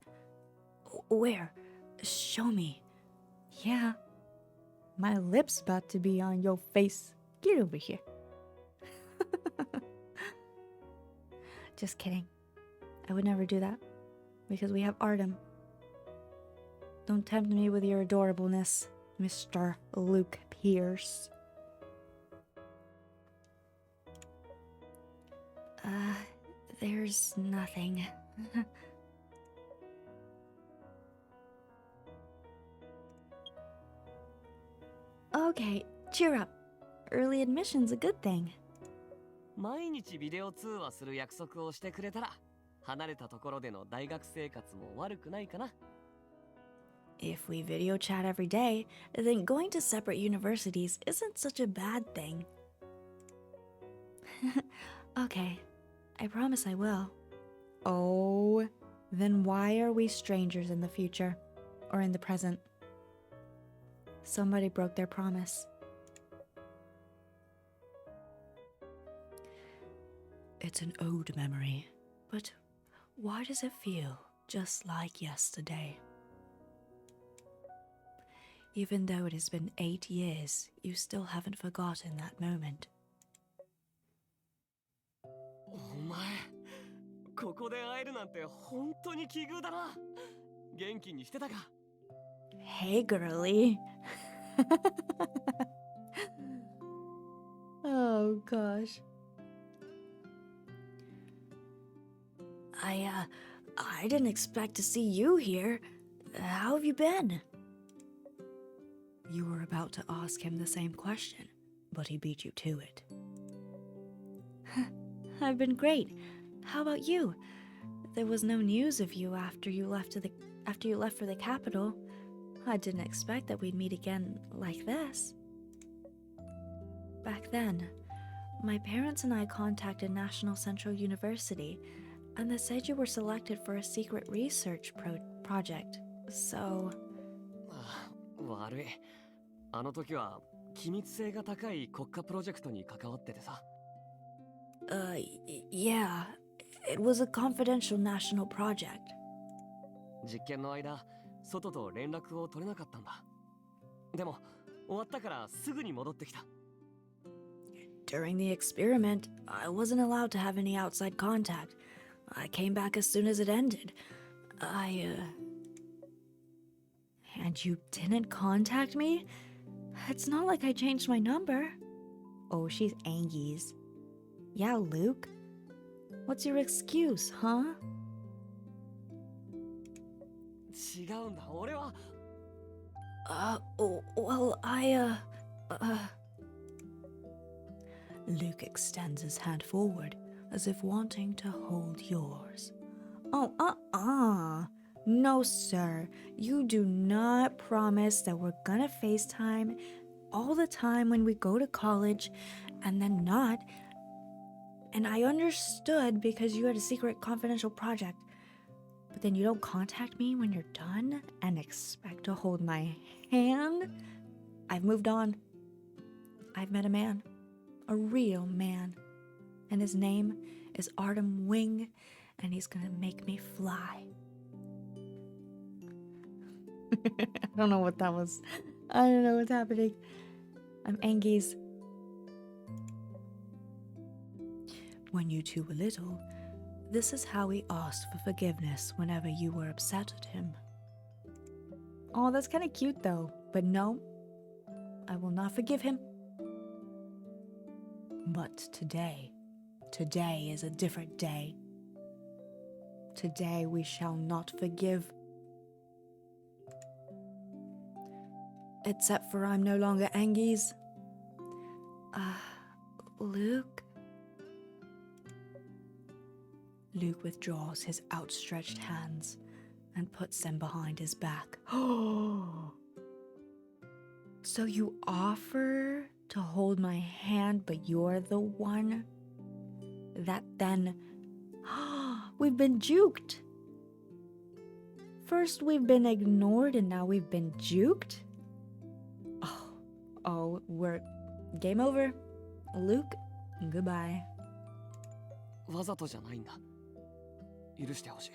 Where? Show me. Yeah. My lips about to be on your face. Get over here. Just kidding. I would never do that. Because we have Artem. Don't tempt me with your adorableness, Mr. Luke Pierce. There's nothing. Okay, cheer up. Early admission's a good thing. 毎日ビデオ通話する約束をしてくれたら、離れたところでの大学生活も悪くないかな。If we video chat every day, then going to separate universities isn't such a bad thing. Okay, I promise I will. Oh, then why are we strangers in the future? Or in the present? Somebody broke their promise. It's an old memory, but why does it feel just like yesterday? Even though it has been 8 years, you still haven't forgotten that moment. お前、ここで会えるなんて本当に奇遇だな。元気にしてたか？ Hey, girly. Oh, gosh. I didn't expect to see you here. How have you been? You were about to ask him the same question, but he beat you to it. I've been great. How about you? There was no news of you after you left for the capital. I didn't expect that we'd meet again like this. Back then, my parents and I contacted National Central University, and they said you were selected for a secret research project. So... 悪い。あの時は機密性が高い国家プロジェクトに関わっててさ。Yeah. It was a confidential national project. 実験の間、外と連絡を取れなかったんだ。でも、終わったからすぐに戻ってきた。During the experiment, I wasn't allowed to have any outside contact. I came back as soon as it ended. And you didn't contact me? It's not like I changed my number. Oh, she's Angies. Yeah, Luke? What's your excuse, huh? 違うんだ、俺は。Well, Luke extends his hand forward, as if wanting to hold yours. Oh, No, sir. You do not promise that we're gonna FaceTime all the time when we go to college, and then not. And I understood because you had a secret confidential project. But then you don't contact me when you're done and expect to hold my hand? I've moved on. I've met a man. A real man. And his name is Artem Wing, and he's gonna make me fly. I don't know what that was. I don't know what's happening. I'm Angies. When you two were little, this is how he asked for forgiveness whenever you were upset at him. Oh, that's kind of cute though. But no, I will not forgive him. But today is a different day. Today we shall not forgive. Except for I'm no longer Angies. Luke? Luke withdraws his outstretched hands and puts them behind his back. So you offer to hold my hand, but you're the one that then... We've been juked! First we've been ignored and now we've been juked? Oh, we're... Game over. Luke, goodbye. わざとじゃないんだ。許してほしい。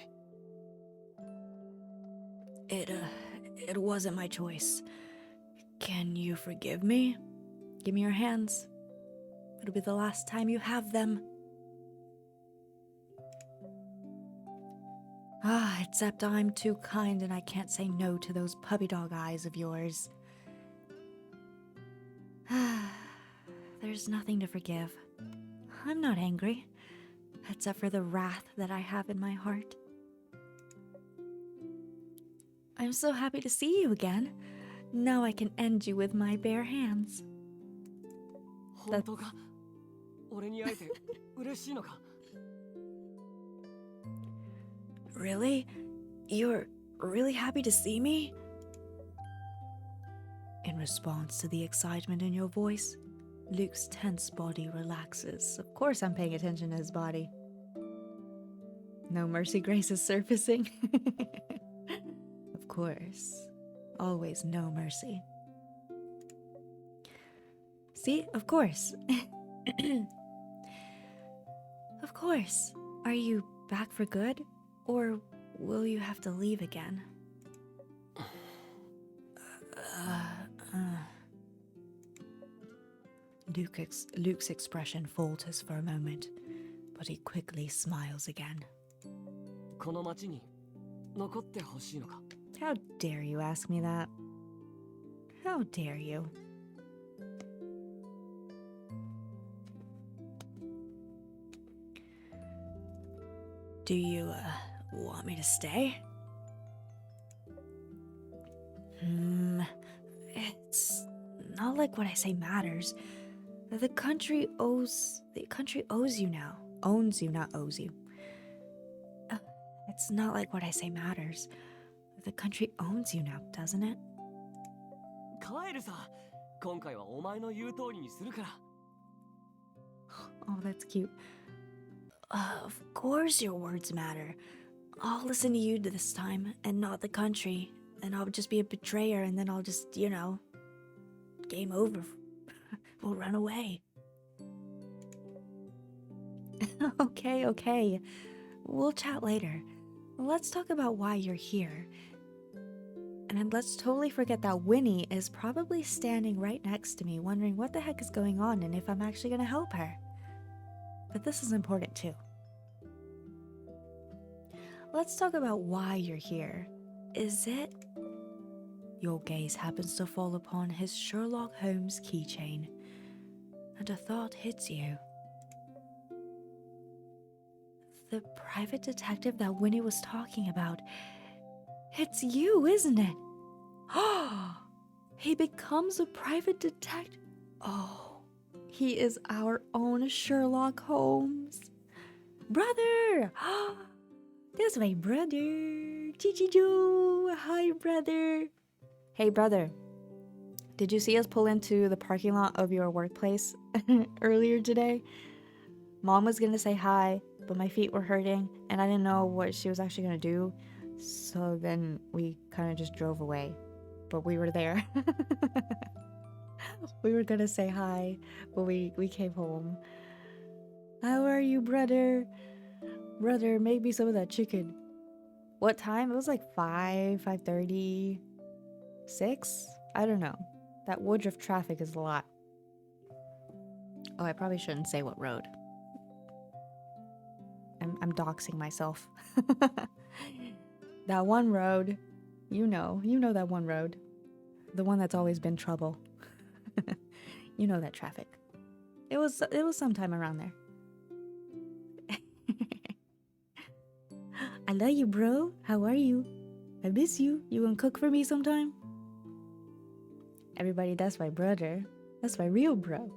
It wasn't my choice. Can you forgive me? Give me your hands. It'll be the last time you have them. Ah, except I'm too kind and I can't say no to those puppy dog eyes of yours. There's nothing to forgive. I'm not angry, except for the wrath that I have in my heart. I'm so happy to see you again. Now I can end you with my bare hands. 本当か俺に会えて嬉しいのか Really? You're really happy to see me? In response to the excitement in your voice, Luke's tense body relaxes. Of course I'm paying attention to his body. No mercy grace is surfacing. Of course. Always no mercy. See? Of course. Of course. Are you back for good? Or will you have to leave again? Luke's expression falters for a moment, but he quickly smiles again. この町に残ってほしいのか How dare you ask me that? How dare you? Do you, want me to stay? It's not like what I say matters. The country owes you now. Owns you, not owes you. It's not like what I say matters. The country owns you now, doesn't it? 帰るさ今回はお前の言う通りにするから Oh, that's cute. Of course your words matter. I'll listen to you this time and not the country. And I'll just be a betrayer and then I'll just, game over. We'll run away. Okay. We'll chat later. Let's talk about why you're here. And let's totally forget that Winnie is probably standing right next to me wondering what the heck is going on and if I'm actually going to help her. But this is important too. Let's talk about why you're here. Is it? Your gaze happens to fall upon his Sherlock Holmes keychain, and a thought hits you. The private detective that Winnie was talking about. It's you, isn't it? Oh, he becomes a private detective. Oh, he is our own Sherlock Holmes. Brother! That's my brother. Chichijo. Hi, brother. Hey, brother. Did you see us pull into the parking lot of your workplace earlier today? Mom was gonna say hi, but my feet were hurting and I didn't know what she was actually gonna do. So then we kind of just drove away. But we were there. We were gonna say hi, but we came home. How are you, brother? Brother, make me some of that chicken. What time? It was like 5:30, 6? I don't know. That Woodruff traffic is a lot. Oh, I probably shouldn't say what road. I'm doxing myself. That one road. You know that one road. The one that's always been trouble. You know that traffic. It was sometime around there. I love you, bro. How are you? I miss you. You gonna cook for me sometime? Everybody, that's my brother. That's my real bro.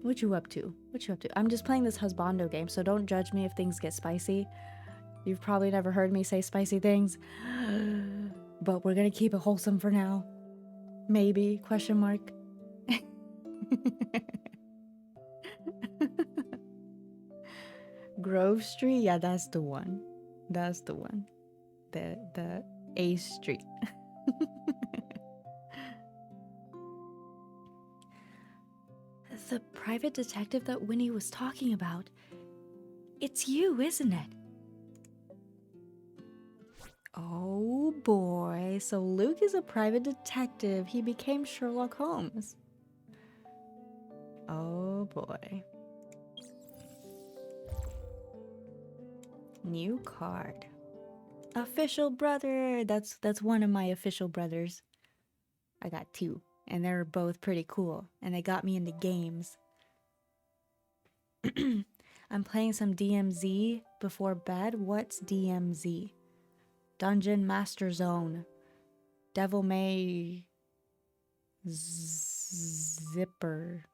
What you up to? I'm just playing this husbando game, so don't judge me if things get spicy. You've probably never heard me say spicy things. But we're gonna keep it wholesome for now. Maybe, question mark. Grove Street? Yeah, that's the one. That's the one. The A Street. The private detective that Winnie was talking about. It's you, isn't it? Oh boy, so Luke is a private detective. He became Sherlock Holmes. Oh boy. New card. Official brother. That's one of my official brothers. I got two, and they're both pretty cool, and they got me into games. I'm playing some DMZ before bed. What's DMZ? Dungeon Master Zone. Devil May Zipper.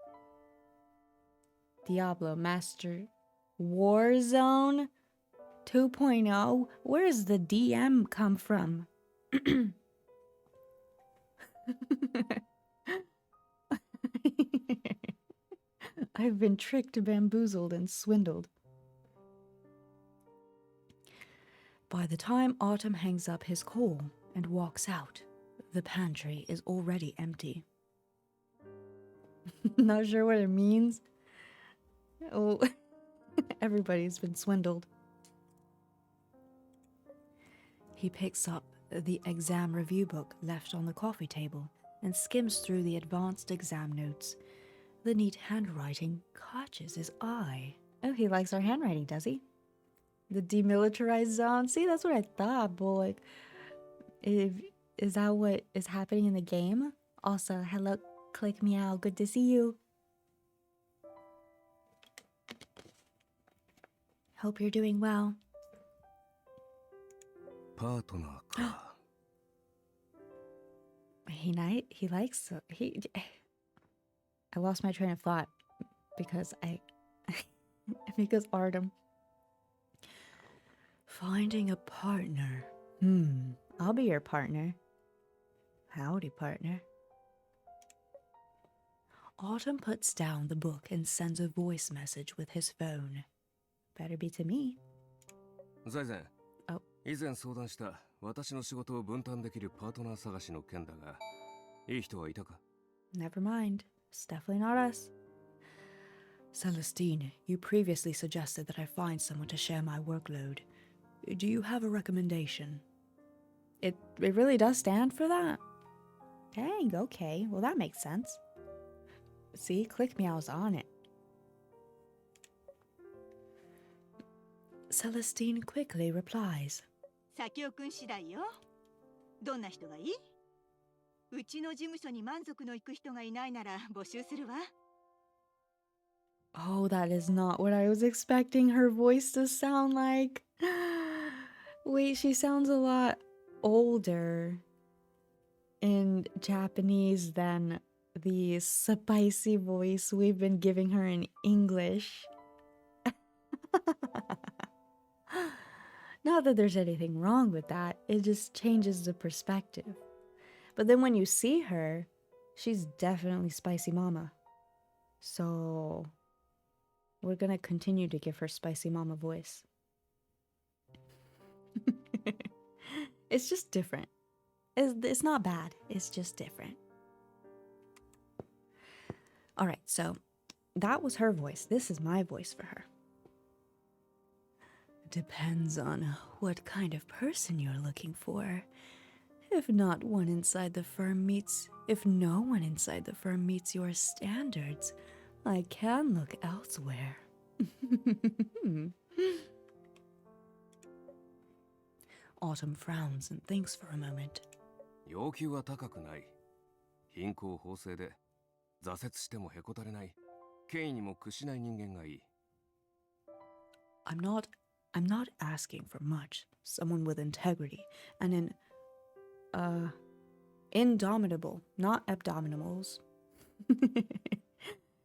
Diablo Master Warzone 2.0. Where does the DM come from? I've been tricked, bamboozled, and swindled. By the time Autumn hangs up his call and walks out, the pantry is already empty. Not sure what it means. Oh, everybody's been swindled. He picks up the exam review book left on the coffee table and skims through the advanced exam notes. The neat handwriting catches his eye. Oh, he likes our handwriting, does he? The demilitarized zone. See, that's what I thought, boy. Is that what is happening in the game? Also, hello, Click Meow. Good to see you. Hope you're doing well. パートナーか。He likes he. I lost my train of thought because because Artem. Finding a partner. I'll be your partner. Howdy, partner. Autumn puts down the book and sends a voice message with his phone. Better be to me. 財前。Oh. 以前相談した私の仕事を分担できるパートナー探しの件だが、いい人はいたか？ Never mind. It's definitely not us. Celestine, you previously suggested that I find someone to share my workload. Do you have a recommendation? It really does stand for that? Dang, okay. Well, that makes sense. See, Click Meow's on it. Celestine quickly replies. 佐京くん次第よ。どんな人がいい？うちの事務所に満足のいく人がいないなら募集するわ。Oh, that is not what I was expecting her voice to sound like. Wait, she sounds a lot older in Japanese than the spicy voice we've been giving her in English. Not that there's anything wrong with that, it just changes the perspective. But then when you see her, she's definitely Spicy Mama. So we're gonna continue to give her Spicy Mama voice. It's just different. It's not bad, it's just different. Alright, so that was her voice. This is my voice for her. Depends on what kind of person you're looking for. If no one inside the firm meets your standards, I can look elsewhere. Autumn frowns and thinks for a moment. 要求は高くない。貧困法制で挫折してもへこたれない。権威にも屈しない人間がいい。I'm not asking for much. Someone with integrity and Indomitable, not abdominals.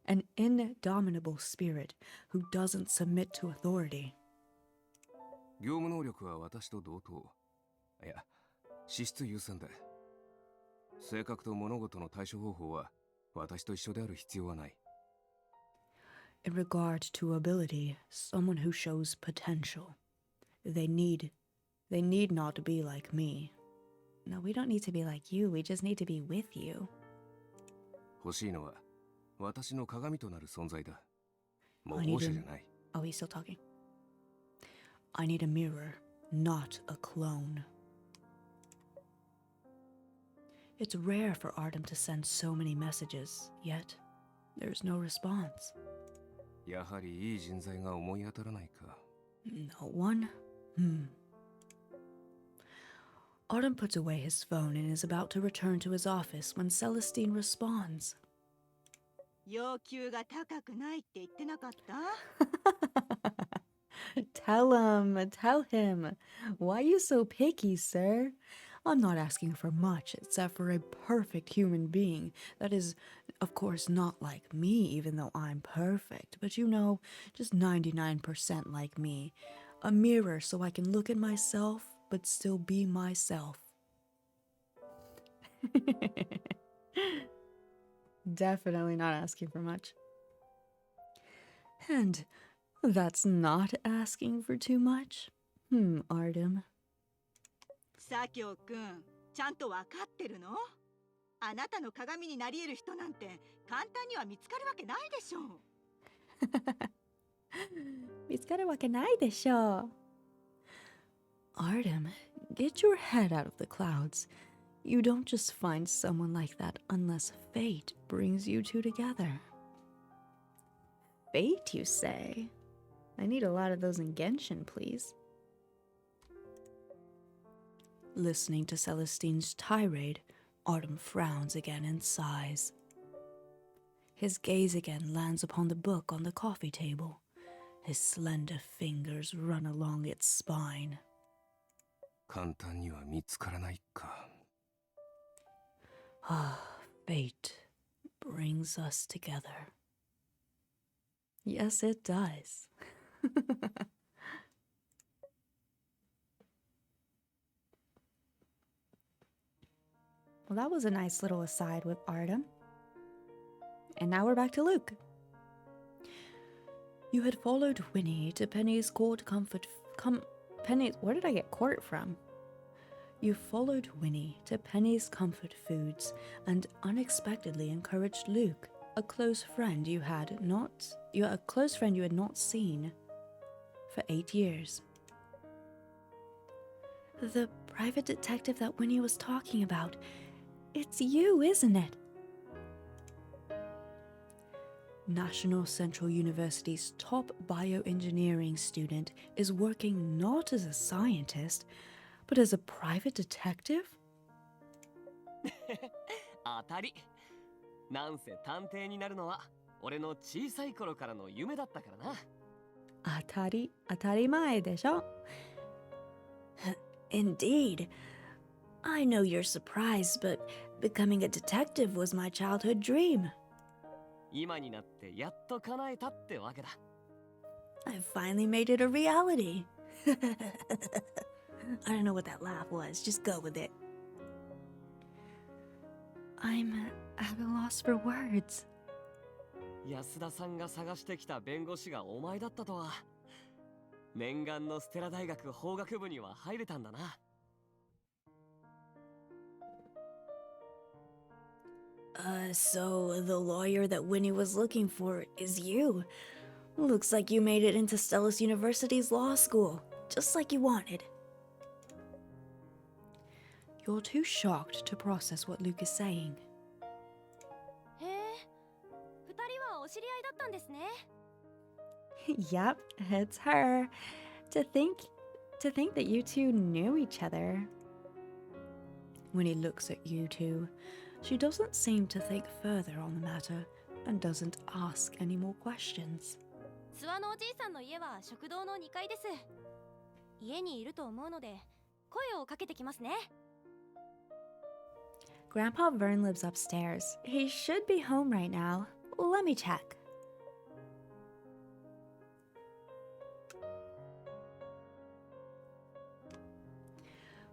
an indomitable spirit who doesn't submit to authority. 業務能力は私と同等。いや、資質優先で。性格と物事の対処方法は私と一緒である必要はない。In regard to ability, someone who shows potential. They need not be like me. No, we don't need to be like you. We just need to be with you. 欲しいのは私の鏡となる存在だ。模 I 倣 need 者 a- じゃない。Oh, he's still talking. I need a mirror, not a clone. It's rare for Artem to send so many messages, yet there's no response. やはりいい人材が思い当たらないか。No one? Autumn puts away his phone and is about to return to his office when Celestine responds. 要求が高くないって言ってなかった？ Tell him. Why are you so picky, sir? I'm not asking for much except for a perfect human being that is, of course, not like me, even though I'm perfect, but you know, just 99% like me. A mirror so I can look at myself, but still be myself. Definitely not asking for much. And that's not asking for too much. Artem. 佐京くん、ちゃんとわかってるの？あなたの鏡になり得る人なんて簡単には見つかるわけないでしょう。見つかるわけないでしょう。Artem, get your head out of the clouds. You don't just find someone like that unless fate brings you two together. Fate, you say? I need a lot of those in Genshin, please. Listening to Celestine's tirade, Artem frowns again and sighs. His gaze again lands upon the book on the coffee table. His slender fingers run along its spine. 簡単には見つからないか。Fate brings us together. Yes, it does. Well, that was a nice little aside with Artem. And now we're back to Luke. You had followed Winnie to Penny's court Penny's... Where did I get court from? You followed Winnie to Penny's Comfort Foods and unexpectedly encouraged Luke, a close friend you had not seen for 8 years. The private detective that Winnie was talking about. It's you, isn't it? National Central University's top bioengineering student is working not as a scientist, but as a private detective? 当たり。なんせ探偵になるのは俺の小さい頃からの夢だったからな。当たり前でしょ? Indeed. I know you're surprised, but becoming a detective was my childhood dream. 今になってやっと叶えたってわけだ。I finally made it a reality. I don't know what that laugh was. Just go with it. I'm at a loss for words. 安田さんが探してきた弁護士がお前だったとは。念願のステラ大学法学部には入れたんだな。So the lawyer that Winnie was looking for is you. Looks like you made it into Stellus University's law school, just like you wanted. You're too shocked to process what Luke is saying. へえ、二人はお知り合いだったんですね。Yep, it's her. To think that you two knew each other. Winnie looks at you two. She doesn't seem to think further on the matter and doesn't ask any more questions. 諏訪のおじいさんの家は食堂の2階です。家にいると思うので声をかけてきますね。Grandpa Vern lives upstairs. He should be home right now. Let me check.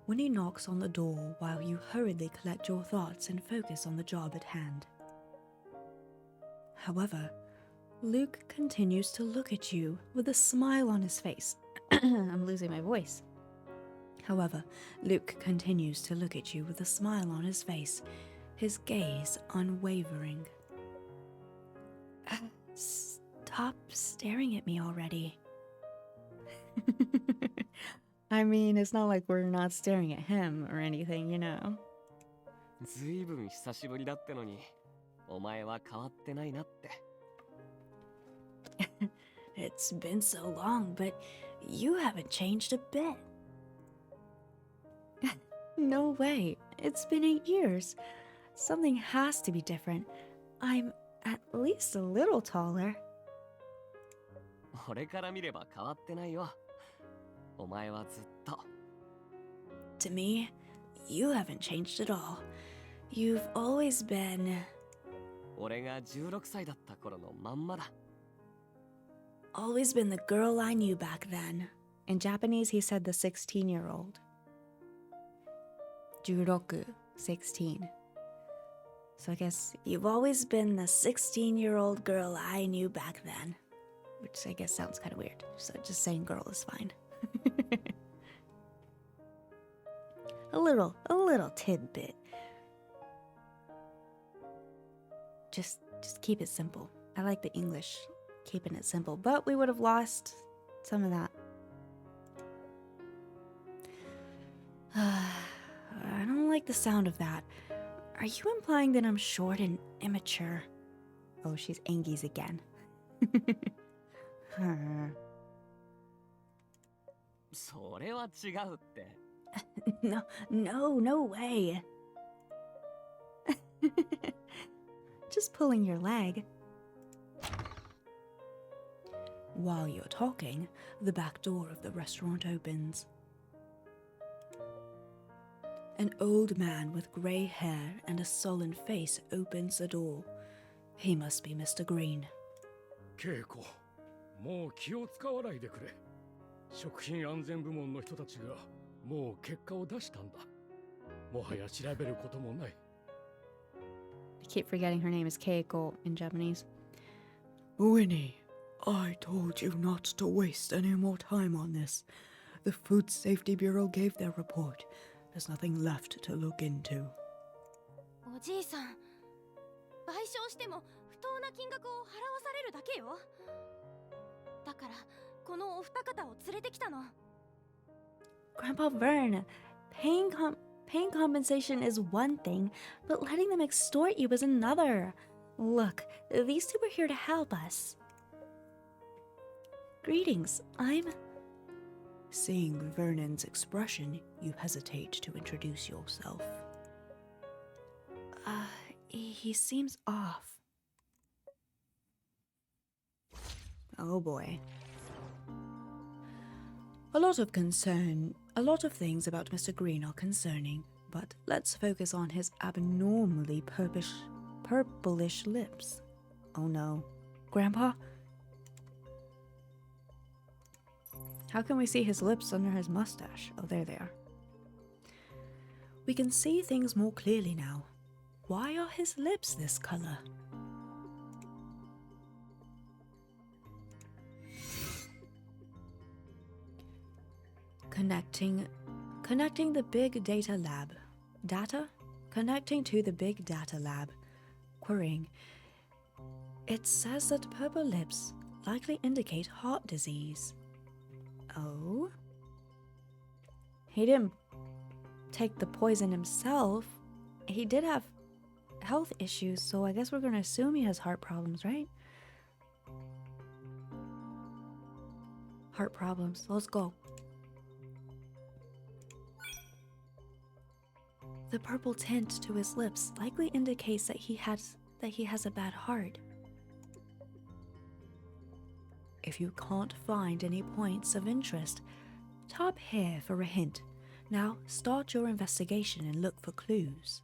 Winnie knocks on the door while you hurriedly collect your thoughts and focus on the job at hand. However, Luke continues to look at you with a smile on his face. I'm losing my voice. However, Luke continues to look at you with a smile on his face, his gaze unwavering. Stop staring at me already. I mean, it's not like we're not staring at him or anything, you know. ずいぶん久しぶりだってのに、お前は変わってないなって。It's been so long, but you haven't changed a bit. No way. It's been 8 years. Something has to be different. I'm at least a little taller. 俺から見れば変わってないよ。お前はずっと。To me, you haven't changed at all. You've always been... 俺が16歳だった頃のまんまだ。always been the girl I knew back then. In Japanese, he said the 16-year-old. 16, 16. So I guess, You've always been the 16-year-old girl I knew back then. which I guess sounds kind of weird. So just saying girl is fine. a little tidbit. Just keep it simple. I like the English, keeping it simple, but we would have lost some of that. I don't like the sound of that. Are you implying that I'm short and immature? Oh, she's Angies again. Huh. それは違うって。No way. Just pulling your leg. While you're talking, the back door of the restaurant opens. An old man with grey hair and a sullen face opens the door. He must be Mr. Green. 稽古、もう気を使わないでくれ。食品安全部門の人たちがもう結果を出したんだ。もはや調べることもない。I keep forgetting her name is Keiko in Japanese. Winnie, I told you not to waste any more time on this. The Food Safety Bureau gave their report. There's nothing left to look into. おじいさん、賠償しても不当な金額を払わされるだけよ。だからこのお二方を連れてきたの。Grandpa Vern, paying compensation is one thing, but letting them extort you is another. Look, these two are here to help us. Greetings, I'm... Seeing Vernon's expression, you hesitate to introduce yourself. He seems off. Oh boy. A lot of things about Mr. Green are concerning, but let's focus on his abnormally purplish lips. Oh no. Grandpa? How can we see his lips under his mustache? Oh, there they are. We can see things more clearly now. Why are his lips this color? Connecting the big data lab. Data? Connecting to the big data lab. Querying. It says that purple lips likely indicate heart disease. Oh? He didn't take the poison himself. He did have health issues, so I guess we're gonna assume he has heart problems, right? Heart problems. Let's go. The purple tint to his lips likely indicates that he has a bad heart. If you can't find any points of interest, tap here for a hint. Now start your investigation and look for clues.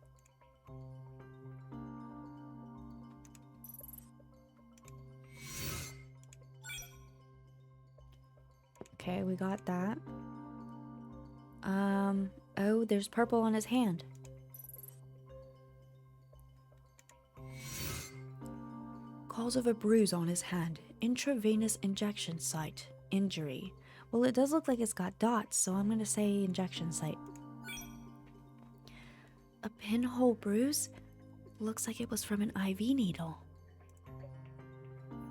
Okay, we got that. Oh, there's purple on his hand. Cause of a bruise on his hand. Intravenous injection site. Injury. Well, it does look like it's got dots, so I'm gonna say injection site. A pinhole bruise? Looks like it was from an IV needle.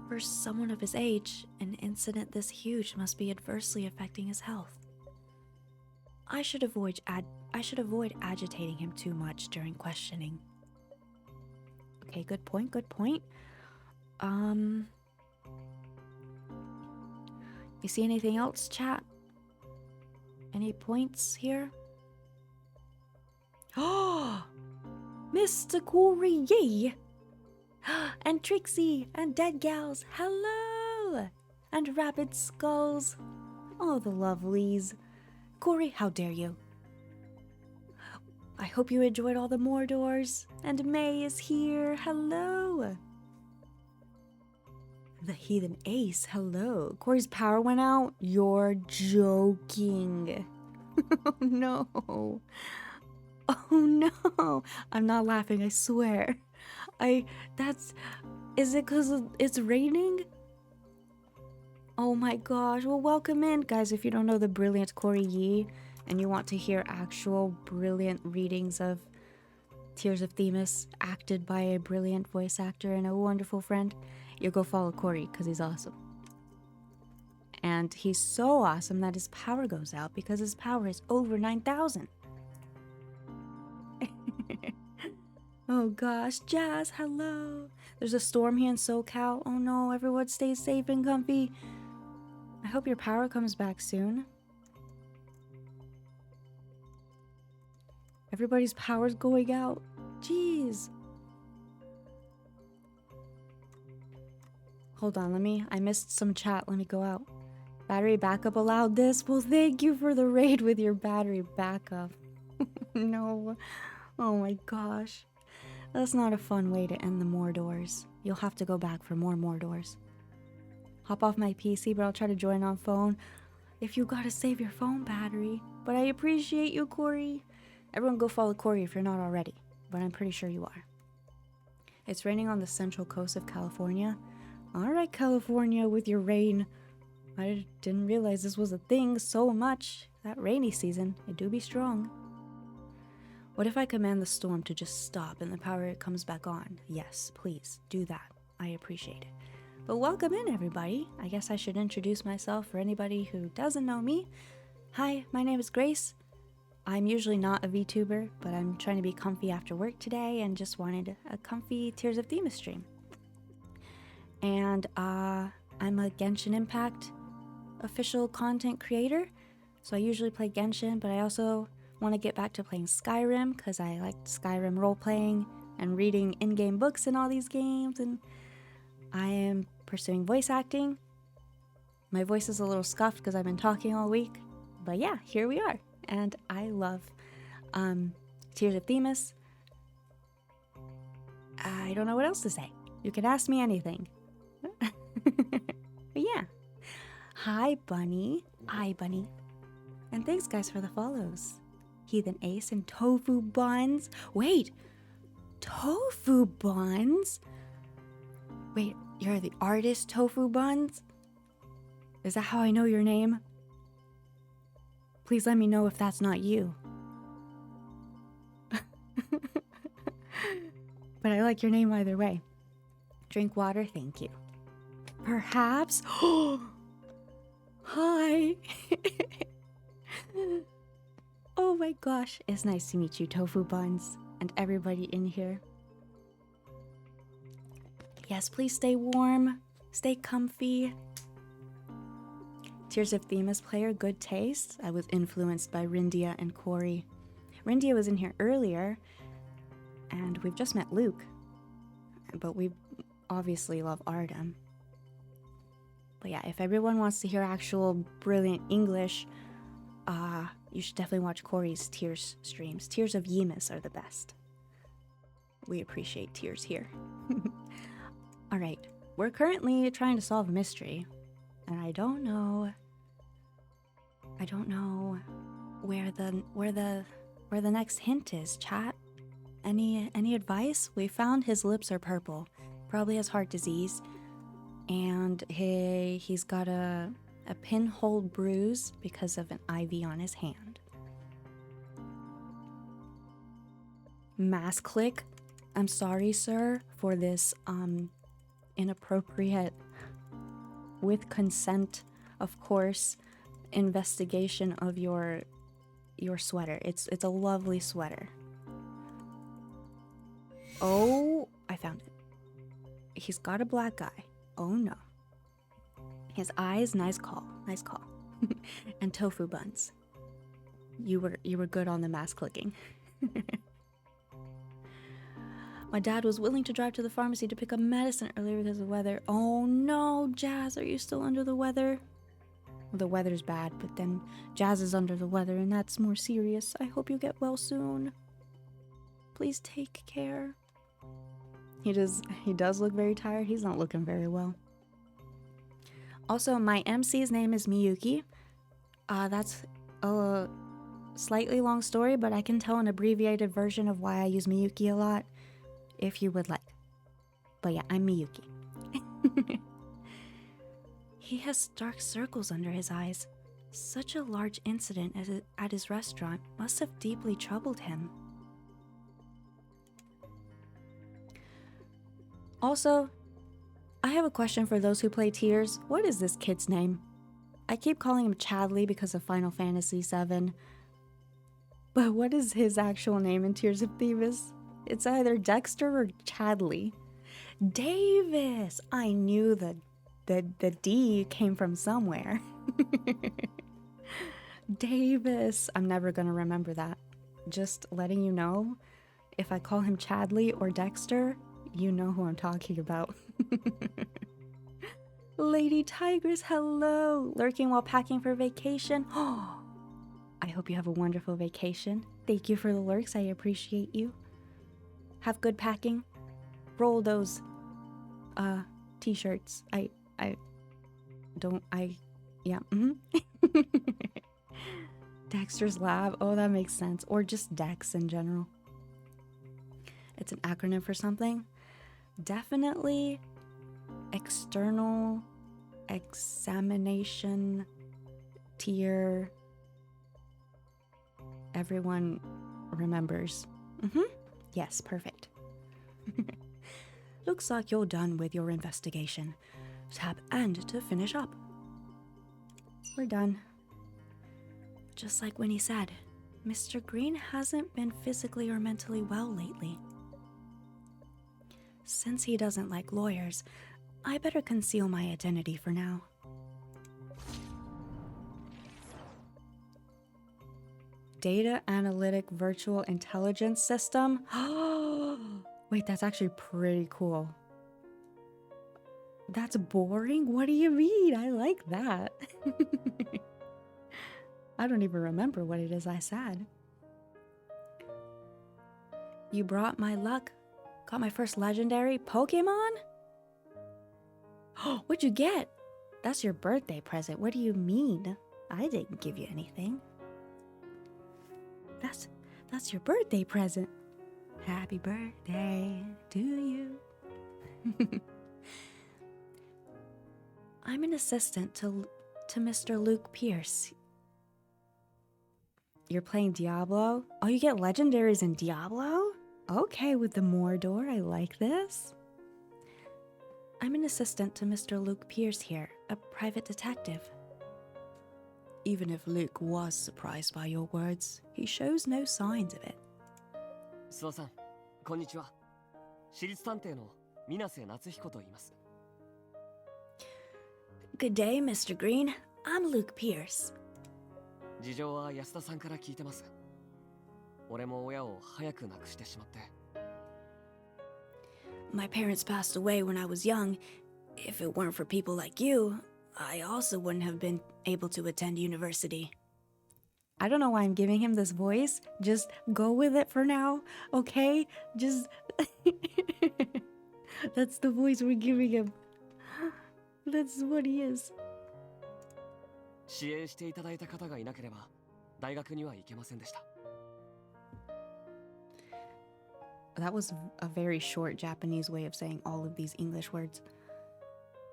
For someone of his age, an incident this huge must be adversely affecting his health. I should avoid agitating him too much during questioning. Okay, good point, good point. You see anything else, chat? Any points here? Oh, Mr. Corey Yee! And Trixie and Dead Gals, hello! And Rapid Skulls, oh the lovelies. Corey, how dare you? I hope you enjoyed all the Mordors. And May is here, hello! The Heathen Ace, hello. Corey's power went out? You're joking. Oh no. Oh no. I'm not laughing, I swear. Is it because it's raining? Oh my gosh. Well, welcome in, guys. If you don't know the brilliant Corey Yee and you want to hear actual brilliant readings of Tears of Themis acted by a brilliant voice actor and a wonderful friend, you go follow Corey because he's awesome. And he's so awesome that his power goes out because his power is over 9,000. Oh gosh, Jazz, hello. There's a storm here in SoCal. Oh no, everyone stay safe and comfy. I hope your power comes back soon. Everybody's power's going out. Jeez. Hold on, I missed some chat. Let me go out. Battery backup allowed this? Well, thank you for the raid with your battery backup. No. Oh my gosh. That's not a fun way to end the Mordors. You'll have to go back for more Mordors. Hop off my PC, but I'll try to join on phone. If you gotta save your phone battery. But I appreciate you, Corey. Everyone go follow Corey if you're not already. But I'm pretty sure you are. It's raining on the central coast of California. Alright, California, with your rain. I didn't realize this was a thing so much. That rainy season, it do be strong. What if I command the storm to just stop and the power comes back on? Yes, please, do that. I appreciate it. But welcome in, everybody. I guess I should introduce myself for anybody who doesn't know me. Hi, my name is Grace. I'm usually not a VTuber, but I'm trying to be comfy after work today and just wanted a comfy Tears of Themis stream. And I'm a Genshin Impact official content creator, so I usually play Genshin, but I also want to get back to playing Skyrim because I like Skyrim role-playing and reading in-game books in all these games, and I am pursuing voice acting. My voice is a little scuffed because I've been talking all week, but yeah, here we are, and I love Tears of Themis. I don't know what else to say. You can ask me anything. But yeah. Hi, Bunny. Hi, Bunny. And thanks, guys, for the follows. Heathen Ace and Tofu Buns. Wait. Tofu Buns? Wait, you're the artist Tofu Buns? Is that how I know your name? Please let me know if that's not you. But I like your name either way. Drink water, thank you. Perhaps? Hi! Oh my gosh, it's nice to meet you, Tofu Buns, and everybody in here. Yes, please stay warm, stay comfy. Tears of Themis player, good taste. I was influenced by Rindia and Corey. Rindia was in here earlier, and we've just met Luke. But we obviously love Artem. But yeah, if everyone wants to hear actual brilliant English, you should definitely watch Corey's Tears streams. Tears of Yemis are the best. We appreciate Tears here. Alright, we're currently trying to solve a mystery. And I don't know where the next hint is, chat. Any advice? We found his lips are purple. Probably has heart disease. And he's got a pinhole bruise because of an IV on his hand. Mass click. I'm sorry, sir, for this inappropriate, with consent, of course, investigation of your sweater. It's a lovely sweater. Oh, I found it. He's got a black eye. Oh no. His eyes, nice call, nice call. And tofu buns. You were good on the mask clicking. My dad was willing to drive to the pharmacy to pick up medicine earlier because of the weather. Oh no, Jazz, are you still under the weather? Well, the weather's bad, but then Jazz is under the weather and that's more serious. I hope you get well soon. Please take care. He does look very tired. He's not looking very well. Also, my MC's name is Miyuki. That's a slightly long story, but I can tell an abbreviated version of why I use Miyuki a lot, if you would like. But yeah, I'm Miyuki. He has dark circles under his eyes. Such a large incident at his restaurant must have deeply troubled him. Also, I have a question for those who play Tears. What is this kid's name? I keep calling him Chadley because of Final Fantasy VII. But what is his actual name in Tears of Thieves? It's either Dexter or Chadley. Davis! I knew the D came from somewhere. Davis! I'm never gonna remember that. Just letting you know, if I call him Chadley or Dexter, you know who I'm talking about. Lady Tigress, hello! Lurking while packing for vacation. I hope you have a wonderful vacation. Thank you for the lurks, I appreciate you. Have good packing. Roll those t-shirts. Dexter's Lab. Oh, that makes sense. Or just Dex in general. It's an acronym for something. Definitely external examination tier. Everyone remembers. Yes, perfect. Looks like you're done with your investigation. Tap end to finish up. We're done. Just like Winnie said, Mr. Green hasn't been physically or mentally well lately. Since he doesn't like lawyers, I better conceal my identity for now. Data Analytic Virtual Intelligence System. Wait, that's actually pretty cool. That's boring? What do you mean? I like that. I don't even remember what it is I said. You brought my luck. Got my first legendary Pokemon? What'd you get? That's your birthday present. What do you mean? I didn't give you anything. That's your birthday present. Happy birthday to you. I'm an assistant to Mr. Luke Pierce. You're playing Diablo? Oh, you get legendaries in Diablo? Okay, with the Mordor, I like this. I'm an assistant to Mr. Luke Pierce here, a private detective. Even if Luke was surprised by your words, he shows no signs of it. 諏訪さん、こんにちは。私立探偵の水瀬夏彦と言います。Good day, Mr. Green. I'm Luke Pierce. 事情は安田さんから聞いてます。俺も親を早く亡くしてしまって。My parents passed away when I was young. If it weren't for people like you, I also wouldn't have been able to attend university. I don't know why I'm giving him this voice. Just go with it for now, okay? Just... That's the voice we're giving him. That's what he is. 支援していただいた方がいなければ、大学には行けませんでした。That was a very short Japanese way of saying all of these English words.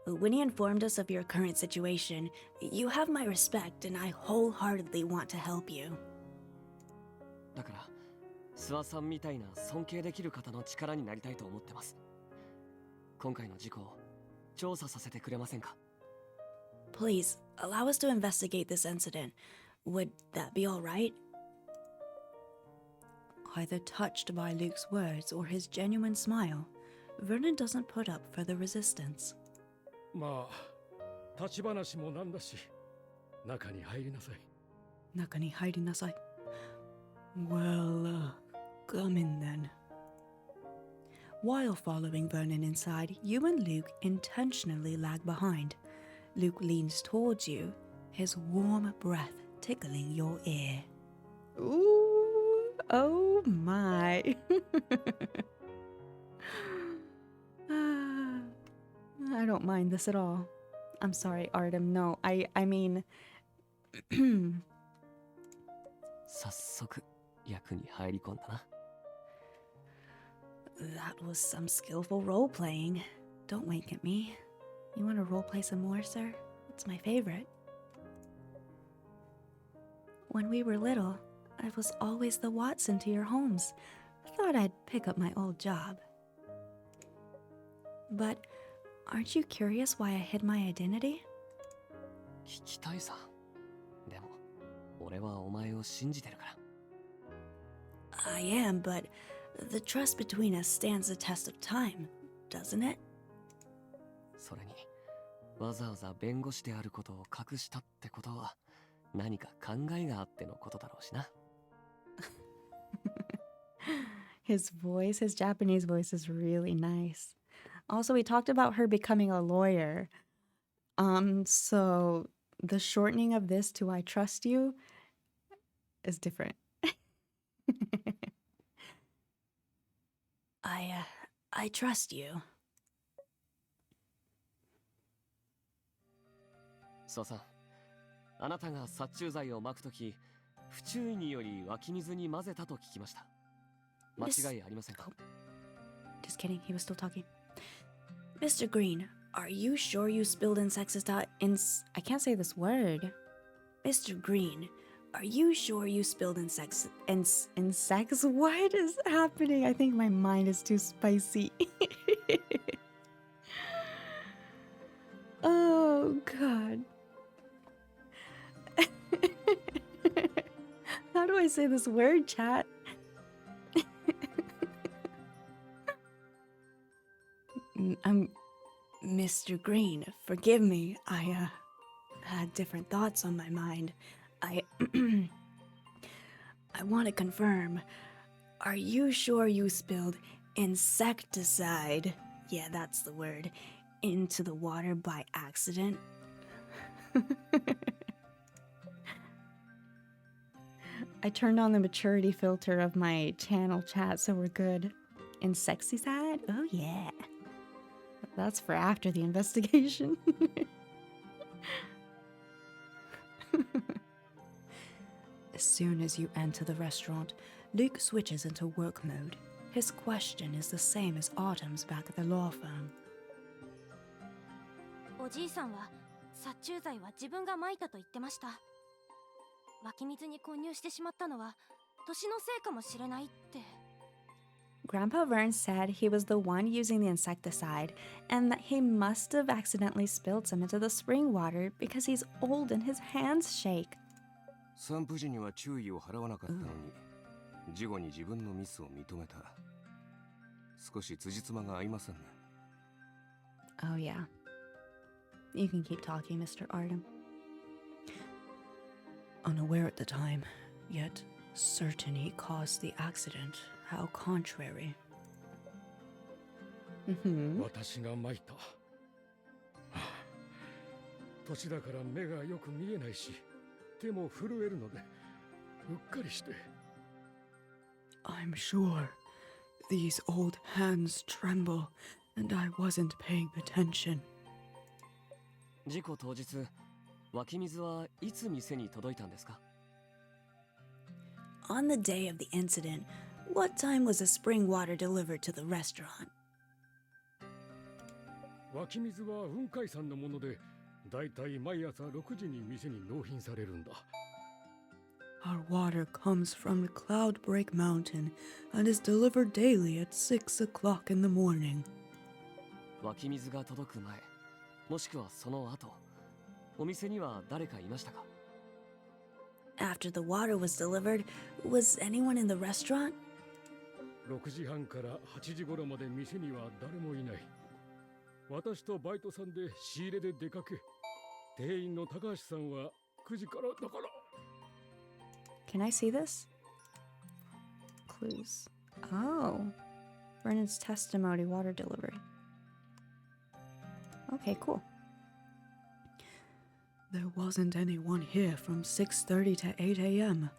When you informed us of your current situation, you have my respect and I wholeheartedly want to help you. だから、諏訪さんみたいな尊敬できる方の力になりたいと思ってます。今回の事故を調査させてくれませんか? Please, allow us to investigate this incident. Would that be all right? Either touched by Luke's words or his genuine smile, Vernon doesn't put up further resistance. まあ、立ち話もなんだし、中に入りなさい。中に入りなさい. Well, come in then. While following Vernon inside, you and Luke intentionally lag behind. Luke leans towards you, his warm breath tickling your ear. Ooh, oh my. I don't mind this at all. I'm sorry, Artem. No, I mean... 早速役に入り込んだな。That was some skillful role-playing. Don't wink at me. You want to role-play some more, sir? It's my favorite. When we were little, I was always the Watson to your Holmes. Thought I'd pick up my old job. But aren't you curious why I hid my identity? 聞きたいさ。でも、俺はお前を信じてるから。I am, but the trust between us stands the test of time, doesn't it? それに、わざわざ弁護士であることを隠したってことは、何か考えがあってのことだろうしな。His voice, his Japanese voice is really nice. Also, we talked about her becoming a lawyer. So the shortening of this to I trust you is different. I trust you. そうさん、あなたが殺虫剤を撒くとき、不注意により湧き水に混ぜたと聞きました。間違いありませんか？ Just kidding, he was still talking. Mr. Green, are you sure you spilled insecticide I can't say this word. Mr. Green, are you sure you spilled insects? Insects? What is happening? I think my mind is too spicy. Oh, God. How do I say this word, chat? Mr. Green, forgive me. I had different thoughts on my mind. I want to confirm. Are you sure you spilled insecticide? Yeah, that's the word. Into the water by accident? I turned on the maturity filter of my channel chat, so we're good. Insecticide? Oh, yeah. That's for after the investigation. As soon as you enter the restaurant, Luke switches into work mode. His question is the same as Autumn's back at the law firm. おじいさんは殺虫剤は自分が撒いたと言ってました。湧き水に混入してしまったのは年のせいかもしれないって。Grandpa Vern said he was the one using the insecticide and that he must have accidentally spilled some into the spring water because he's old and his hands shake. 散布時には注意を払わなかったのに、事後に自分のミスを認めた。少し辻褄が合いませんね。Oh, yeah. You can keep talking, Mr. Artem. Unaware at the time, yet certain he caused the accident. How contrary. 私が撒いた。はあ、年だから目がよく見えないし、手も震えるので、うっかりして。I'm sure these old hands tremble, and I wasn't paying attention. 事故当日、湧き水はいつ店に届いたんですか？ On the day of the incident, what time was the spring water delivered to the restaurant? 湧き水は雲海山のもので、だいたい毎朝6時に店に納品されるんだ。Our water comes from the Cloudbreak Mountain and is delivered daily at 6 o'clock in the morning. 湧き水が届く前、もしくはその後、お店には誰かいましたか？ After the water was delivered, was anyone in the restaurant? 6時半から8時頃まで店には誰もいない。私とバイトさんで仕入れで出かけ、店員の高橋さんは9時からだから。 Can I see this? Clues. Oh. Vernon's testimony, water delivery. Okay, cool. There wasn't anyone here from 6:30 to 8 a.m.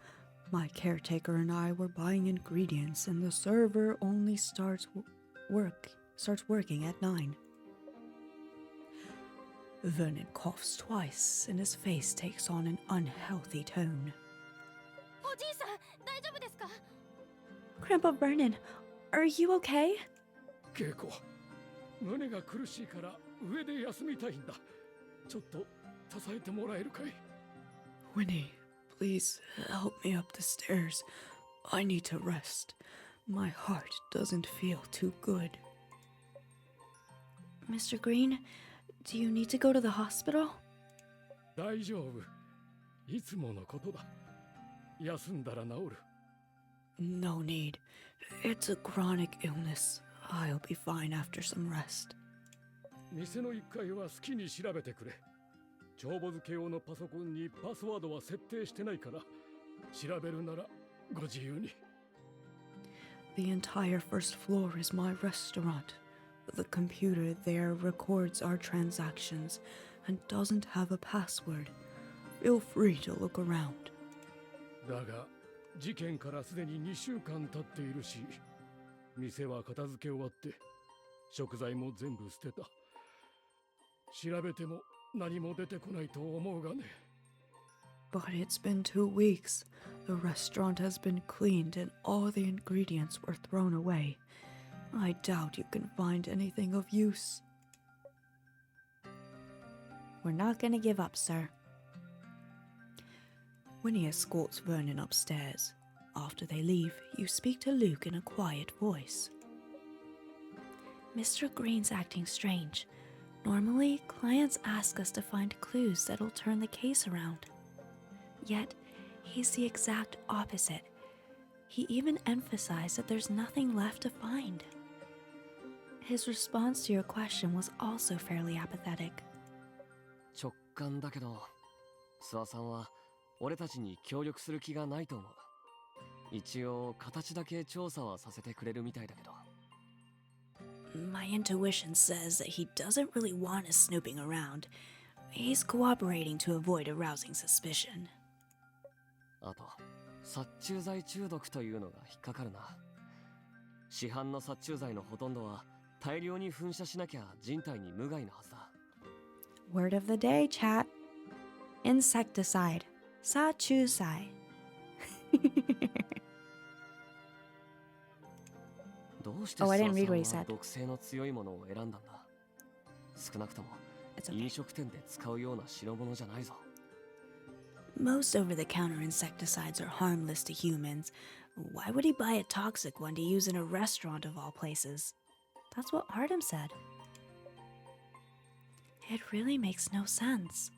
My caretaker and I were buying ingredients, and the server only starts working at 9. Vernon coughs twice, and his face takes on an unhealthy tone. おじいさん、大丈夫ですか？ Grandpa Vernon, are you okay? 稽古、胸が苦しいから上で休みたいんだ。ちょっと支えてもらえるかい？ Winnie, please help me up the stairs. I need to rest. My heart doesn't feel too good. Mr. Green, do you need to go to the hospital? 大丈夫。いつものことだ。休んだら治る。 No need. It's a chronic illness. I'll be fine after some rest. 店の1階は好きに調べてくれ。帳簿付け用のパソコンにパスワードは設定してないから、調べるならご自由に。 The entire first floor is my restaurant. The computer there records our transactions and doesn't have a password. Feel free to look around. だが、事件からすでに2週間経っているし、店は片付け終わって、食材も全部捨てた。調べても何も出てこないと思うがね。 But it's been 2 weeks. The restaurant has been cleaned and all the ingredients were thrown away. I doubt you can find anything of use. We're not gonna give up, sir. Winnie escorts Vernon upstairs. After they leave, you speak to Luke in a quiet voice. Mr. Green's acting strange. Normally, clients ask us to find clues that'll turn the case around. Yet, he's the exact opposite. He even emphasized that there's nothing left to find. His response to your question was also fairly apathetic. 直感だけど、諏訪さんは俺たちに協力する気がないと思う。一応形だけ調査はさせてくれるみたいだけど。 My intuition says that he doesn't really want us snooping around. He's cooperating to avoid arousing suspicion. あと、殺虫剤中毒というのが引っかかるな。市販の殺虫剤のほとんどは大量に噴射しなきゃ人体に無害なはずだ。 Word of the day, chat. Insecticide. Sa-chusai. どうして Oh, I 諏 didn't 訪 read what he さんは said. 毒性の強いものを選んだんだ。少なくとも It's okay. 飲食店で使うような代物じゃないぞ。 Most over-the-counter insecticides are harmless to humans. Why would he buy a toxic one to use in a restaurant of all places? That's what Artem said. It really makes no sense.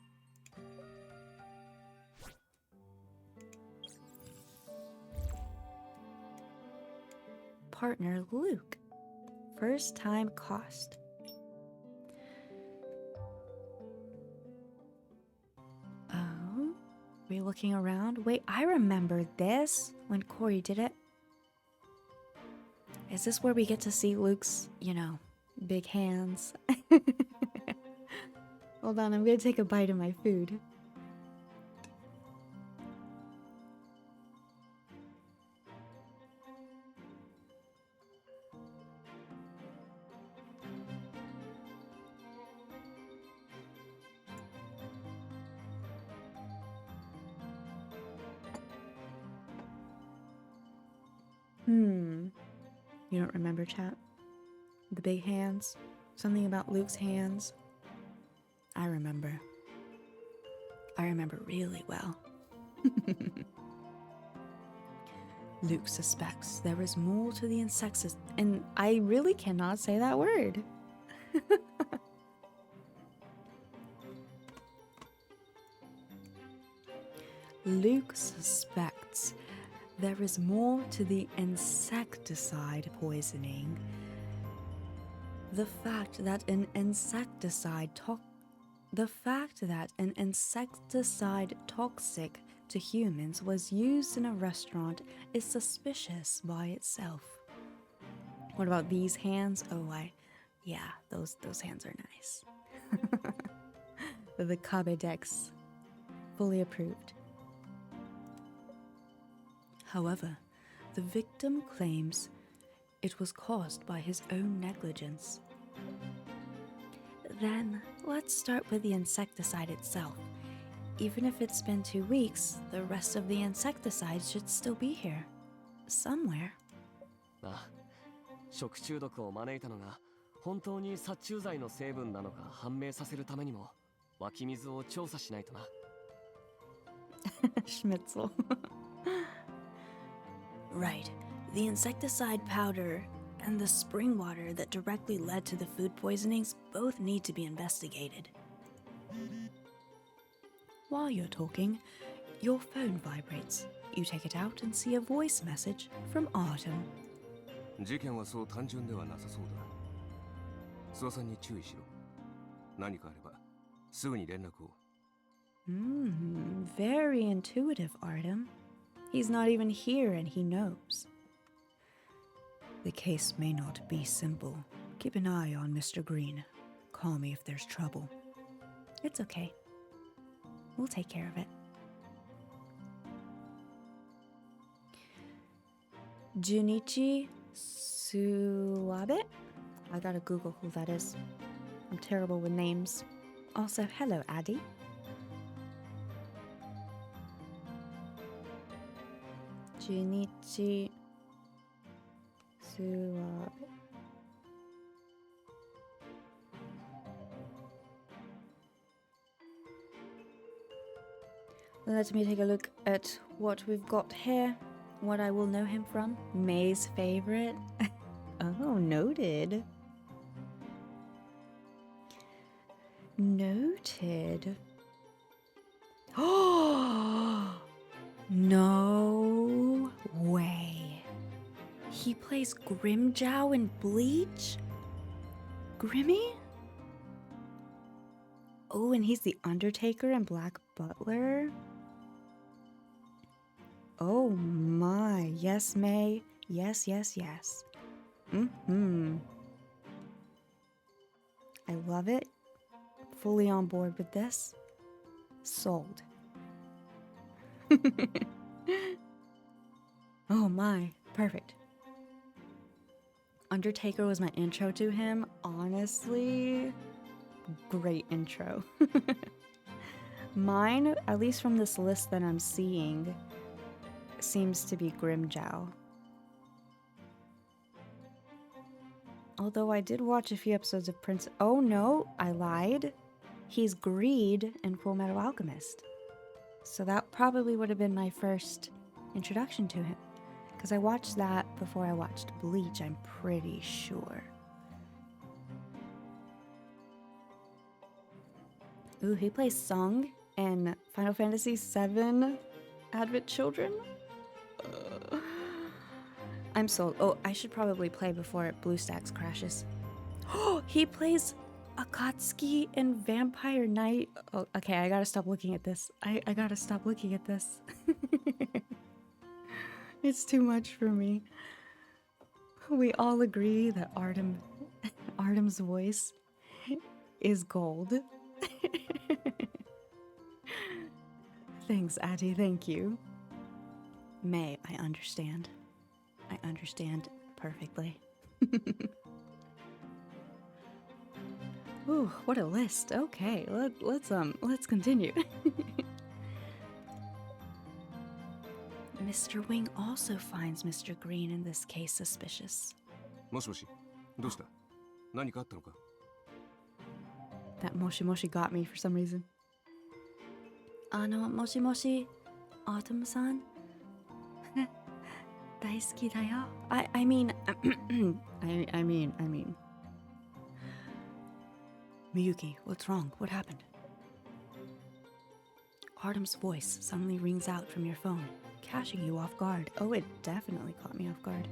Partner Luke. First time cost. Oh, we looking around? Wait, I remember this when Corey did it. Is this where we get to see Luke's, big hands? Hold on, I'm gonna take a bite of my food. You don't remember, chat? The big hands? Something about Luke's hands? I remember. I remember really well. Luke suspects there is more to the insecticide. And I really cannot say that word. Luke suspects there is more to the insecticide poisoning. The fact that an insecticide The fact that an insecticide toxic to humans was used in a restaurant is suspicious by itself. What about these hands? Yeah, those hands are nice. The Kabedex, fully approved. However, the victim claims it was caused by his own negligence. Then, let's start with the insecticide itself. Even if it's been 2 weeks, the rest of the insecticide should still be here. Somewhere. あ、食中毒を招いたのが本当に殺虫剤の成分なのか判明させるためにも湧き水を調査しないとな。Schmitzel. Right. The insecticide powder and the spring water that directly led to the food poisonings both need to be investigated. While you're talking, your phone vibrates. You take it out and see a voice message from Autumn. 事件はそう単純ではなさそうだ。諏訪さんに注意しろ。何かあればすぐに連絡を。Very intuitive, Artem. He's not even here and he knows. The case may not be simple. Keep an eye on Mr. Green. Call me if there's trouble. It's okay. We'll take care of it. Junichi Suwabe? I gotta Google who that is. I'm terrible with names. Also, hello, Addy. Junichi Suwabe. Let me take a look at what we've got here. What I will know him from. May's favorite. Oh, noted. Noted. Oh, no way. He plays Grimjow in Bleach? Grimmy? Oh, and he's the Undertaker in Black Butler? Oh my, yes, May. Yes, yes, yes. I love it. Fully on board with this. Sold. Oh my, perfect. Undertaker was my intro to him. Honestly, great intro. Mine, at least from this list that I'm seeing, seems to be Grimjow. Although I did watch a few episodes of Prince... Oh no, I lied. He's Greed in Full Metal Alchemist. So that probably would have been my first introduction to him. Because I watched that before I watched Bleach, I'm pretty sure. Ooh, he plays Sung in Final Fantasy VII Advent Children? I'm sold. Oh, I should probably play before BlueStacks crashes. Oh, he plays Akatsuki in Vampire Knight. Oh, okay, I gotta stop looking at this. I gotta stop looking at this. It's too much for me. We all agree that Artem's voice is gold. Thanks, Addy, thank you. May, I understand. I understand perfectly. Ooh, what a list. Okay, let's continue. Mr. Wing also finds Mr. Green in this case suspicious. もしもし、どうした？何かあったのか？ That Moshi Moshi got me for some reason. Moshi Moshi, Autumn-san? 大好きだよ. I mean, I mean. Miyuki, what's wrong? What happened? Autumn's voice suddenly rings out from your phone, catching you off guard. Oh, it definitely caught me off guard.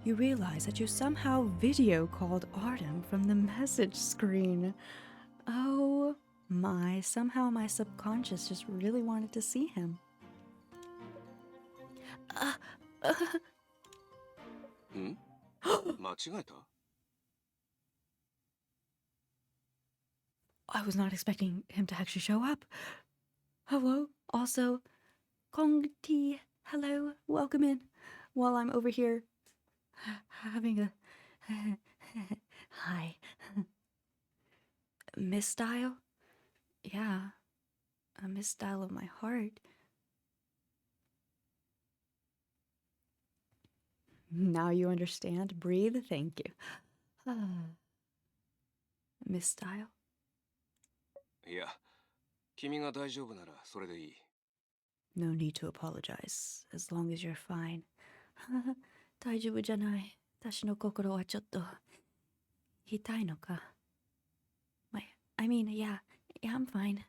You realize that you somehow video called Autumn from the message screen. Oh my, somehow my subconscious just really wanted to see him. Uh, uh, ん間違えた I was not expecting him to actually show up. Hello? Also, Kong T, hello, welcome in. While I'm over here having a... Hi. Misstyle? Yeah, a misstyle of my heart. Now you understand. Breathe. Thank you. Misstyle? いや、君が大丈夫ならそれでいい。No need to apologize, as long as you're fine. 大丈夫じゃない。私の心はちょっと痛いのか。I mean, yeah, I'm fine.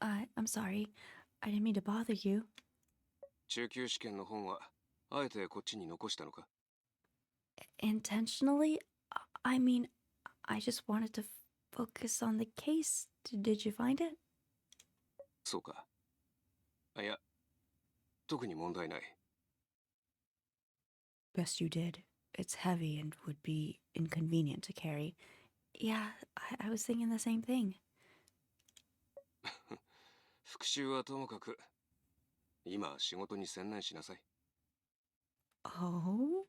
I'm sorry. I didn't mean to bother you. 中級試験の本はあえてこっちに残したのか Intentionally? I mean, I just wanted to focus on the case. Did you find it? そうか。いや、特に問題ない。Best you did. It's heavy and would be inconvenient to carry. Yeah, I was thinking the same thing. 復習はともかく、今仕事に専念しなさい。Oh?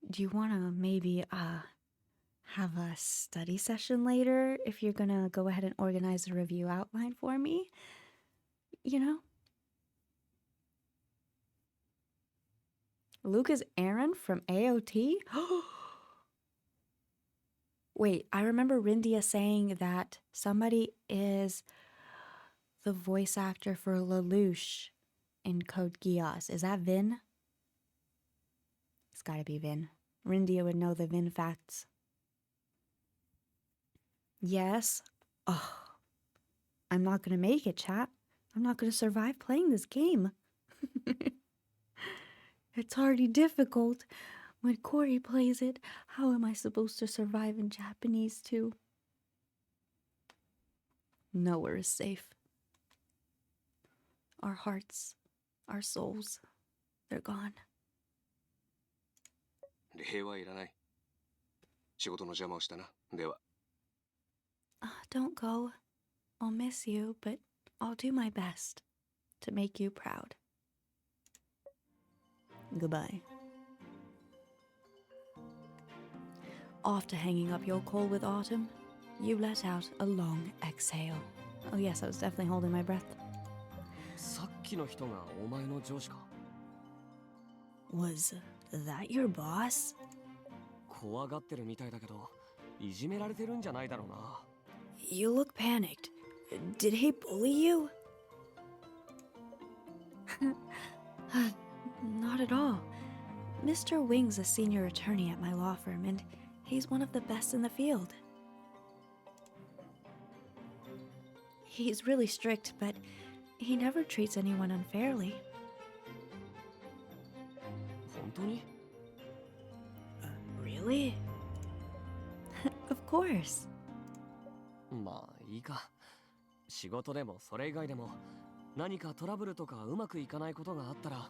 Do you wanna maybe, have a study session later if you're gonna go ahead and organize a review outline for me? You know? Luke is Aaron from AOT? Wait, I remember Rindia saying that somebody is the voice actor for Lelouch in Code Geass. Is that Vin? It's gotta be Vin. Rindia would know the Vin facts. Yes. Oh, I'm not gonna make it, chat. I'm not gonna survive playing this game. It's already difficult. When Corey plays it, how am I supposed to survive in Japanese too? Nowhere is safe. Our hearts, our souls, they're gone. 礼はいらない。仕事の邪魔をしたな。では。Don't go. I'll miss you, but I'll do my best to make you proud. Goodbye. Off to hanging up your coal with Autumn, you let out a long exhale. Oh yes, I was definitely holding my breath. さっきの人がお前の上司か Was that your boss? 怖がってるみたいだけど、いじめられてるんじゃないだろうな。You look panicked. Did he bully you? Not at all. Mr. Wing's a senior attorney at my law firm, and he's one of the best in the field. He's really strict, but he never treats anyone unfairly. 本当に Really? Of course. まあいいか。仕事でもそれ以外でも何かトラブルとかうまくいかないことがあったら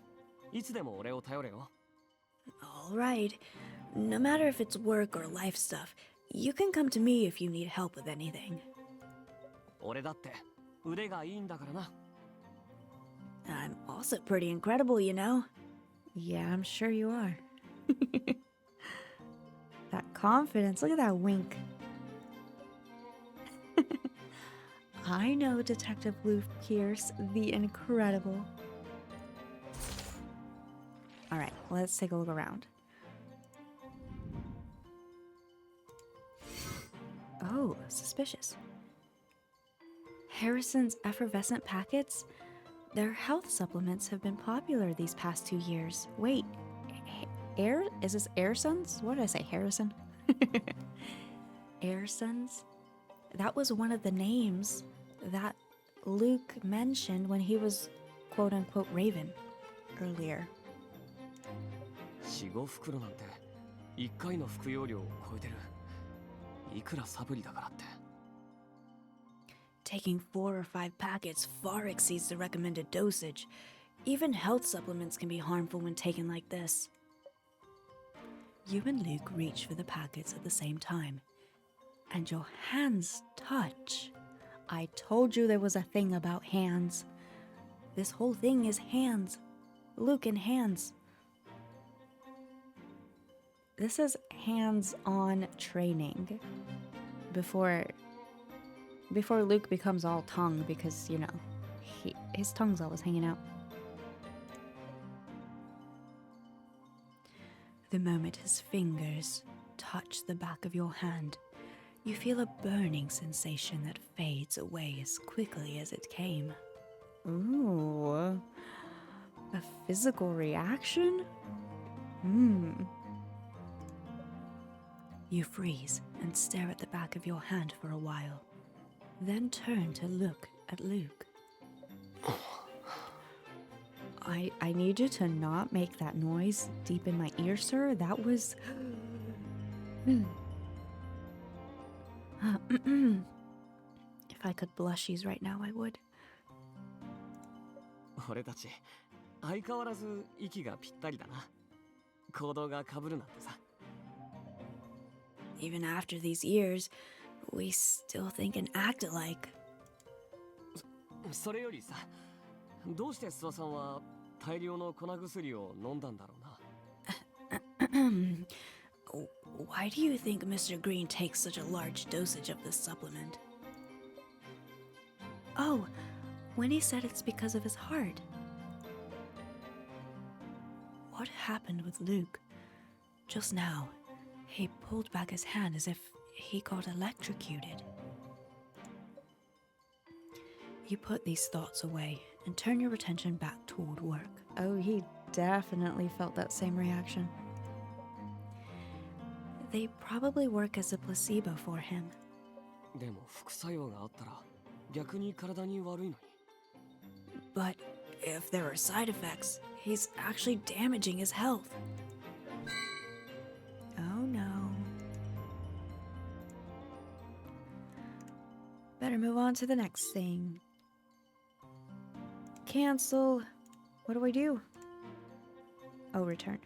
いつでも俺を頼れよ。All right. No matter if it's work or life stuff, you can come to me if you need help with anything. 俺だって腕がいいんだからな。I'm also pretty incredible, you know? Yeah, I'm sure you are. That confidence, look at that wink. I know Detective Luke Pierce, the Incredible. Alright, let's take a look around. Oh, suspicious. Harrison's effervescent packets? Their health supplements have been popular these past 2 years. Wait, is this Airsons? What did I say, Harrison? Airsons? That was one of the names that Luke mentioned when he was quote-unquote Raven earlier. 4、5袋なんて1回の服用量を超えてる。いくらサプリだからって。Taking 4 or 5 packets far exceeds the recommended dosage. Even health supplements can be harmful when taken like this. You and Luke reach for the packets at the same time, and your hands touch. I told you there was a thing about hands. This whole thing is hands. Luke and hands. This is hands-on training before Luke becomes all tongue, because, you know, his tongue's always hanging out. The moment his fingers touch the back of your hand, you feel a burning sensation that fades away as quickly as it came. Ooh, a physical reaction? You freeze and stare at the back of your hand for a while, then turn to look at Luke. I need you to not make that noise deep in my ear, sir. That was... If I could blushies right now, I would. 俺たち相変わらず息がぴったりだな。行動が被るなんてさ。 Even after these years, we still think and act alike. それよりさ、どうして諏訪さんは大量の粉薬を飲んだんだろうな。Why do you think Mr. Green takes such a large dosage of this supplement? Oh, Winnie said it's because of his heart. What happened with Luke? Just now, he pulled back his hand as if he got electrocuted. You put these thoughts away and turn your attention back toward work. Oh, he definitely felt that same reaction. They probably work as a placebo for him. でも副作用があったら逆に体に悪いのに。 But if there are side effects, he's actually damaging his health. Oh no. Better move on to the next thing. Cancel. What do I do? Oh, return.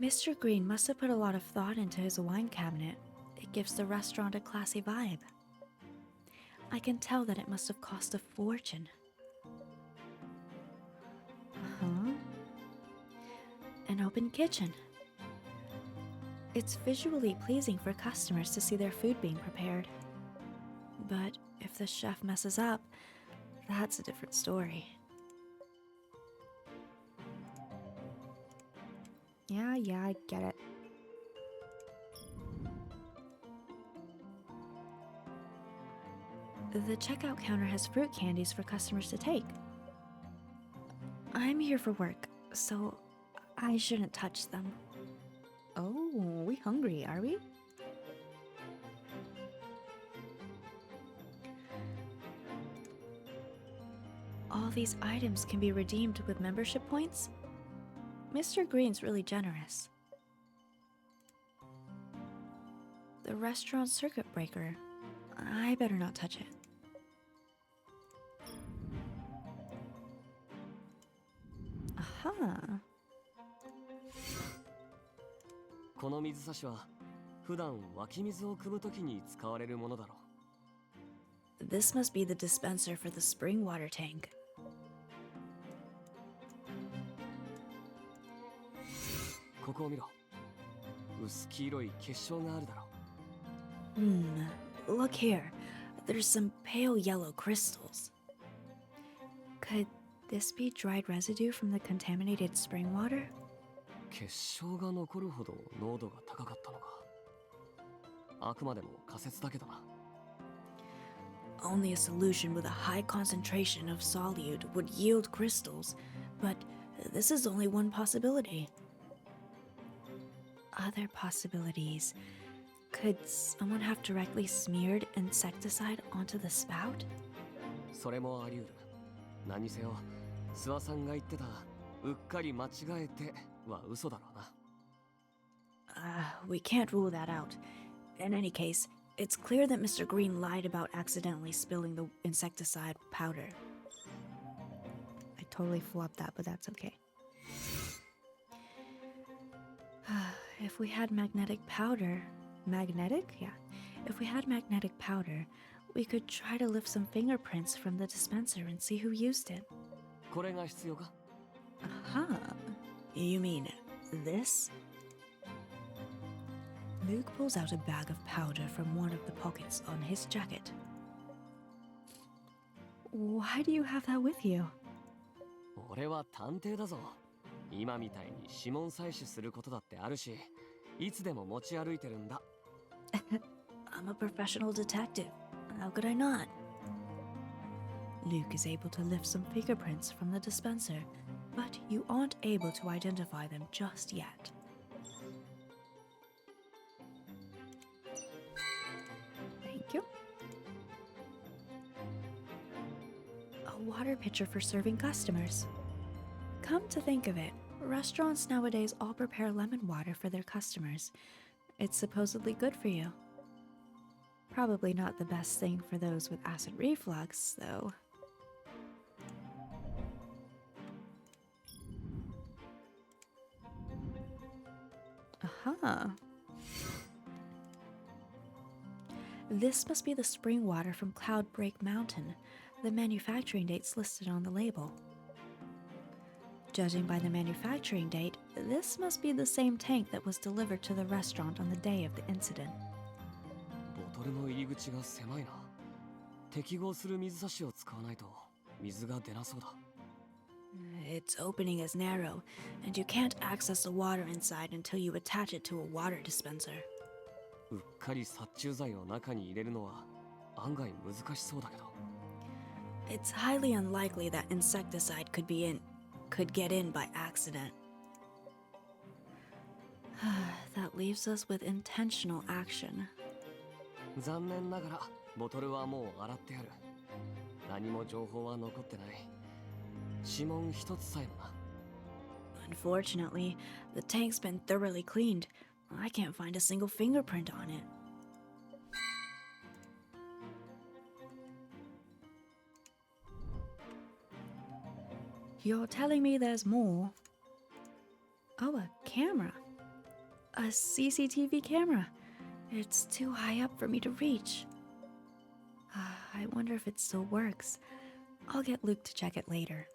Mr. Green must have put a lot of thought into his wine cabinet. It gives the restaurant a classy vibe. I can tell that it must have cost a fortune. Uh-huh. An open kitchen. It's visually pleasing for customers to see their food being prepared. But if the chef messes up, that's a different story. Yeah, I get it. The checkout counter has fruit candies for customers to take. I'm here for work, so I shouldn't touch them. Oh, we hungry, are we? All these items can be redeemed with membership points? Mr. Green's really generous. The restaurant circuit breaker. I better not touch it. Aha. この水差しは普段湧き水を汲むときに使われるものだろう。 This must be the dispenser for the spring water tank. ここを見ろ。薄黄色い結晶があるだろう。 Look here. There's some pale yellow crystals. Could this be dried residue from the contaminated spring water? 結晶が残るほど濃度が高かったのか。あくまでも仮説だけどな。 Only a solution with a high concentration of solute would yield crystals, but this is only one possibility. Other possibilities. Could someone have directly smeared insecticide onto the spout? それもあり得る。何せよ、諏訪さんが言ってたうっかり間違えては嘘だろうな。We can't rule that out. In any case, it's clear that Mr. Green lied about accidentally spilling the insecticide powder. I totally flopped that, but that's okay. If we had magnetic powder... Magnetic? Yeah. If we had magnetic powder, we could try to lift some fingerprints from the dispenser and see who used it. これが必要か? Huh. You mean this? Luke pulls out a bag of powder from one of the pockets on his jacket. Why do you have that with you? 俺は探偵だぞ。今みたいに指紋採取することだってあるし、いつでも持ち歩いてるんだ。I'm a professional detective. How could I not? Luke is able to lift some fingerprints from the dispenser, but you aren't able to identify them just yet. Thank you. A water pitcher for serving customers. Come to think of it, restaurants nowadays all prepare lemon water for their customers. It's supposedly good for you. Probably not the best thing for those with acid reflux, though. Aha. This must be the spring water from Cloudbreak Mountain. The manufacturing date's listed on the label. Judging by the manufacturing date, this must be the same tank that was delivered to the restaurant on the day of the incident. ボトルの入り口が狭いな。適合する水差しを使わないと水が出なそうだ。Its opening is narrow, and you can't access the water inside until you attach it to a water dispenser. うっかり殺虫剤を中に入れるのは案外難しそうだけど。It's highly unlikely that insecticide could get in by accident. That leaves us with intentional action. 残念ながらボトルはもう洗ってある。何も情報は残ってない。指紋一つさえもな。Unfortunately, the tank's been thoroughly cleaned. I can't find a single fingerprint on it. You're telling me there's more? Oh, a camera. A CCTV camera. It's too high up for me to reach. I wonder if it still works. I'll get Luke to check it later.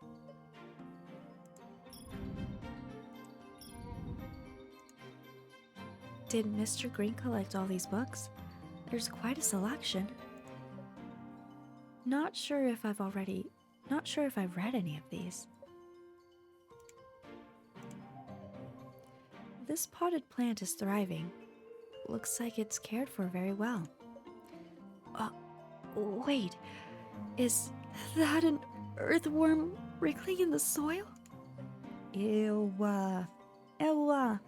Did Mr. Green collect all these books? There's quite a selection. Not sure if I've read any of these. This potted plant is thriving. Looks like it's cared for very well. Wait. Is that an earthworm wriggling in the soil? Ew. Ew.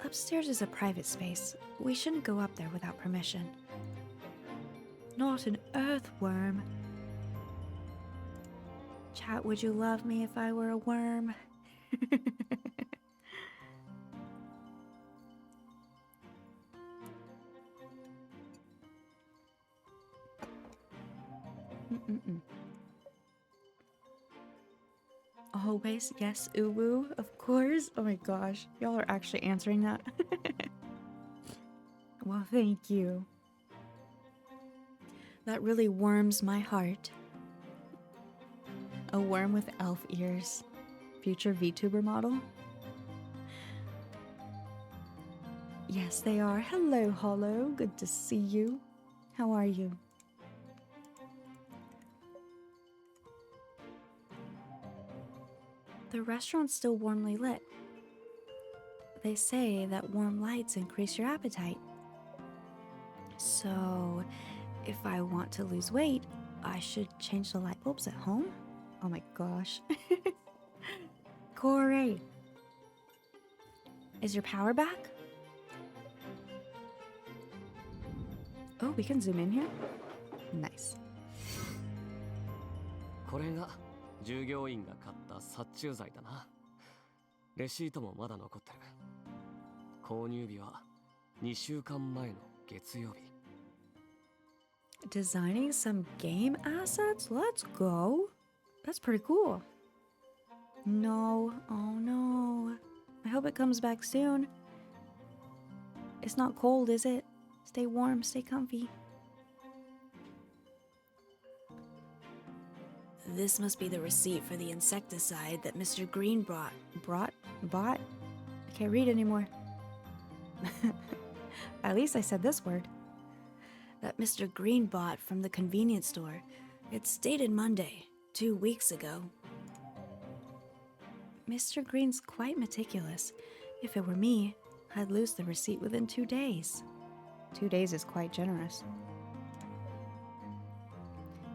Upstairs is a private space. We shouldn't go up there without permission. Not an earthworm. Chat, would you love me if I were a worm? Always, yes, uwu, of course. Oh my gosh, y'all are actually answering that. Well, thank you. That really warms my heart. A worm with elf ears. Future VTuber model? Yes, they are. Hello, Hollow. Good to see you. How are you? The restaurant's still warmly lit. They say that warm lights increase your appetite. So, if I want to lose weight, I should change the light bulbs at home? Oh my gosh. Corey! Is your power back? Oh, we can zoom in here? Nice. これが従業員が買った殺虫剤だな。レシートもまだ残ってる。購入日は2週間前の月曜日。 Designing some game assets? Let's go. That's pretty cool. No. Oh no. I hope it comes back soon. It's not cold, is it? Stay warm, stay comfy. This must be the receipt for the insecticide that Mr. Green bought. Bought? I can't read anymore. At least I said this word. That Mr. Green bought from the convenience store. It's dated Monday, 2 weeks ago. Mr. Green's quite meticulous. If it were me, I'd lose the receipt within 2 days. 2 days is quite generous.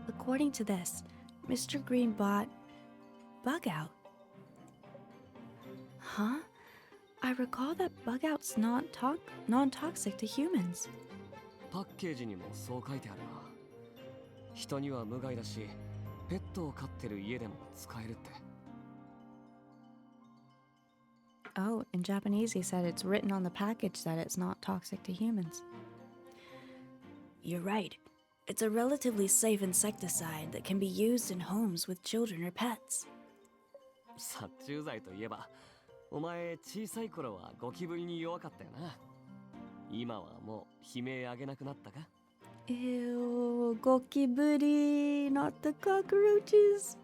According to this, Mr. Green bought Bug Out. Huh? I recall that Bug Out's non-toxic to humans. パッケージにもそう書いてあるな。人には無害だし、ペットを飼ってる家でも使えるって。Oh, in Japanese he said it's written on the package that it's not toxic to humans. You're right. It's a relatively safe insecticide that can be used in homes with children or pets. 殺虫剤といえば、お前小さい頃はゴキブリに弱かったよな。今はもう悲鳴あげなくなったか？ Ew, gokiburi, not the cockroaches.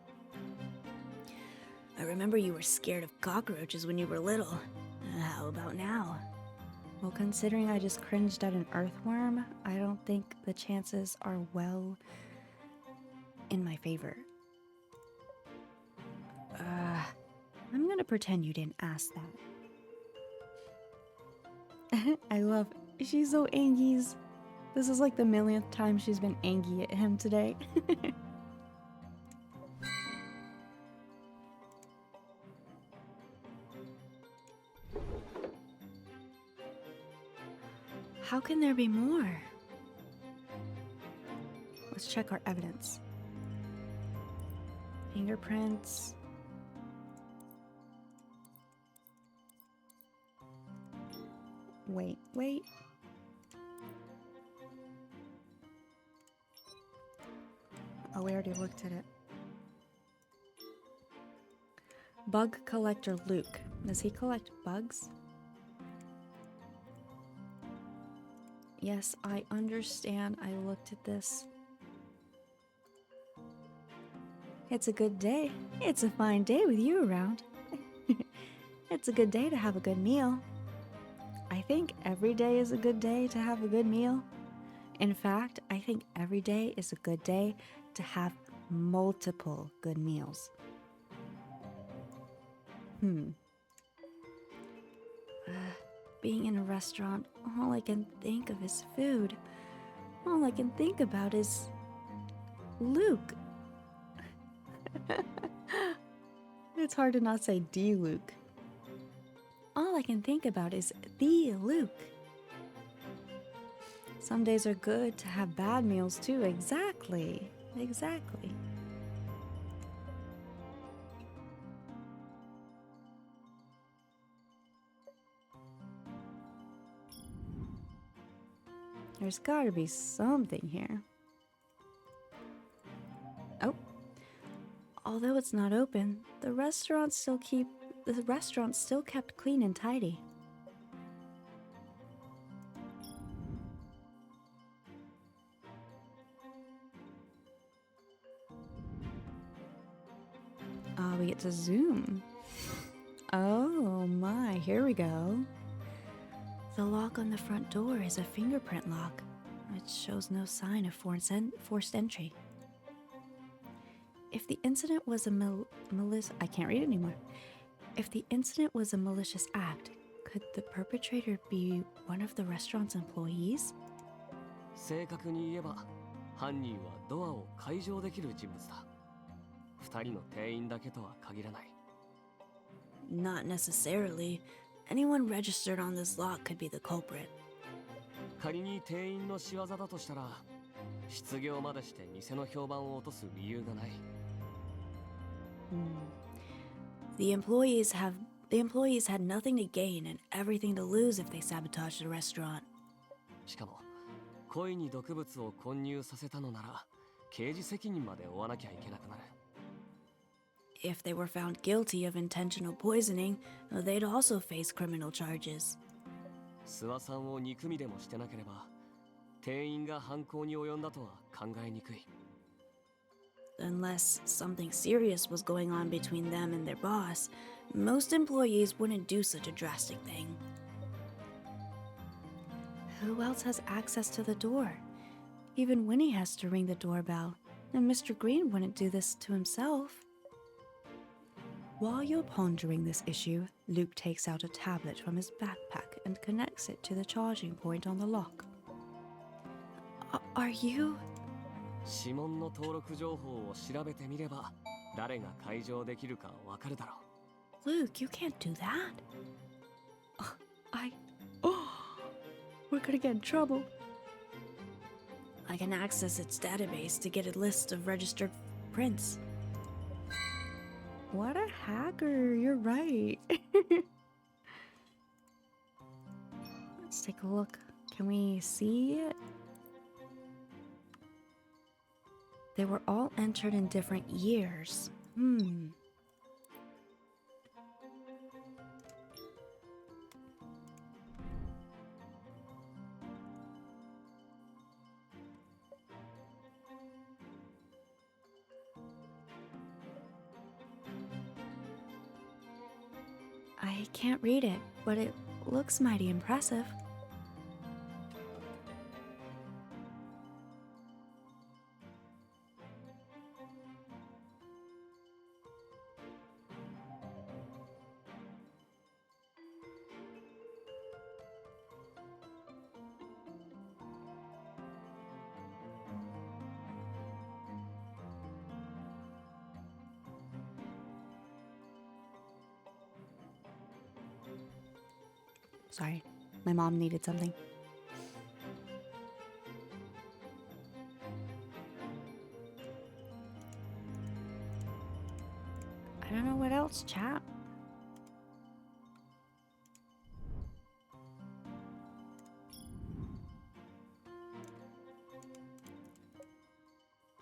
I remember you were scared of cockroaches when you were little. How about now? Well, considering I just cringed at an earthworm, I don't think the chances are well in my favor. I'm gonna pretend you didn't ask that. I love, she's so Angies. This is like the millionth time she's been angry at him today. How can there be more? Let's check our evidence. Fingerprints. Wait. Oh, we already looked at it. Bug collector Luke. Does he collect bugs? Yes, I understand. I looked at this. It's a good day. It's a fine day with you around. It's a good day to have a good meal. I think every day is a good day to have a good meal. In fact, I think every day is a good day to have multiple good meals. Being in a restaurant, all I can think of is food. All I can think about is Luke. It's hard to not say D Luke. All I can think about is the Luke. Some days are good to have bad meals too. Exactly. There's gotta be something here. Oh. Although it's not open, the restaurant still kept clean and tidy. We get to zoom. Oh my, here we go. The lock on the front door is a fingerprint lock. It shows no sign of forced entry. If the incident was a I can't read anymore. If the incident was a malicious act, could the perpetrator be one of the restaurant's employees? 正確に言えば、犯人はドアを開錠できる人物だ。2人の店員だけとは限らない。Not necessarily. Anyone registered on this lock could be the culprit. 仮に店員の仕業だとしたら、失業までして店の評判を落とす理由がない。The employees have The employees had nothing to gain and everything to lose if they sabotaged the restaurant. しかも恋に毒物を混入させたのなら刑事責任まで負わなきゃいけなくなる。 If they were found guilty of intentional poisoning, they'd also face criminal charges. 諏訪さんを憎みでもしてなければ店員が犯行に及んだとは考えにくい。 Unless something serious was going on between them and their boss, most employees wouldn't do such a drastic thing. Who else has access to the door? Even Winnie has to ring the doorbell, and Mr. Green wouldn't do this to himself. While you're pondering this issue, Luke takes out a tablet from his backpack and connects it to the charging point on the lock. Are you? 指紋の登録情報を調べてみれば誰が解錠できるかわかるだろう。 Luke, you can't do that. We're gonna get in trouble. I can access its database to get a list of registered prints. What a hacker, you're right. Let's take a look. Can we see it? They were all entered in different years. I can't read it, but it looks mighty impressive. Sorry, my mom needed something. I don't know what else, chat.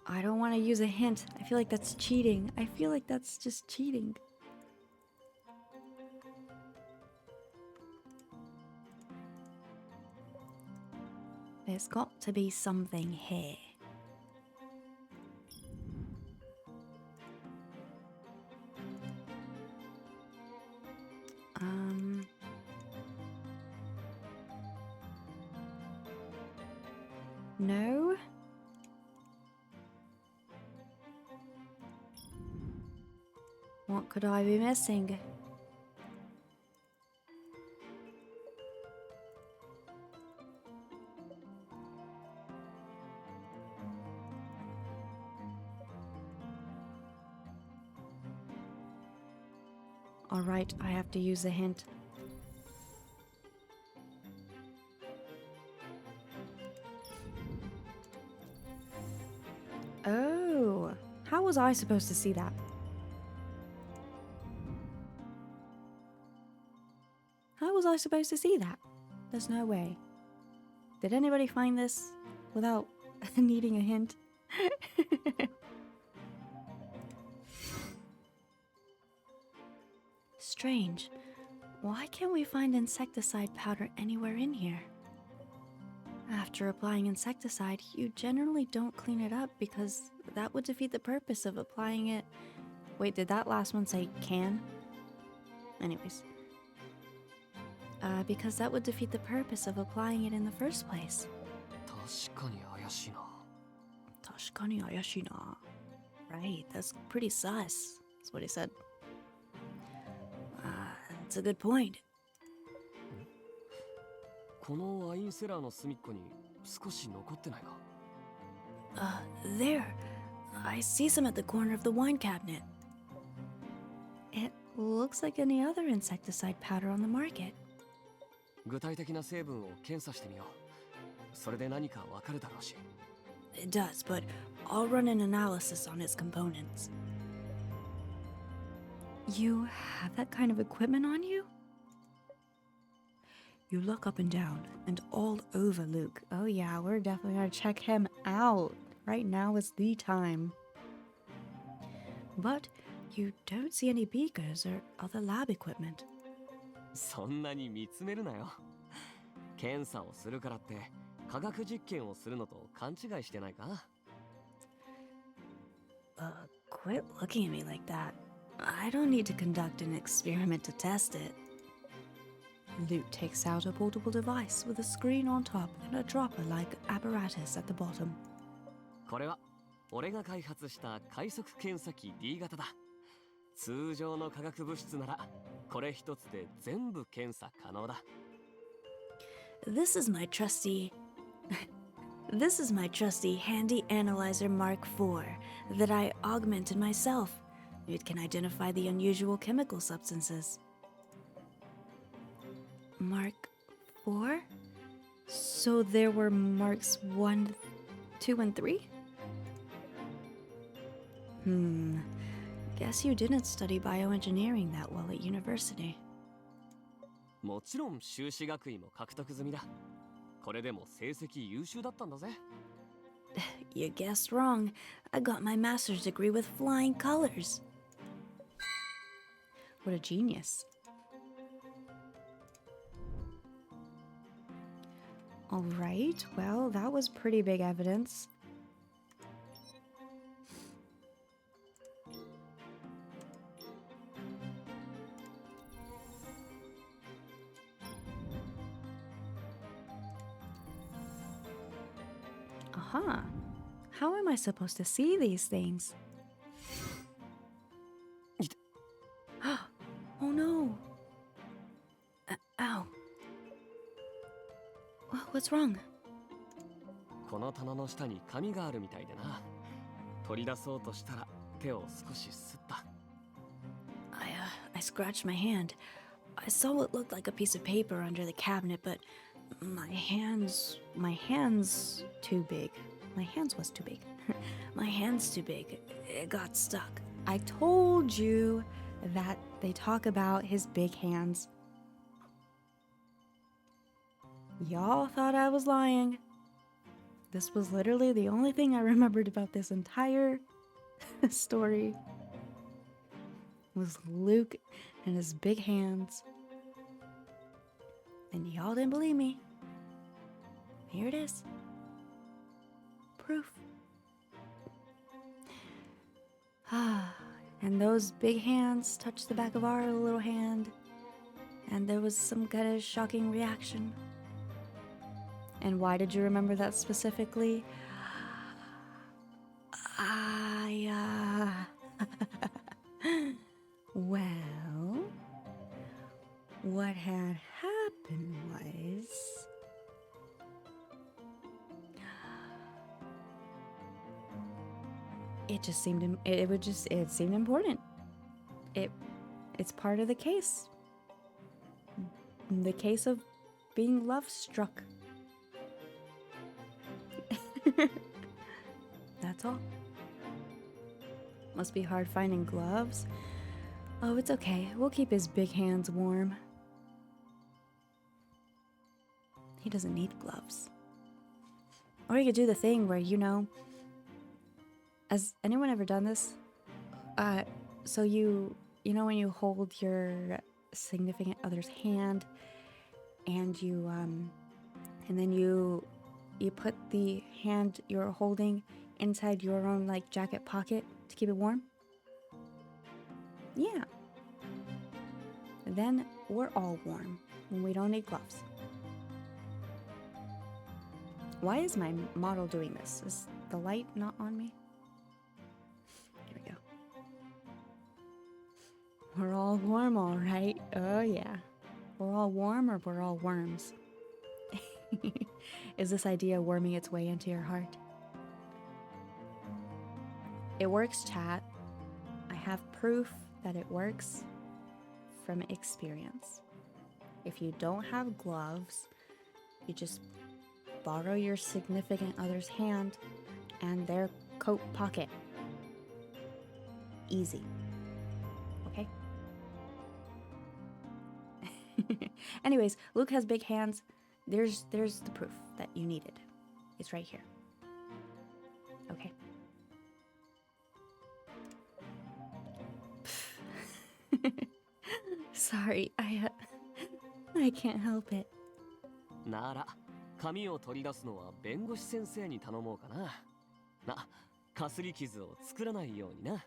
I don't want to use a hint. I feel like that's cheating. I feel like that's just cheating. There's got to be something here. No? What could I be missing? Alright, I have to use a hint. Oh, how was I supposed to see that? How was I supposed to see that? There's no way. Did anybody find this without needing a hint? Strange. Why can't we find insecticide powder anywhere in here? After applying insecticide, you generally don't clean it up because that would defeat the purpose of applying it. Wait, did that last one say can? Anyways. Because that would defeat the purpose of applying it in the first place. 確かに怪しいな。確かに怪しいな. Right, that's pretty sus. That's what he said. That's a good point. このワインセラーの隅っこに少し残ってないか？ There. I see some at the corner of the wine cabinet. It looks like any other insecticide powder on the market. 具体的な成分を検査してみよう。それで何かわかるだろうし。 It does, but I'll run an analysis on its components. You have that kind of equipment on you? You look up and down and all over Luke. Oh yeah, we're definitely gonna check him out. Right now is the time. But you don't see any beakers or other lab equipment. そんなに見つめるなよ。検査をするからって科学実験をするのと勘違いしてないか？ Quit looking at me like that. I don't need to conduct an experiment to test it. Luke takes out a portable device with a screen on top and a dropper-like apparatus at the bottom. これは俺が開発した快速検査機 D 型だ。通常の化学物質ならこれ一つで全部検査可能だ。This is my trusty handy analyzer Mark IV that I augmented myself. It can identify the unusual chemical substances. Mark IV? So there were Marks 1, 2, and 3? Guess you didn't study bioengineering that well at university. もちろん修士学位も獲得済みだ。これでも成績優秀だったんだぜ。You guessed wrong. I got my master's degree with flying colors. What a genius. Alright, well, that was pretty big evidence. Aha. How am I supposed to see these things? Oh no. Ow. What's wrong? この棚の下に紙があるみたいでな。取り出そうとしたら手を少しすった。I scratched my hand. I saw what looked like a piece of paper under the cabinet, but my hands Too big. My hands was too big. my hand's too big. It got stuck. I told you that they talk about his big hands. Y'all thought I was lying. This was literally the only thing I remembered about this entire story. Was Luke and his big hands. And y'all didn't believe me. Here it is. Proof. And those big hands touched the back of our little hand, and there was some kind of shocking reaction. And why did you remember that specifically? Well, what had happened was... It seemed important. It's part of the case. The case of being love struck. That's all. Must be hard finding gloves. Oh, it's okay. We'll keep his big hands warm. He doesn't need gloves. Or you could do the thing where, you know... Has anyone ever done this? So you know when you hold your significant other's hand and you, and then you put the hand you're holding inside your own, like, jacket pocket to keep it warm? Yeah. Then we're all warm when we don't need gloves. Why is my model doing this? Is the light not on me? Here we go. We're all warm, all right. Oh, yeah. We're all warm or we're all worms? Is this idea worming its way into your heart? It works, chat. I have proof that it works from experience. If you don't have gloves, you just borrow your significant other's hand and their coat pocket. Easy. Okay? Anyways, Luke has big hands. There's the proof that you needed. It's right here. Okay. Sorry, I can't help it. なら紙を取り出すのは弁護士先生に頼もうかな。な、かすり傷を作らないようにな。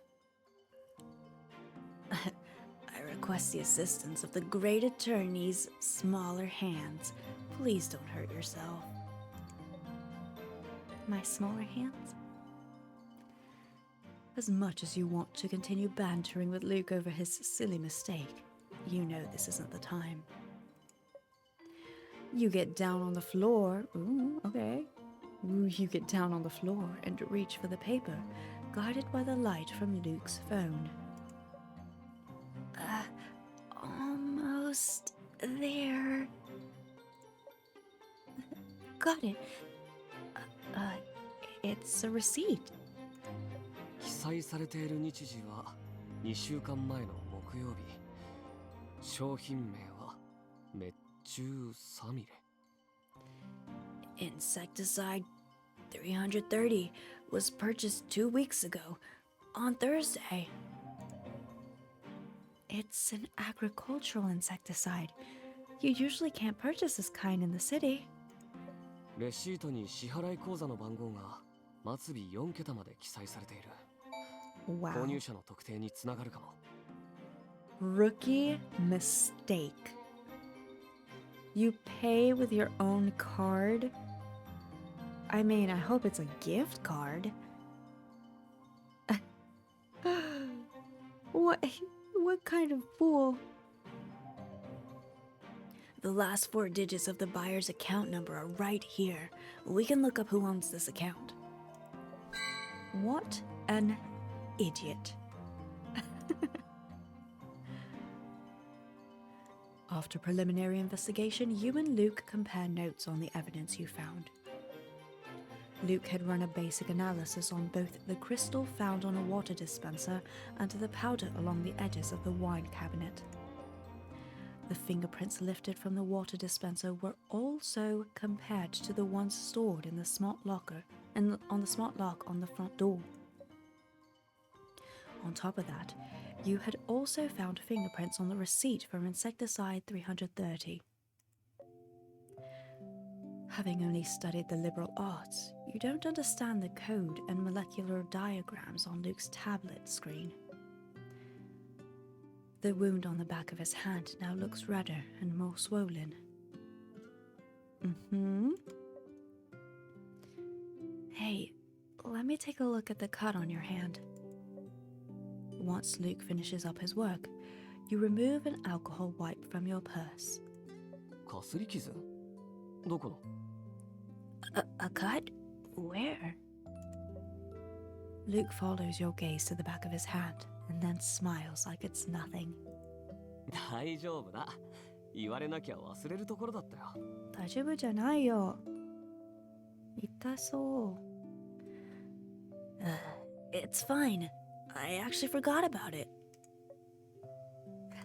I request the assistance of the great attorney's smaller hands. Please don't hurt yourself. My smaller hands? As much as you want to continue bantering with Luke over his silly mistake, you know this isn't the time. You get down on the floor. Ooh, okay. Ooh, you get down on the floor and reach for the paper, guided by the light from Luke's phone. Almost there. Got it. It's a receipt. 記載されている日時は2週間前の木曜日。商品名は滅虫サミレ。Insecticide 330 was purchased 2 weeks ago, on Thursday. It's an agricultural insecticide. You usually can't purchase this kind in the city. レシートに支払い口座の番号が末尾4桁まで記載されている。Wow. 購入者の特定につながるかも。Rookie mistake. You pay with your own card? I mean, I hope it's a gift card. What kind of fool? The last 4 digits of the buyer's account number are right here. We can look up who owns this account. What an idiot. After preliminary investigation, you and Luke compare notes on the evidence you found. Luke had run a basic analysis on both the crystal found on a water dispenser and the powder along the edges of the wine cabinet. The fingerprints lifted from the water dispenser were also compared to the ones stored in the smart locker and on the smart lock on the front door. On top of that, you had also found fingerprints on the receipt for insecticide 330. Having only studied the liberal arts, you don't understand the code and molecular diagrams on Luke's tablet screen. The wound on the back of his hand now looks redder and more swollen. Hey, let me take a look at the cut on your hand. Once Luke finishes up his work, you remove an alcohol wipe from your purse. かすり傷？どこの？ A cut? Where? Luke follows your gaze to the back of his hand and then smiles like it's nothing. 大丈夫だ。言われなきゃ忘れるところだったよ。大丈夫じゃないよ。痛そう。It's fine. I actually forgot about it.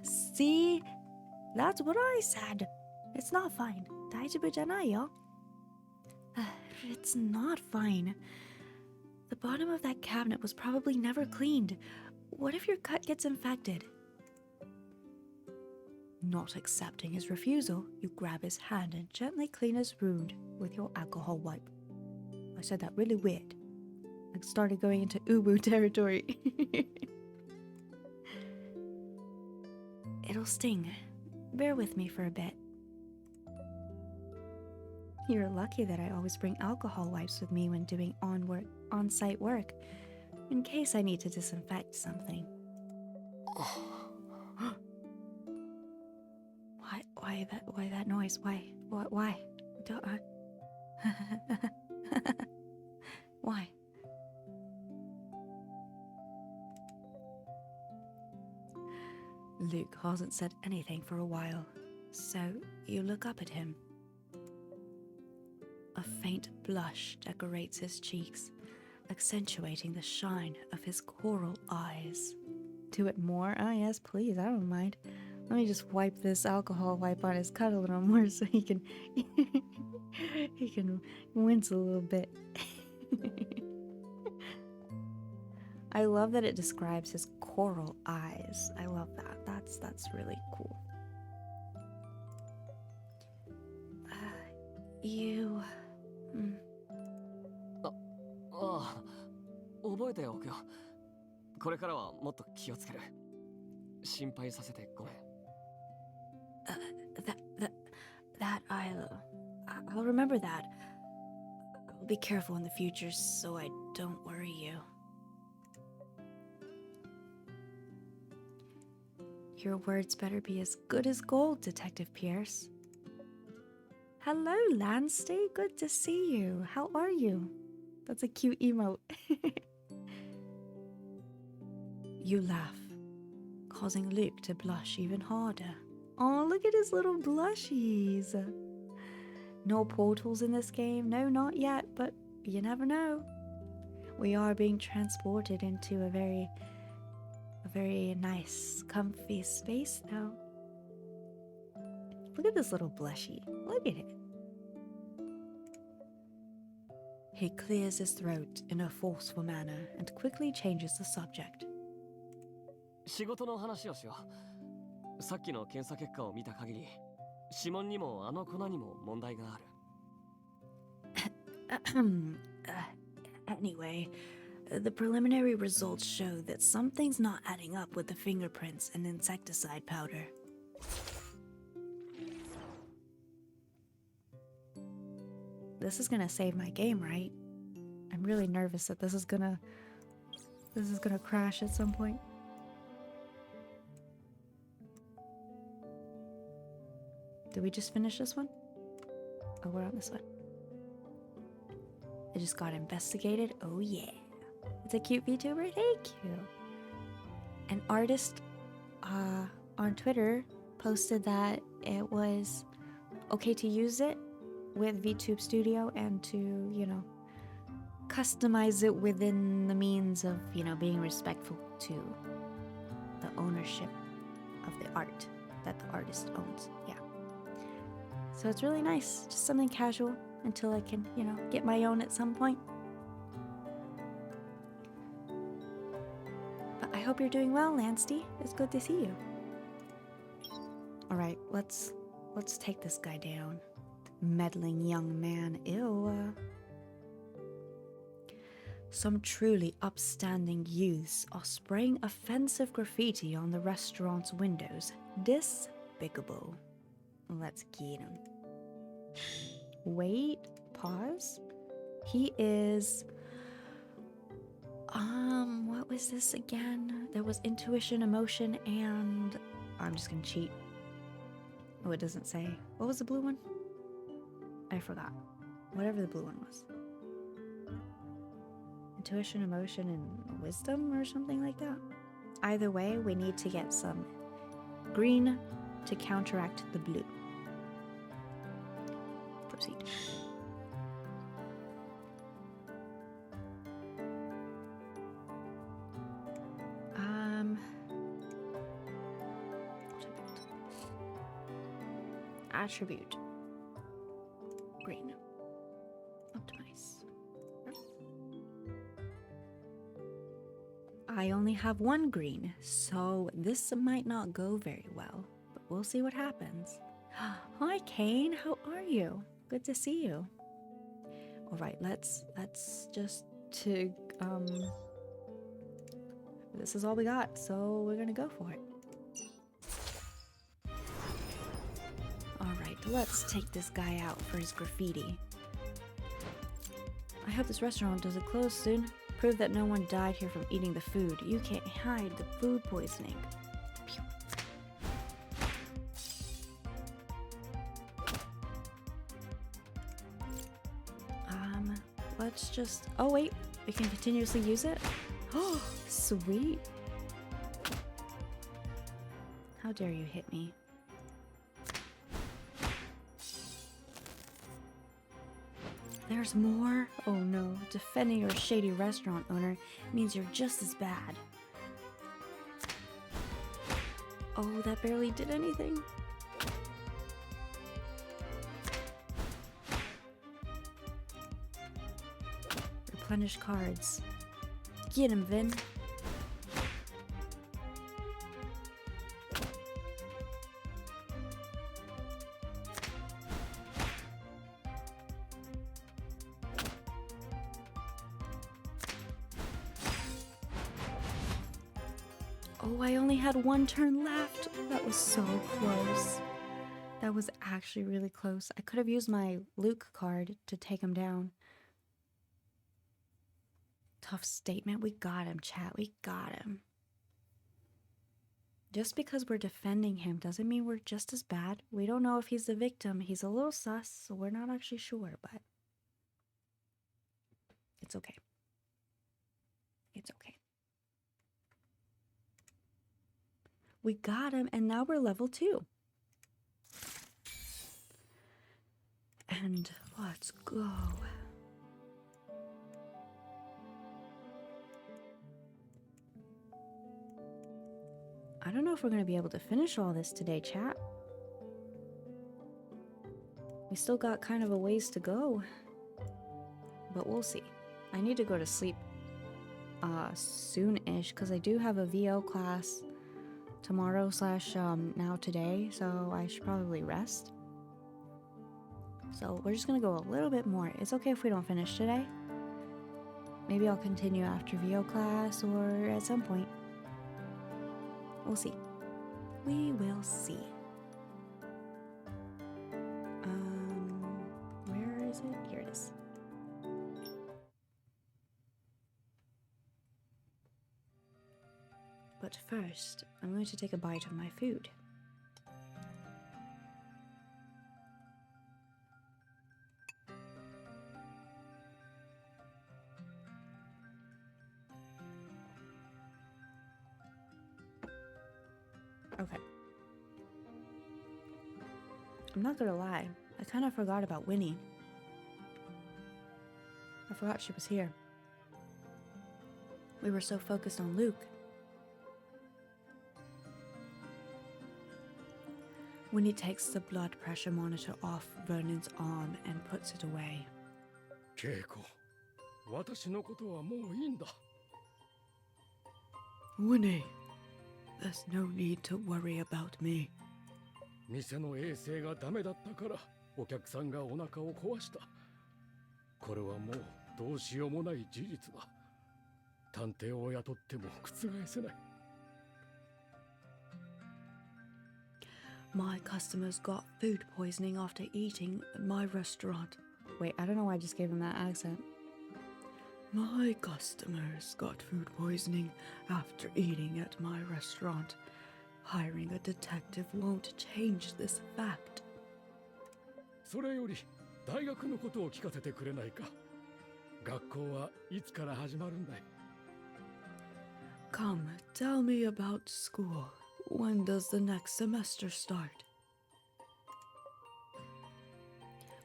See? That's what I said. It's not fine. 大丈夫じゃないよ。It's not fine. The bottom of that cabinet was probably never cleaned. What if your cut gets infected? Not accepting his refusal, you grab his hand and gently clean his wound with your alcohol wipe. I said that really weird. I started going into uwu territory. It'll sting. Bear with me for a bit. You're lucky that I always bring alcohol wipes with me when doing on-site work, in case I need to disinfect something. Why that noise? Why? Don't Why? Luke hasn't said anything for a while, so you look up at him. A faint blush decorates his cheeks, accentuating the shine of his coral eyes. Do it more? Oh yes, please, I don't mind. Let me just wipe this alcohol wipe on his cut a little more so he can he can wince a little bit. I love that it describes his coral eyes. I love that. That's really cool. You... ああ、覚えておくよ。これからはもっと気をつける。心配させてごめん。I'll remember that. I'll be careful in the future so I don't worry you. Your words better be as good as gold, Detective Pierce. Hello, Lansty. Good to see you. How are you? That's a cute emote. You laugh, causing Luke to blush even harder. Oh, look at his little blushies. No portals in this game. No, not yet, but you never know. We are being transported into a very nice, comfy space now. Look at this little blushy. Look at it. He clears his throat in a forceful manner and quickly changes the subject. 仕事の話をしよう。さっきの検査結果を見た限り、指紋にもあの粉にも問題がある。Anyway, the preliminary results show that something's not adding up with the fingerprints and insecticide powder. This is gonna save my game, right? I'm really nervous that this is gonna crash at some point. Did we just finish this one? Oh, we're on this one. I just got investigated. Oh yeah. It's a cute VTuber. Thank you. An artist on Twitter posted that it was okay to use it with VTube Studio and to, you know, customize it within the means of, you know, being respectful to the ownership of the art that the artist owns. Yeah. So it's really nice. Just something casual until I can, you know, get my own at some point. But I hope you're doing well, Lansty. It's good to see you. All right, let's take this guy down. Meddling young man. Ew. Some truly upstanding youths are spraying offensive graffiti on the restaurant's windows. Despicable. Let's get him. Wait, pause. He is... what was this again? There was intuition, emotion, and... I'm just gonna cheat. Oh, it doesn't say. What was the blue one? I forgot. Whatever the blue one was. Intuition, emotion, and wisdom or something like that. Either way, we need to get some green to counteract the blue. Proceed. Attribute. Green. Optimize. I only have one green, so this might not go very well, but we'll see what happens. Hi, Kane. How are you? Good to see you. All right, let's just this is all we got, so we're gonna go for it. All right, let's take this guy out for his graffiti. I hope this restaurant doesn't close soon. Prove that no one died here from eating the food. You can't hide the food poisoning. Pew. Let's just... Oh, wait. We can continuously use it? Oh, sweet. How dare you hit me? There's more? Oh no, defending your shady restaurant owner means you're just as bad. Oh, that barely did anything. Replenish cards. Get him, Vin. Oh, I only had one turn left. That was so close. That was actually really close. I could have used my Luke card to take him down. Tough statement. We got him, chat. We got him. Just because we're defending him doesn't mean we're just as bad. We don't know if he's the victim. He's a little sus, so we're not actually sure, but it's okay. It's okay. We got him, and now we're level 2. And let's go. I don't know if we're going to be able to finish all this today, chat. We still got kind of a ways to go. But we'll see. I need to go to sleep soon-ish, because I do have a VO class tomorrow / now today, so I should probably rest. So we're just gonna go a little bit more. It's okay if we don't finish today. Maybe I'll continue after VO class or at some point. We'll see. We will see. Where is it? Here it is. But first, I'm going to take a bite of my food. Okay. I'm not gonna lie, I kind of forgot about Winnie. I forgot she was here. We were so focused on Luke. Winnie takes the blood pressure monitor off Vernon's arm and puts it away. Keiko, 私のことはもういいんだ。Winnie, there's no need to worry about me. 店の衛生がダメだったからお客さんがお腹を壊した。これはもうどうしようもない事実だ。探偵を雇っても覆せない。My customers got food poisoning after eating at my restaurant. Wait, I don't know why I just gave him that accent. My customers got food poisoning after eating at my restaurant. Hiring a detective won't change this fact. それより大学のことを聞かせてくれないか。学校はいつから始まるんだい？ Come, tell me about school. When does the next semester start?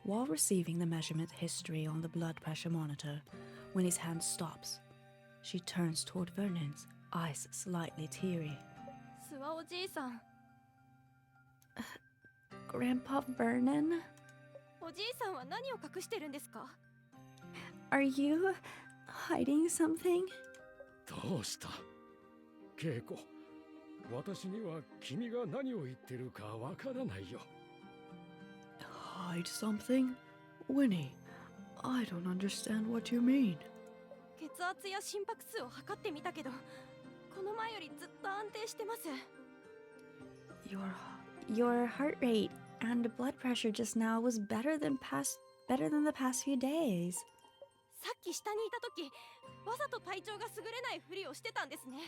While receiving the measurement history on the blood pressure monitor, Winnie's hand stops. She turns toward Vernon's, eyes slightly teary. 諏訪おじいさん。Grandpa Vernon? おじいさんは何を隠してるんですか？ Are you hiding something? どうした？ケイコ、私には君が何を言ってるかわからないよ。Hide something? Winnie, I don't understand what you mean. 血圧や心拍数を測ってみたけど、この前よりずっと安定してます。Your heart rate and blood pressure just now was better than the past few days. さっき下にいた時、わざと体調が優れないふりをしてたんですね。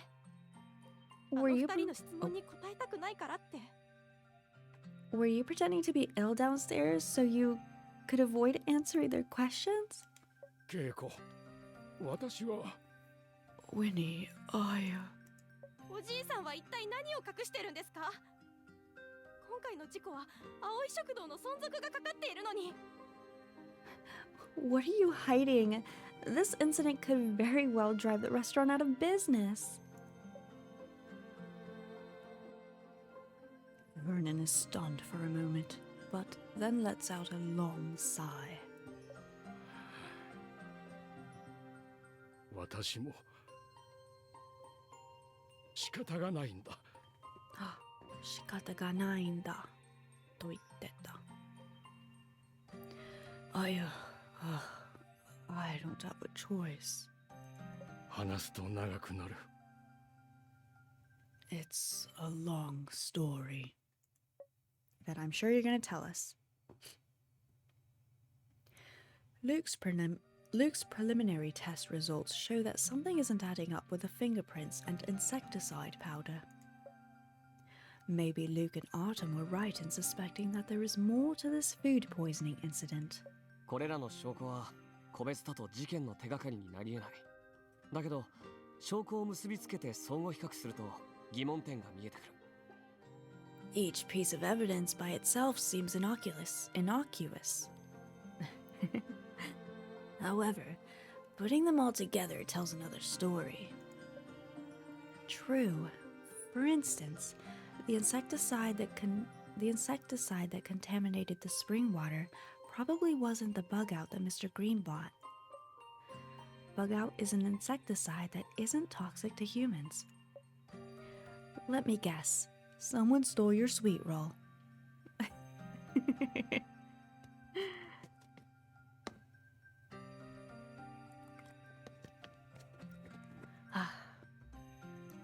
Were you 二人の質問に答えたくないからって。Were you pretending to be ill downstairs so you could avoid answering their questions? ケイコ、私は。Winnie, おじいさんは一体何を隠してるんですか？今回の事故は青い食堂の存続がかかっているのに。What are you hiding? This incident could very well drive the restaurant out of business. Vernon is stunned for a moment, but then lets out a long sigh. 私も仕方がないんだ。仕方がないんだと言ってた。I don't have a choice. 話すと長くなる。It's a long story that I'm sure you're going to tell us. Luke's preliminary test results show that something isn't adding up with the fingerprints and insecticide powder. Maybe Luke and Artem were right in suspecting that there is more to this food poisoning incident. これらの証拠は個別だと事件の手がかりになり得ない。だけど証拠を結びつけて相互比較すると疑問点が見えてくる。 Each piece of evidence by itself seems innocuous. However, putting them all together tells another story. True. For instance, the insecticide that contaminated the spring water probably wasn't the bug out that Mr. Green bought. Bug out is an insecticide that isn't toxic to humans. Let me guess. Someone stole your sweet roll.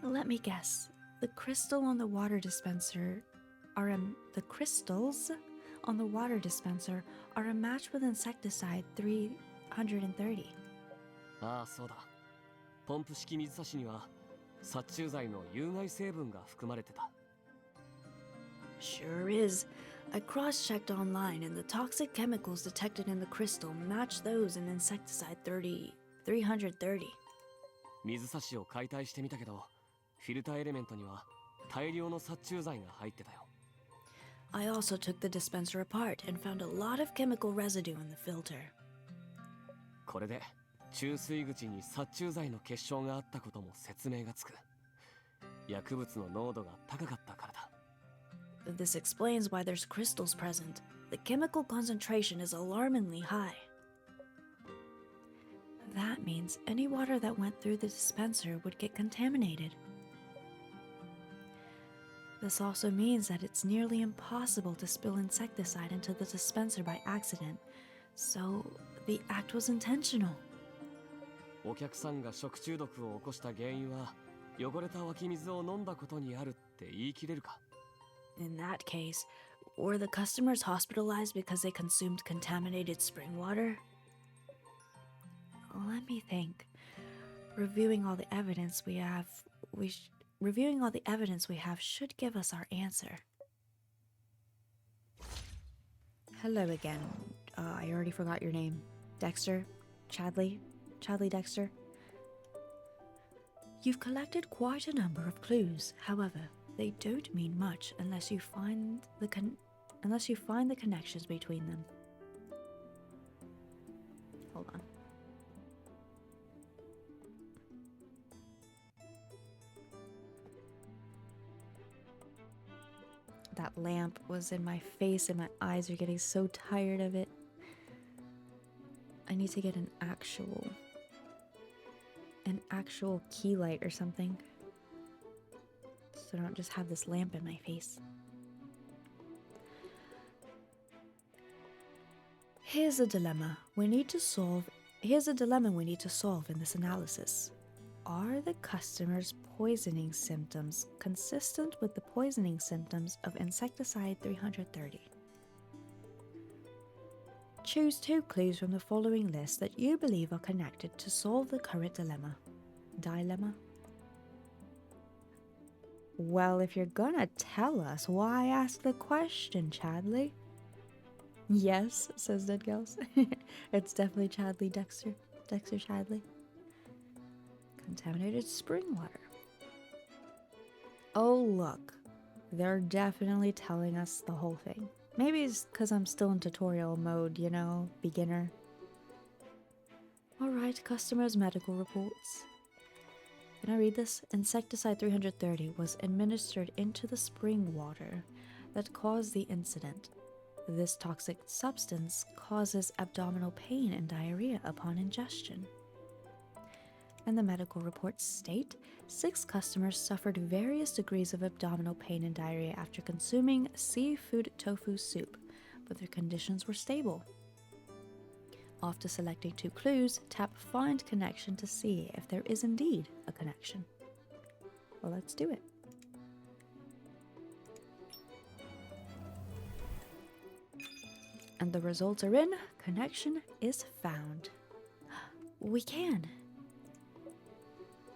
Let me guess. The crystals on the water dispenser are a match with insecticide 330. ああ、そうだ。ポンプ式水差しには殺虫剤の有害成分が含まれてた。Sure is. I cross-checked online and the toxic chemicals detected in the crystal match those in insecticide 330. 水差しを解体してみたけど、フィルターエレメントには大量の殺虫剤が入ってたよ。I also took the dispenser apart and found a lot of chemical residue in the filter. これで注水口に殺虫剤の結晶があったことも説明がつく。薬物の濃度が高かったからだ。This explains why there's crystals present. The chemical concentration is alarmingly high. That means any water that went through the dispenser would get contaminated. This also means that it's nearly impossible to spill insecticide into the dispenser by accident, so the act was intentional. お客さんが食中毒を起こした原因は汚れた湧き水を飲んだことにあるって言い切れるか？ In that case, were the customers hospitalized because they consumed contaminated spring water? Let me think. Reviewing all the evidence we have should give us our answer. Hello again. I already forgot your name. Dexter? Chadley Dexter? You've collected quite a number of clues. However, they don't mean much unless you find the connections between them. Hold on. That lamp was in my face and my eyes are getting so tired of it. I need to get an actual key light or something, so I don't just have this lamp in my face. Here's a dilemma we need to solve in this analysis. Are the customer's poisoning symptoms consistent with the poisoning symptoms of insecticide 330? Choose 2 clues from the following list that you believe are connected to solve the current dilemma. Well, if you're gonna tell us, why ask the question, Chadley? Yes, says Dead Gals. It's definitely Chadley Dexter Chadley. Contaminated spring water. Oh, look. They're definitely telling us the whole thing. Maybe it's because I'm still in tutorial mode, you know, beginner. Alright, customers' medical reports. Can I read this? Insecticide 330 was administered into the spring water. that caused the incident. This toxic substance causes abdominal pain and diarrhea upon ingestion. And the medical reports state 6 customers suffered various degrees of abdominal pain and diarrhea after consuming seafood tofu soup, but their conditions were stable. After selecting 2 clues, tap Find Connection to see if there is indeed a connection. Well, let's do it. And the results are in. Connection is found. We can.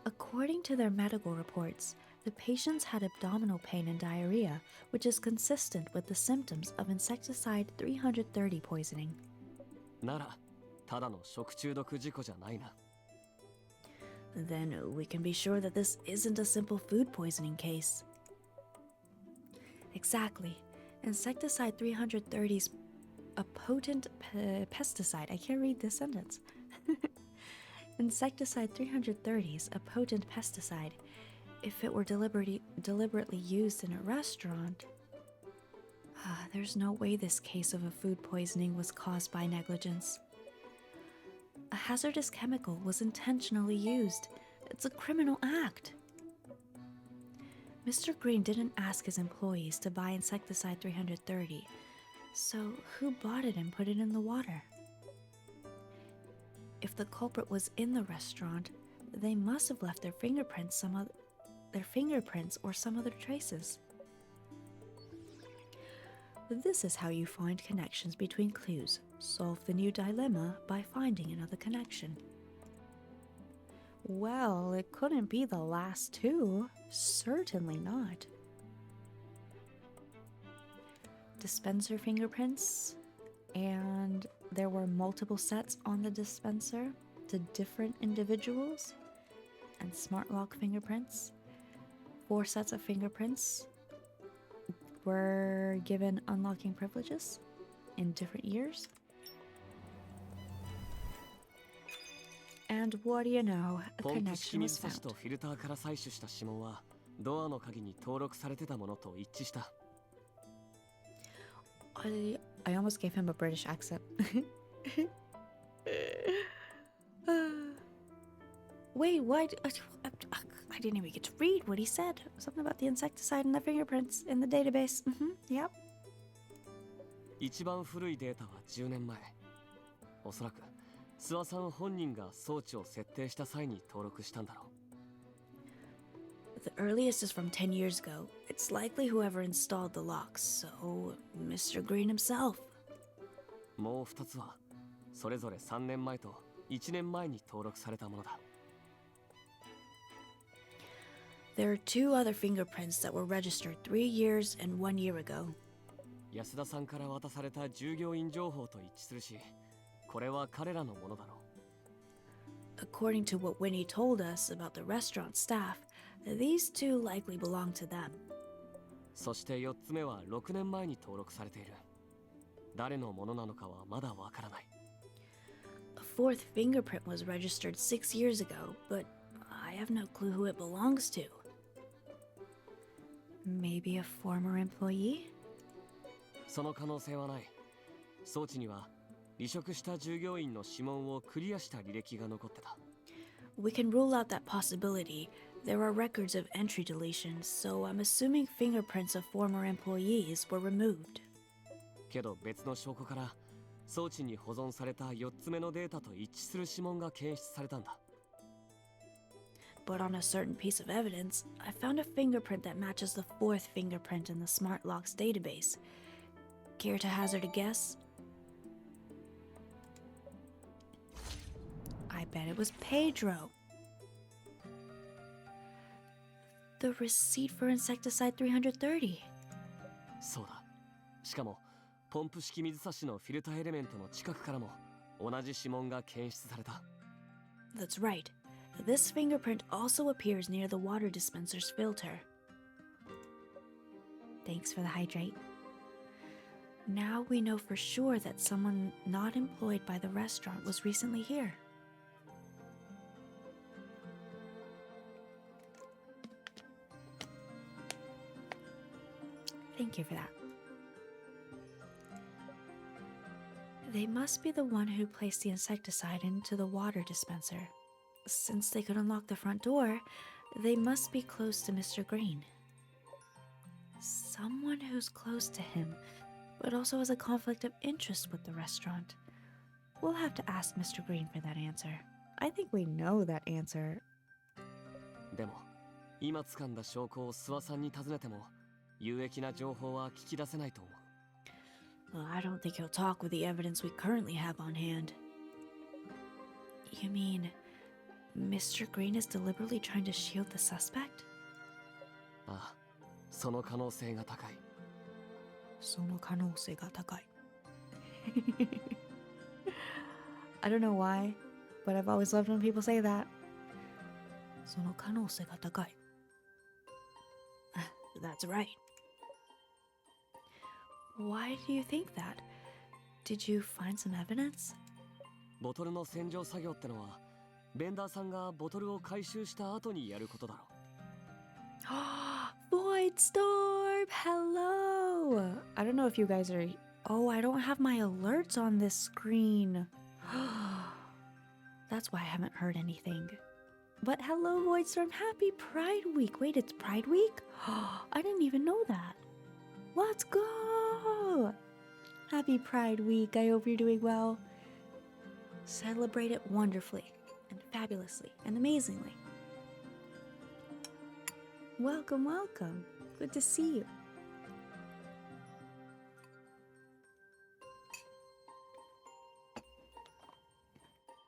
According to their medical reports, the patients had abdominal pain and diarrhea, which is consistent with the symptoms of insecticide 330 poisoning. なら、ただの食中毒事故じゃないな。Then we can be sure that this isn't a simple food poisoning case. Exactly. Insecticide 330's a potent pesticide. I can't read this sentence. Insecticide 330's a potent pesticide. If it were deliberately used in a restaurant, there's no way this case of a food poisoning was caused by negligence. A hazardous chemical was intentionally used. It's a criminal act. Mr. Green didn't ask his employees to buy insecticide 330, so who bought it and put it in the water? If the culprit was in the restaurant, they must have left their fingerprints or some other traces. This is how you find connections between clues. Solve the new dilemma by finding another connection. Well, it couldn't be the last 2. Certainly not. Dispenser fingerprints, and there were multiple sets on the dispenser to different individuals, and smart lock fingerprints. 4 sets of fingerprints were given unlocking privileges in different years. And what do you know? A ポンプ式 connection 水 was 差し found. とフィルターから採取した指紋はドアの鍵に登録されてたものと一致した。I almost gave him a British accent. Wait, what? I didn't even get to read what he said. Something about the insecticide and the fingerprints in the database. Yep. 一番古いデータは10年前。おそらく諏訪さん本人が装置を設定した際に登録したんだろう。The earliest is from 10 years ago. It's likely whoever installed the locks, so Mr. Green himself. もう2つはそれぞれ3年前と1年前に登録されたものだ。There are 2 other fingerprints that were registered 3 years and 1 year ago. 安田さんから渡された従業員情報と一致するし、これは彼らのものだろう。According to what Winnie told us about the restaurant staff, these 2 likely belong to them. そして4つ目は6年前に登録されている。誰のものなのかはまだわからない。A 4th fingerprint was registered 6 years ago, but I have no clue who it belongs to. Maybe a former employee? その可能性はない。装置には離職した従業員の指紋をクリアした履歴が残ってた。We can rule out that possibility. There are records of entry deletions, so I'm assuming fingerprints of former employees were removed. けど別の証拠から装置に保存された4つ目のデータと一致する指紋が検出されたんだ。But on a certain piece of evidence, I found a fingerprint that matches the 4th fingerprint in the smart locks database. Care to hazard a guess? I bet it was Pedro. The receipt for insecticide 330. そうだ。しかもポンプ式水差しのフィルターエレメントの近くからも同じ指紋が検出された。That's right. This fingerprint also appears near the water dispenser's filter. Thanks for the hydrate. Now we know for sure that someone not employed by the restaurant was recently here. Thank you for that. They must be the one who placed the insecticide into the water dispenser. Since they could unlock the front door, they must be close to Mr. Green. Someone who's close to him, but also has a conflict of interest with the restaurant. We'll have to ask Mr. Green for that answer. I think we know that answer. でも今掴んだ証拠を諏訪さんに尋ねても有益な情報は聞き出せないと思う。 Well, I don't think he'll talk with the evidence we currently have on hand. You mean Mr. Green is deliberately trying to shield the suspect? ああ、その可能性が高い。その可能性が高い。I don't know why, but I've always loved when people say that. その可能性が高い。That's right. Why do you think that? Did you find some evidence? ボトルの洗浄作業ってのはベンダーさんがボトルを回収した後にやることだろう。Void Storm! Hello! I don't know if you guys are... Oh, I don't have my alerts on this screen. That's why I haven't heard anything. But hello, Void Storm. Happy Pride Week. Wait, it's Pride Week? I didn't even know that. Let's go! Happy Pride Week. I hope you're doing well. Celebrate it wonderfully and fabulously and amazingly. Welcome, welcome. Good to see you.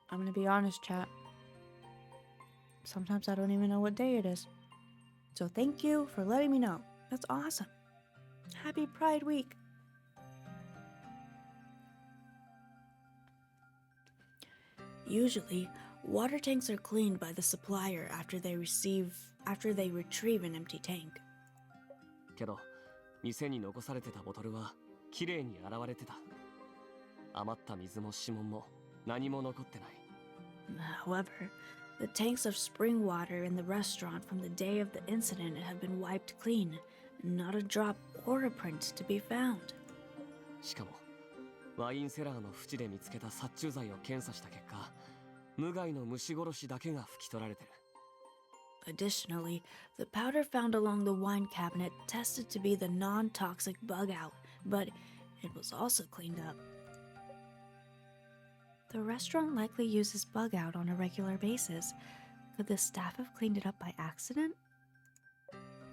I'm gonna be honest, chat. Sometimes I don't even know what day it is. So thank you for letting me know. That's awesome. Happy Pride Week. Usually, water tanks are cleaned by the supplier after they retrieve an empty tank. けど店に残されてたボトルはきれいに洗われてた。余った水も指紋も何も残ってない。 However, the tanks of spring water in the restaurant from the day of the incident have been wiped clean. Not a drop or a print to be found. しかもワインセラーの縁で見つけた殺虫剤を検査した結果、無害の虫殺しだけが拭き取られてる。 Additionally, the powder found along the wine cabinet tested to be the non-toxic bug out, but it was also cleaned up. The restaurant likely uses bug out on a regular basis. Could the staff have cleaned it up by accident?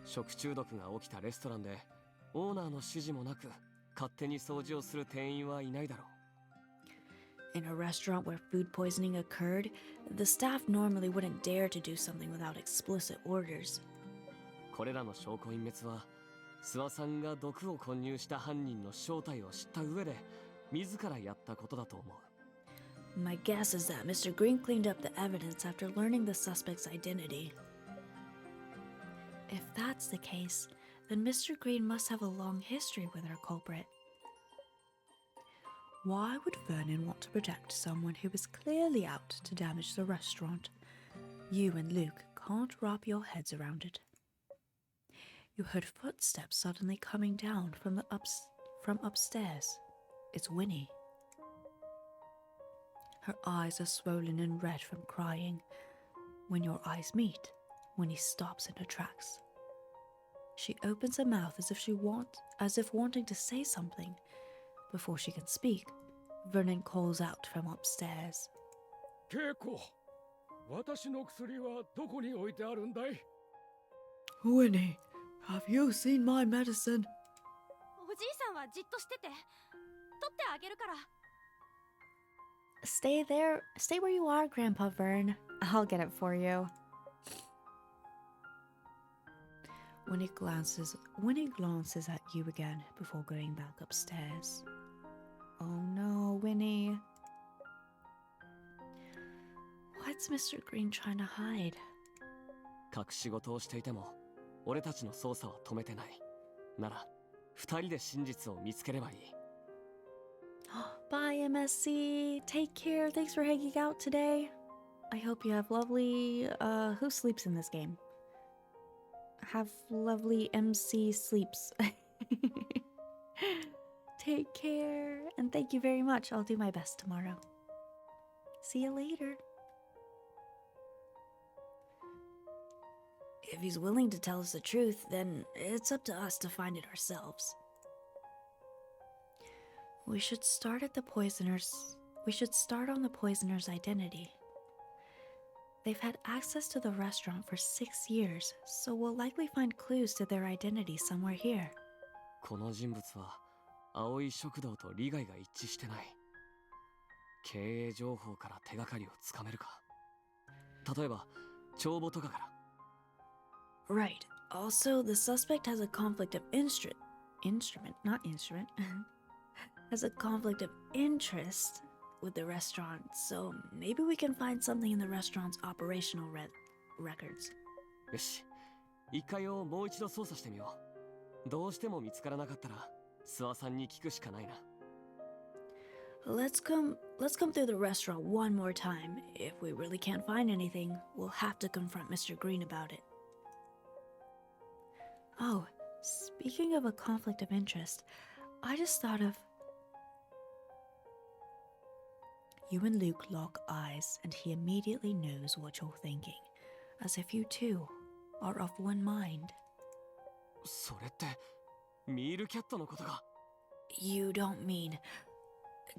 食中毒が起きたレストランでオーナーの指示もなく勝手に掃除をする店員はいないだろう。 In a restaurant where food poisoning occurred, the staff normally wouldn't dare to do something without explicit orders. これらの証拠隠滅は諏訪さんが毒を混入した犯人の正体を知った上で自らやったことだと思う。 My guess is that Mr. Green cleaned up the evidence after learning the suspect's identity. If that's the case, then Mr. Green must have a long history with our culprit. Why would Vernon want to protect someone who is clearly out to damage the restaurant? You and Luke can't wrap your heads around it. You heard footsteps suddenly coming down from upstairs. It's Winnie. Her eyes are swollen and red from crying. When your eyes meet, Winnie stops in her tracks. She opens her mouth as if wanting to say something. Before she can speak, Vernon calls out from upstairs. ケイコ、私の薬はどこに置いてあるんだい? Winnie, have you seen my medicine? おじいさんはじっとしてて。取ってあげるから。 Stay there. Stay where you are, Grandpa Vern. I'll get it for you. Winnie glances at you again before going back upstairs. Oh no, Winnie. What's Mr. Green trying to hide? 隠し事をしていても俺たちの捜査は止めてない。なら二人で真実を見つければいい。 Bye, MSC. Take care. Thanks for hanging out today. I hope you have lovely... who sleeps in this game? Have lovely MC sleeps. Take care, and thank you very much. I'll do my best tomorrow. See you later. If he's willing to tell us the truth, then it's up to us to find it ourselves. We should start on the poisoner's identity. They've had access to the restaurant for 6 years, so we'll likely find clues to their identity somewhere here. この人物は青い食堂と利害が一致してない。経営情報から手がかりをつかめるか。例えば帳簿とかから。Right. Also, the suspect has a conflict of instrument, has a conflict of interest with the restaurant, so maybe we can find something in the restaurant's operational records. よし、1階をもう一度捜査してみよう。どうしても見つからなかったら、諏訪さんに聞くしかないな。Let's come through the restaurant one more time. If we really can't find anything, we'll have to confront Mr. Green about it. Oh, speaking of a conflict of interest, I just thought of... You and Luke lock eyes, and he immediately knows what you're thinking, as if you two are of one mind. それって、ミールキャットのことか。You don't mean...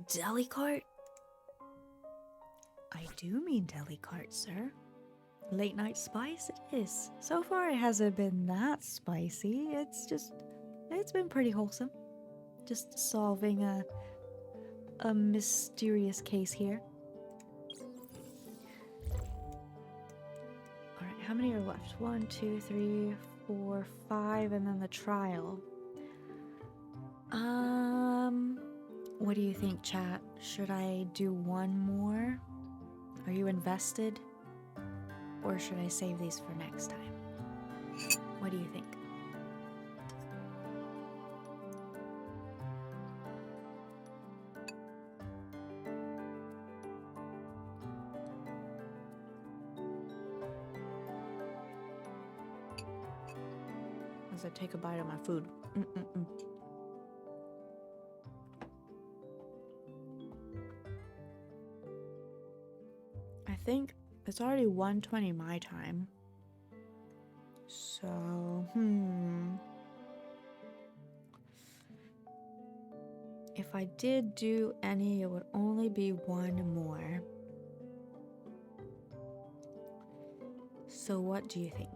deli cart? I do mean deli cart, sir. Late night spice it is. So far it hasn't been that spicy. It's been pretty wholesome. Just solving a mysterious case here. Alright, how many are left? 1, 2, 3, 4, 5, and then the trial. What do you think, chat? Should I do one more? Are you invested? Or should I save these for next time? What do you think? As I take a bite of my food. I think it's already 1:20 my time. So, if I did do any, it would only be one more. So what do you think?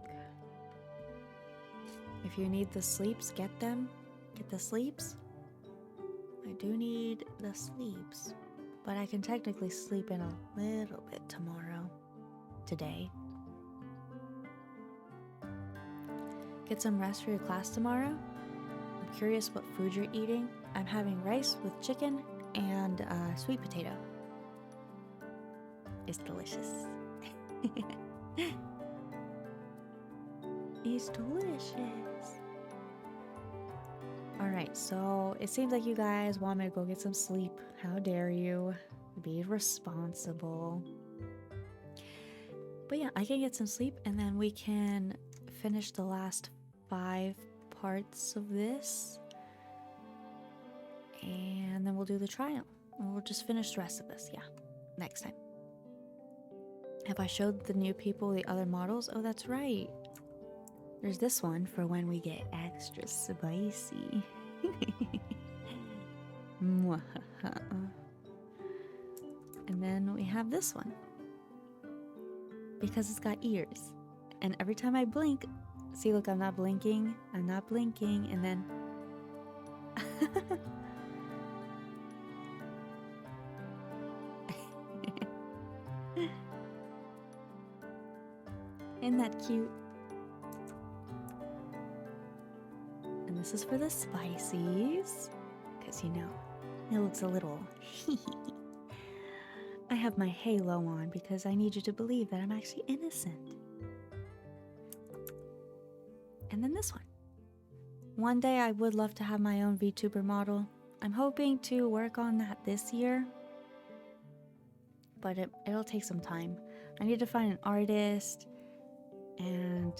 If you need the sleeps, get them. Get the sleeps. I do need the sleeps. But I can technically sleep in a little bit tomorrow. Today. Get some rest for your class tomorrow? I'm curious what food you're eating. I'm having rice with chicken and sweet potato. It's delicious. It's delicious. Alright, so it seems like you guys want me to go get some sleep. How dare you? Be responsible. But yeah, I can get some sleep and then we can finish the last 5 parts of this. And then we'll do the trial. And we'll just finish the rest of this, yeah. Next time. Have I showed the new people the other models? Oh, that's right. There's this one for when we get extra spicy. And then we have this one. Because it's got ears. And every time I blink, see, look, I'm not blinking, and then... Isn't that cute? And this is for the spicies. Because, you know, it looks a little... I have my halo on because I need you to believe that I'm actually innocent. And then this one. One day I would love to have my own VTuber model. I'm hoping to work on that this year. But it'll take some time. I need to find an artist and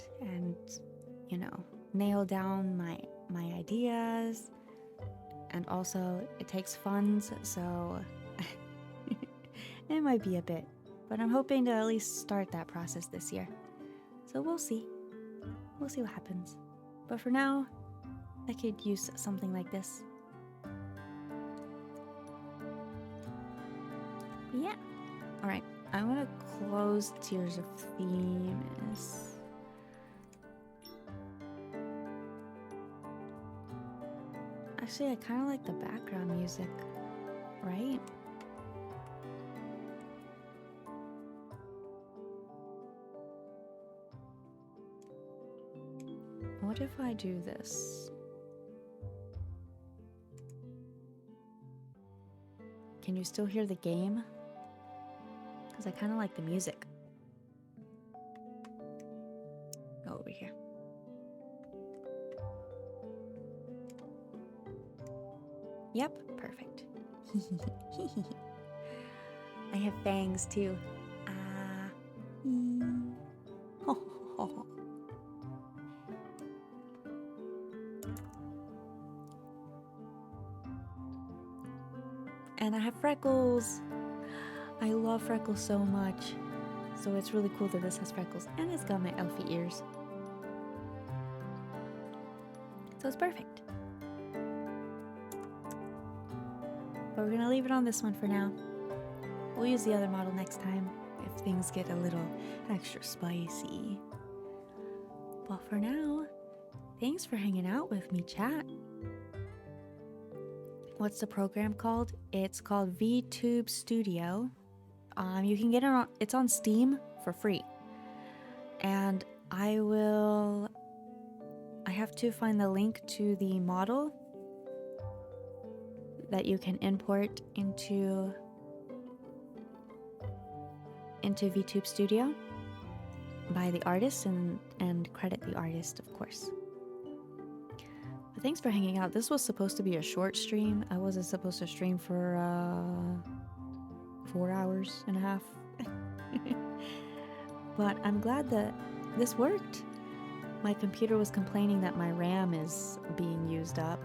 you know, nail down my ideas And also, it takes funds, so it might be a bit. But I'm hoping to at least start that process this year. So we'll see. We'll see what happens. But for now, I could use something like this. But yeah. Alright, I'm gonna close Tears of Themis. Actually, I kind of like the background music, right? What if I do this? Can you still hear the game? Because I kind of like the music. Go over here. Yep, perfect. I have fangs too. And I have freckles. I love freckles so much. So it's really cool that this has freckles. And it's got my elfy ears. So it's perfect. But we're gonna leave it on this one for now. We'll use the other model next time if things get a little extra spicy. But for now, thanks for hanging out with me, chat. What's the program called? It's called Vtube Studio. You can get it on, it's on Steam for free. And I have to find the link to the model that you can import into Vtube Studio by the artist and credit the artist, of course. But thanks for hanging out. This was supposed to be a short stream. I wasn't supposed to stream for 4 hours and a half. But I'm glad that this worked. My computer was complaining that my RAM is being used up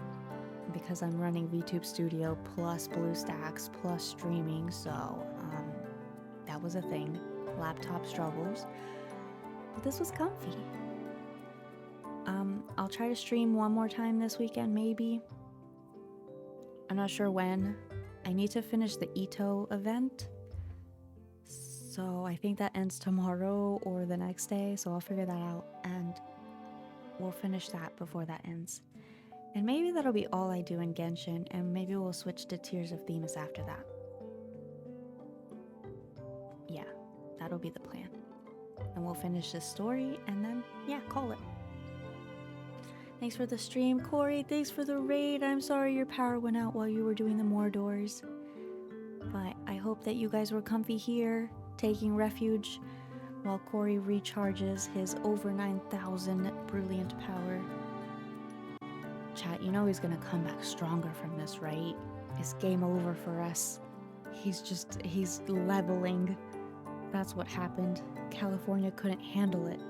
because I'm running Vtube Studio plus BlueStacks plus streaming, so that was a thing. Laptop struggles. But this was comfy. I'll try to stream one more time this weekend, maybe. I'm not sure when. I need to finish the Ito event. So I think that ends tomorrow or the next day, so I'll figure that out and we'll finish that before that ends. And maybe that'll be all I do in Genshin, and maybe we'll switch to Tears of Themis after that. Yeah, that'll be the plan. And we'll finish this story, and then, yeah, call it. Thanks for the stream, Corey. Thanks for the raid. I'm sorry your power went out while you were doing the Mordors. But I hope that you guys were comfy here, taking refuge, while Corey recharges his over 9,000 brilliant power. Chat, you know he's gonna come back stronger from this, right? It's game over for us. He's leveling. That's what happened. California couldn't handle it.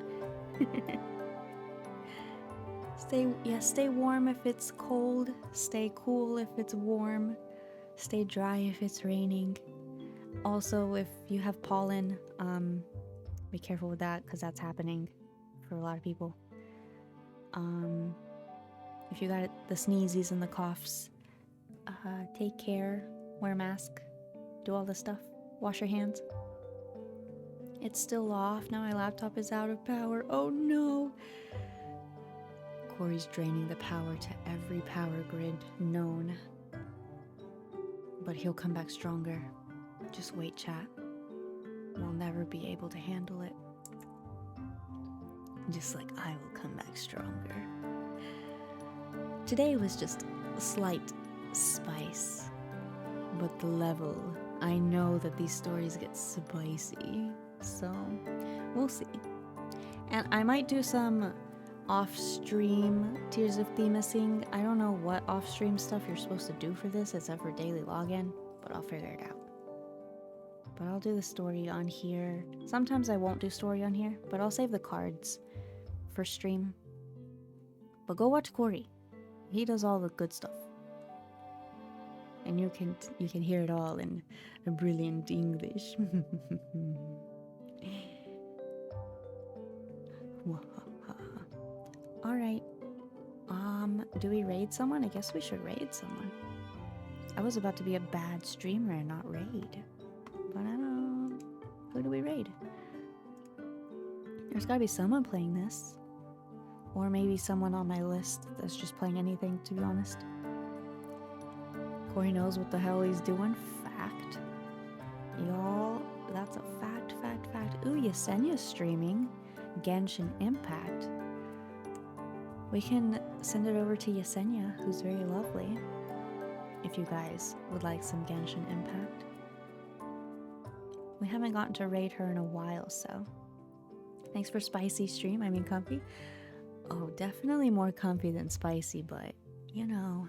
Stay warm if it's cold. Stay cool if it's warm. Stay dry if it's raining. Also, if you have pollen, be careful with that because that's happening for a lot of people. If you got the sneezes and the coughs, take care. Wear a mask. Do all this stuff. Wash your hands. It's still off. Now my laptop is out of power. Oh no! Corey's draining the power to every power grid known. But he'll come back stronger. Just wait, chat. We'll never be able to handle it. Just like I will come back stronger. Today was just a slight spice. But the level, I know that these stories get spicy. So, we'll see. And I might do some off-stream Tears of Themising. I don't know what off-stream stuff you're supposed to do for this except for daily login, but I'll figure it out. But I'll do the story on here. Sometimes I won't do story on here, but I'll save the cards for stream. But go watch Corey. He does all the good stuff. and you can hear it all in a brilliant English. All right. Do we raid someone? I guess we should raid someone. I was about to be a bad streamer and not raid, but I don't know. Who do we raid? There's gotta be someone playing this, or maybe someone on my list that's just playing anything. To be honest, Corey knows what the hell he's doing. Fact, y'all. That's a fact. Ooh, Yesenia's streaming Genshin Impact. We can send it over to Yesenia, who's very lovely, if you guys would like some Genshin Impact. We haven't gotten to raid her in a while, so thanks for spicy stream. I mean comfy. Oh, definitely more comfy than spicy, but you know.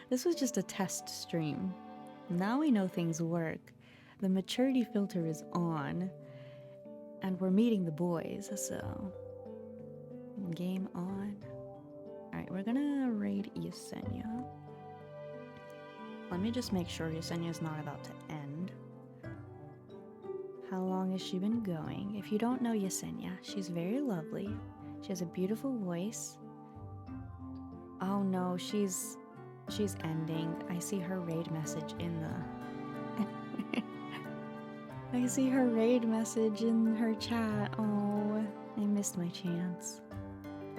This was just a test stream. Now we know things work. The maturity filter is on, and we're meeting the boys, so game on. Alright, we're gonna raid Yesenia. Let me just make sure Yesenia's not about to end. How long has she been going? If you don't know Yesenia, she's very lovely. She has a beautiful voice. Oh no, she's ending. I see her raid message in the I see her raid message in her chat. Oh, I missed my chance.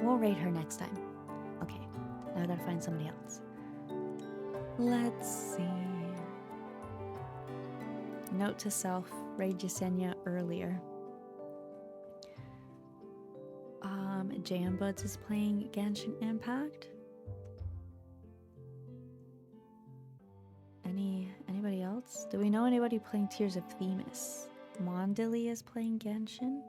We'll raid her next time. Okay, now I gotta find somebody else. Let's see. Note to self, raid Yesenia earlier. Jambuds is playing Genshin Impact. Anybody else? Do we know anybody playing Tears of Themis? Mondili is playing Genshin.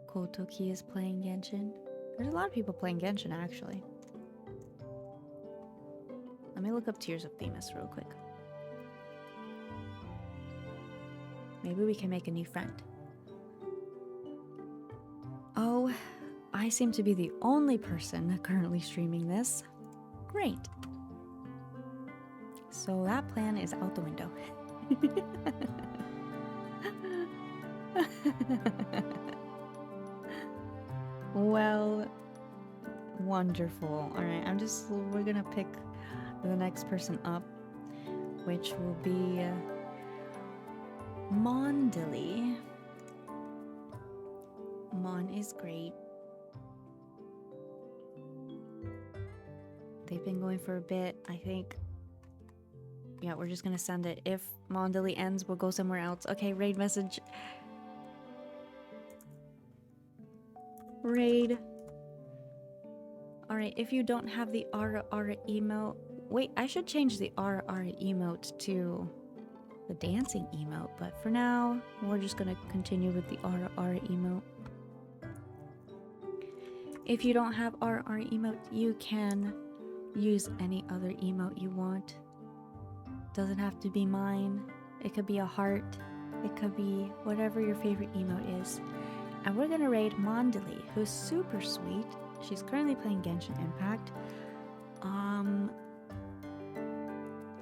Kotoki is playing Genshin. There's a lot of people playing Genshin, actually. Let me look up Tears of Themis real quick. Maybe we can make a new friend. Oh, I seem to be the only person currently streaming this. Great. So that plan is out the window. Well, wonderful. Alright, we're gonna pick the next person up, which will be Mondili. Mon is great. They've been going for a bit, I think. Yeah, we're just gonna send it. If Mondili ends, we'll go somewhere else. Okay, raid message. Raid. Alright, if you don't have the Ara Ara emote... Wait, I should change the Ara Ara emote to the dancing emote, but for now, we're just gonna continue with the Ara Ara emote. If you don't have Ara Ara emote, you can use any other emote you want. Doesn't have to be mine. It could be a heart. It could be whatever your favorite emote is. And we're gonna raid Mondili, who's super sweet. She's currently playing Genshin Impact.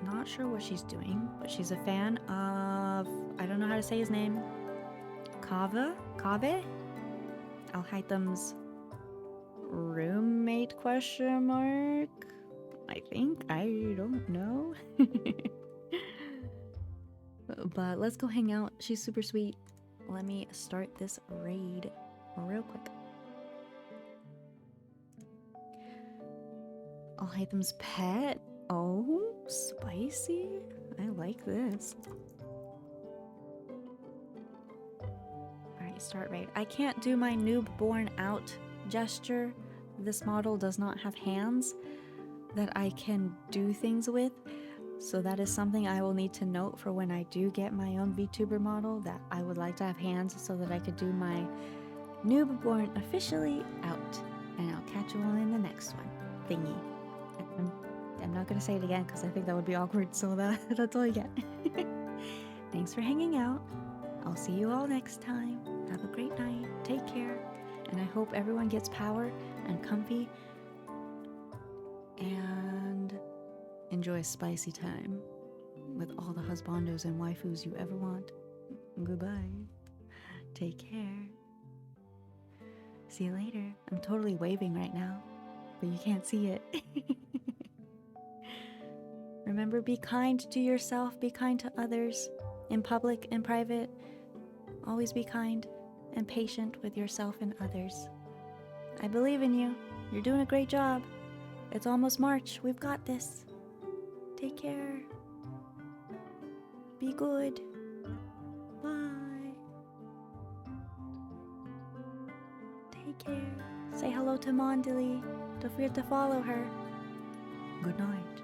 Not sure what she's doing, but she's a fan of, I don't know how to say his name. Kave? Alhaitam's roommate ? I think. I don't know. But let's go hang out. She's super sweet. Let me start this raid real quick. Alhaitam's pet. Oh, spicy. I like this. Alright, start raid. I can't do my noob born out gesture. This model does not have hands that I can do things with. So that is something I will need to note for when I do get my own VTuber model, that I would like to have hands so that I could do my noob born officially out. And I'll catch you all in the next one. Thingy. I'm not gonna say it again because I think that would be awkward, so that's all you get. Thanks for hanging out. I'll see you all next time. Have a great night. Take care. And I hope everyone gets power and comfy and enjoy spicy time with all the husbandos and waifus you ever want. Goodbye. Take care. See you later. I'm totally waving right now, but you can't see it. Remember, be kind to yourself, be kind to others, in public, in private. Always be kind and patient with yourself and others. I believe in you. You're doing a great job. It's almost March. We've got this. Take care. Be good. Bye. Take care. Say hello to Mondili. Don't forget to follow her. Good night.